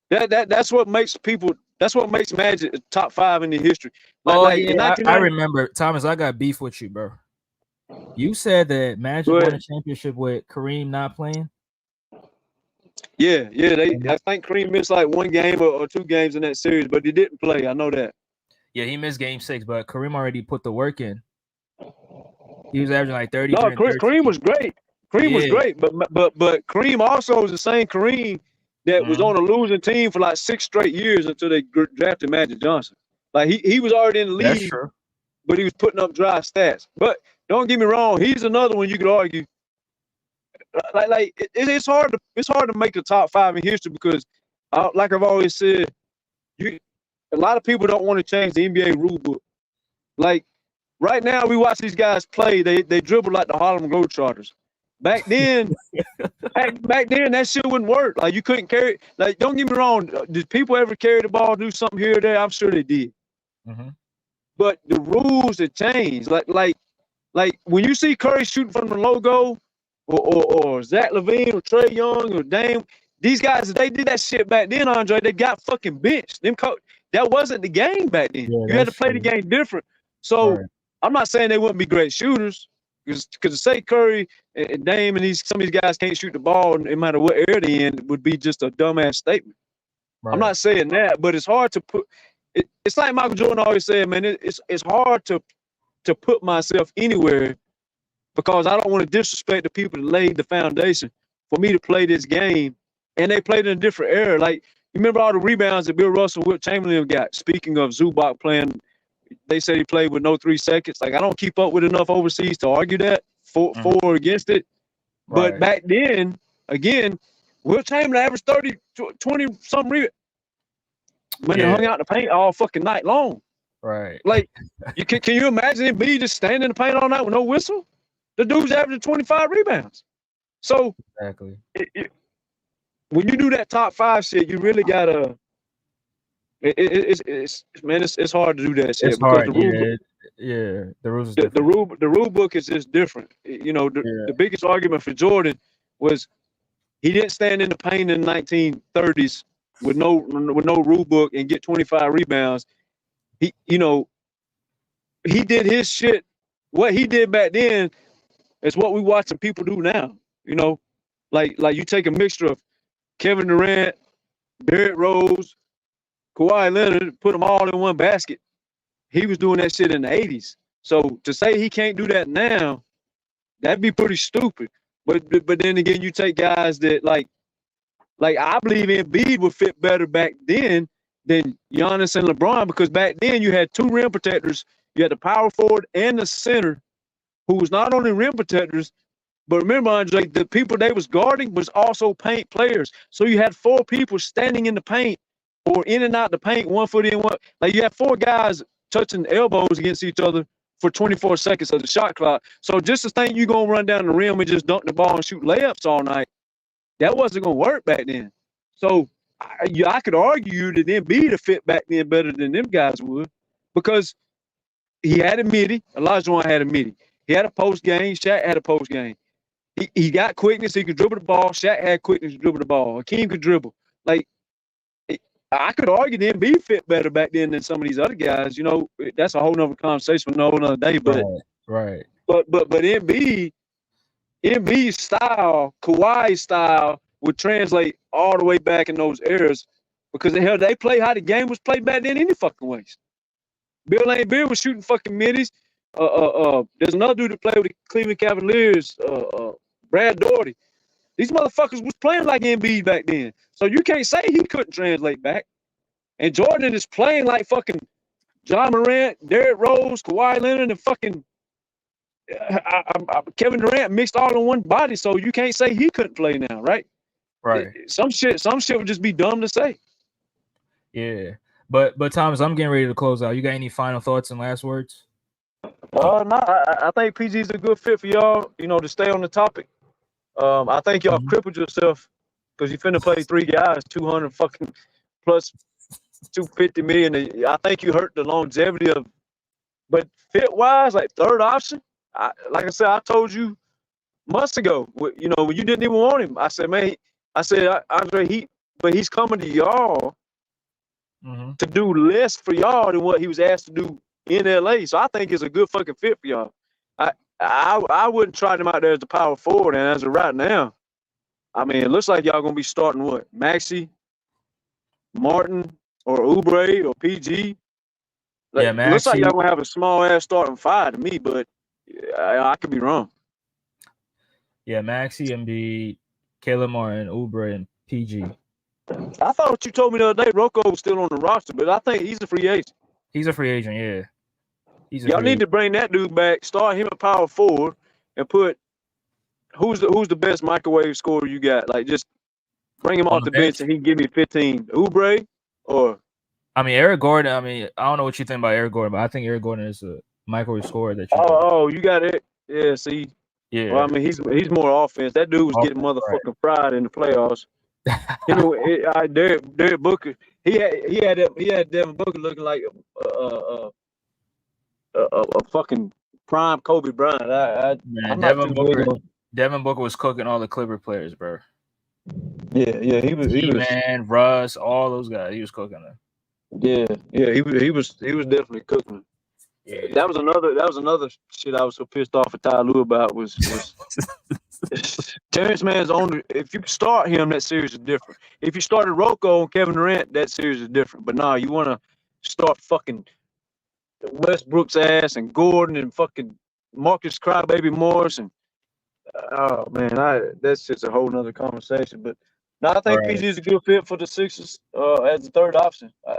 that's what makes people. That's what makes Magic top 5 in the history. I remember, Thomas. I got beef with you, bro. You said that Magic won a championship with Kareem not playing. Yeah. I think Kareem missed like 1 game or 2 games in that series, but he didn't play. I know that. Yeah, he missed Game 6, but Kareem already put the work in. He was averaging like 30. No, Kareem was great. Kareem was great, but Kareem also was the same Kareem that was on a losing team for like 6 straight years until they drafted Magic Johnson. Like he was already in the league. That's true. But he was putting up dry stats. But don't get me wrong, he's another one you could argue. It's hard to make the top 5 in history because, like I've always said, a lot of people don't want to change the NBA rule book. Like right now, we watch these guys play. They dribble like the Harlem Globetrotters. Back then, that shit wouldn't work. Like, you couldn't carry. Like, don't get me wrong. Did people ever carry the ball, do something here or there? I'm sure they did. Mm-hmm. But the rules have changed. Like when you see Curry shooting from the logo, or Zach LaVine or Trae Young or Dame, these guys, if they did that shit back then, Andre, they got fucking benched. That wasn't the game back then. You had to play the game different. So I'm not saying they wouldn't be great shooters, because to say Curry and Dame and some of these guys can't shoot the ball no matter what area they in would be just a dumbass statement. Right. I'm not saying that, but it's hard to put. It's like Michael Jordan always said, man. It's hard to put myself anywhere because I don't want to disrespect the people that laid the foundation for me to play this game, and they played in a different era. Like, you remember all the rebounds that Bill Russell, Wilt Chamberlain got. Speaking of Zubac playing, they say he played with no 3 seconds. Like, I don't keep up with enough overseas to argue that for or against it. Right. But back then, again, Wilt Chamberlain averaged 30, 20-something rebounds when they hung out in the paint all fucking night long. Right. Like, can you imagine Embiid just standing in the paint all night with no whistle? The dude's averaging 25 rebounds. So, exactly. When you do that top 5 shit, you really gotta. It's hard to do that shit. It's hard. The rules. The rule book is just different. You know, the biggest argument for Jordan was he didn't stand in the paint in the 1930s with no rule book and get 25 rebounds. he did his shit. What he did back then is what we watching people do now. Like you take a mixture of Kevin Durant, Derrick Rose, Kawhi Leonard, put them all in one basket. He was doing that shit in the 80s. So to say he can't do that now, that'd be pretty stupid. But then again, you take guys that like I believe Embiid would fit better back then than Giannis and LeBron, because back then you had two rim protectors. You had the power forward and the center, who was not only rim protectors, but remember, Andre, the people they was guarding was also paint players. So you had four people standing in the paint or in and out the paint, 1 foot in, one. Like you had four guys touching elbows against each other for 24 seconds of the shot clock. So just to think you're going to run down the rim and just dunk the ball and shoot layups all night, that wasn't going to work back then. So I could argue that Embiid would fit back then better than them guys would, because he had a midi. Olajuwon had a midi. He had a post game. Shaq had a post game. He got quickness. He could dribble the ball. Shaq had quickness to dribble the ball. Hakeem could dribble. Like, I could argue that Embiid fit better back then than some of these other guys. That's a whole nother conversation for another day. But right. But Embiid's style, Kawhi's style, would translate all the way back in those eras, because hell, they play how the game was played back then any fucking ways. Bill Laimbeer was shooting fucking middies. There's another dude that played with the Cleveland Cavaliers, Brad Daugherty. These motherfuckers was playing like Embiid back then. So you can't say he couldn't translate back. And Jordan is playing like fucking John Morant, Derrick Rose, Kawhi Leonard, and fucking Kevin Durant mixed all in one body. So you can't say he couldn't play now, right? Right. Some shit would just be dumb to say. Yeah. But Thomas, I'm getting ready to close out. You got any final thoughts and last words? No, I think PG is a good fit for y'all, to stay on the topic. I think y'all crippled yourself because you finna play three guys, 200 fucking plus 250 million. I think you hurt the longevity of, but fit wise, like third option. Like I said, I told you months ago, when you didn't even want him. I said, man, Andre, but he's coming to y'all to do less for y'all than what he was asked to do in LA. So I think it's a good fucking fit for y'all. I wouldn't try him out there as the power forward, and as of right now, I mean, it looks like y'all gonna be starting what? Maxey, Martin, or Oubre, or PG. Yeah, Maxey. Looks like y'all gonna have a small ass starting five to me, but I could be wrong. Yeah, Maxey, Embiid, Caleb Martin, Oubre, and PG. I thought you told me the other day Rocco was still on the roster, but I think he's a free agent. He's a free agent, yeah. Y'all need to bring that dude back, start him at power forward, and put who's the best microwave scorer you got? Like, just bring him off the bench and he can give me 15. Oubre or Eric Gordon. I don't know what you think about Eric Gordon, but I think Eric Gordon is a microwave scorer that you you got it. Yeah, see. Yeah. Well, he's more offense. That dude was getting motherfucking fried in the playoffs. Derek Booker, he had Devin Booker looking like a fucking prime Kobe Bryant. Devin Booker was cooking all the Clipper players, bro. Yeah, he was man, Russ, all those guys. He was cooking them. Yeah, he was definitely cooking. Yeah. That was another shit I was so pissed off at Ty Lue about was Terrence Mann's only. If you start him, that series is different. If you started Rocco and Kevin Durant, that series is different. But nah, you want to start fucking Westbrook's ass and Gordon and fucking Marcus Crybaby Morris and oh man, that's just a whole nother conversation. But no, I think PG is a good fit for the Sixers as the third option. I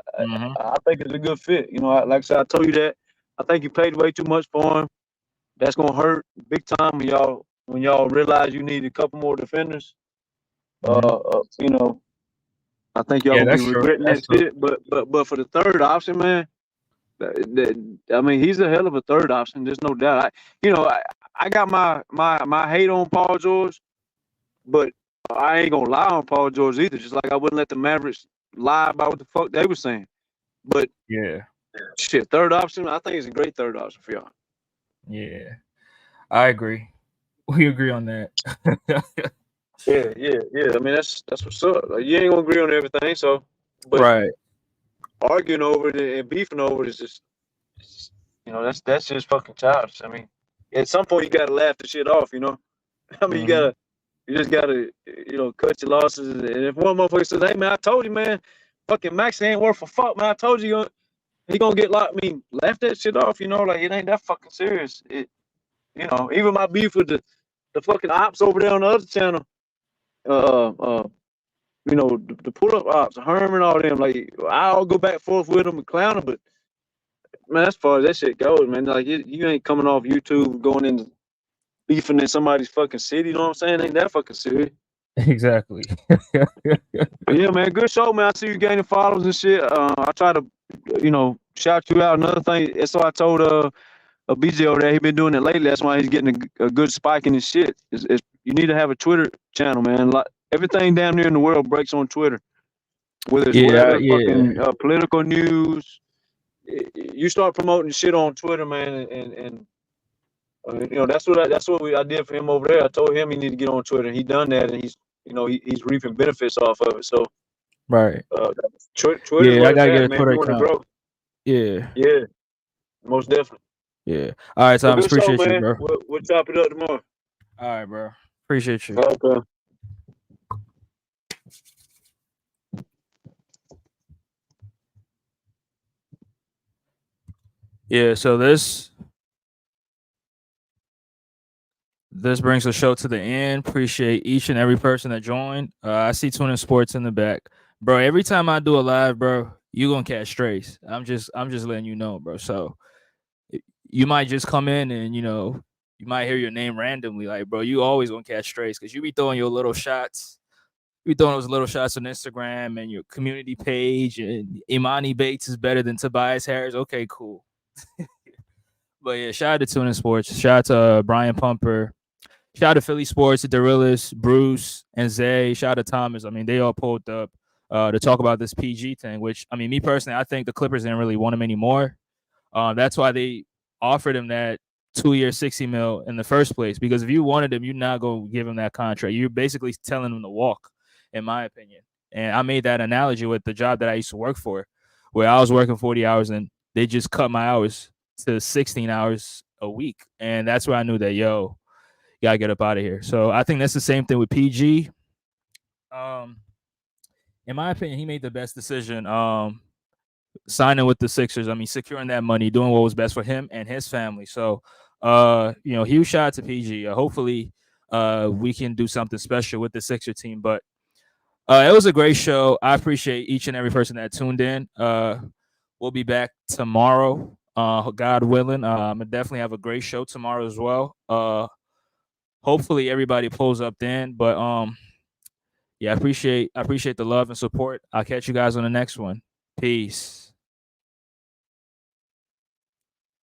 think it's a good fit. Like I said, I told you that. I think you paid way too much for him. That's gonna hurt big time when y'all realize you need a couple more defenders. I think y'all gonna be regretting that shit. But for the third option, man, he's a hell of a third option. There's no doubt. I got my hate on Paul George, but I ain't gonna lie on Paul George either. Just like I wouldn't let the Mavericks lie about what the fuck they were saying. But yeah, shit, third option. I think it's a great third option for y'all. Yeah, I agree. We agree on that. Yeah. I mean, that's what's up. Like, you ain't gonna agree on everything, so. But, right. arguing over it and beefing over it is just, that's just fucking childish. I mean, at some point you gotta laugh the shit off, I mean, you just gotta, cut your losses. And if one motherfucker says, "Hey man, I told you, man, fucking Maxey ain't worth a fuck, man. I told you he gonna get locked." I mean, laugh that shit off, like it ain't that fucking serious. Even my beef with the fucking ops over there on the other channel, the pull-up ops, Herman, all them, like, I'll go back and forth with them and clown them, but man, as far as that shit goes, man, like, you ain't coming off YouTube going into beefing in somebody's fucking city, you know what I'm saying? Ain't that fucking serious. Exactly. But yeah, man, good show, man. I see you gaining followers and shit. I try to, shout you out. Another thing, that's why I told a BJ over there, he been doing it lately. That's why he's getting a good spike in his shit. You need to have a Twitter channel, man. Like, everything down there in the world breaks on Twitter. Whether it's whatever fucking political news, you start promoting shit on Twitter, man, and that's what I did for him over there. I told him he need to get on Twitter, and he done that, and he's reaping benefits off of it. So right, Twitter. Yeah, I gotta get a man. Twitter account. Yeah, most definitely. Yeah. All right, Thomas. Appreciate you, bro. We'll chop it up tomorrow. All right, bro. Appreciate you. Okay. Yeah, so this brings the show to the end. Appreciate each and every person that joined. I see Tuning Sports in the back, bro. Every time I do a live, bro, you gonna catch strays. I'm just letting you know, bro. So you might just come in and you might hear your name randomly, like, bro. You always gonna catch strays because you be throwing your little shots. You be throwing those little shots on Instagram and your community page. And Imani Bates is better than Tobias Harris. Okay, cool. But yeah, shout out to Tuning Sports. Shout out to Brian Pumper. Shout out to Philly Sports, Darillis, Bruce, and Zay. Shout out to Thomas. I mean, they all pulled up to talk about this PG thing, which, I mean, me personally, I think the Clippers didn't really want him anymore. That's why they offered him that 2-year, $60 million in the first place. Because if you wanted him, you're not going to give him that contract. You're basically telling him to walk, in my opinion. And I made that analogy with the job that I used to work for, where I was working 40 hours and they just cut my hours to 16 hours a week. And that's where I knew that, you gotta get up out of here. So I think that's the same thing with PG. In my opinion, he made the best decision signing with the Sixers. I mean, securing that money, doing what was best for him and his family. So huge shout out to PG. Hopefully we can do something special with the Sixer team. But it was a great show. I appreciate each and every person that tuned in. We'll be back tomorrow, God willing. I'm gonna definitely have a great show tomorrow as well. Hopefully everybody pulls up then. But I appreciate the love and support. I'll catch you guys on the next one. Peace.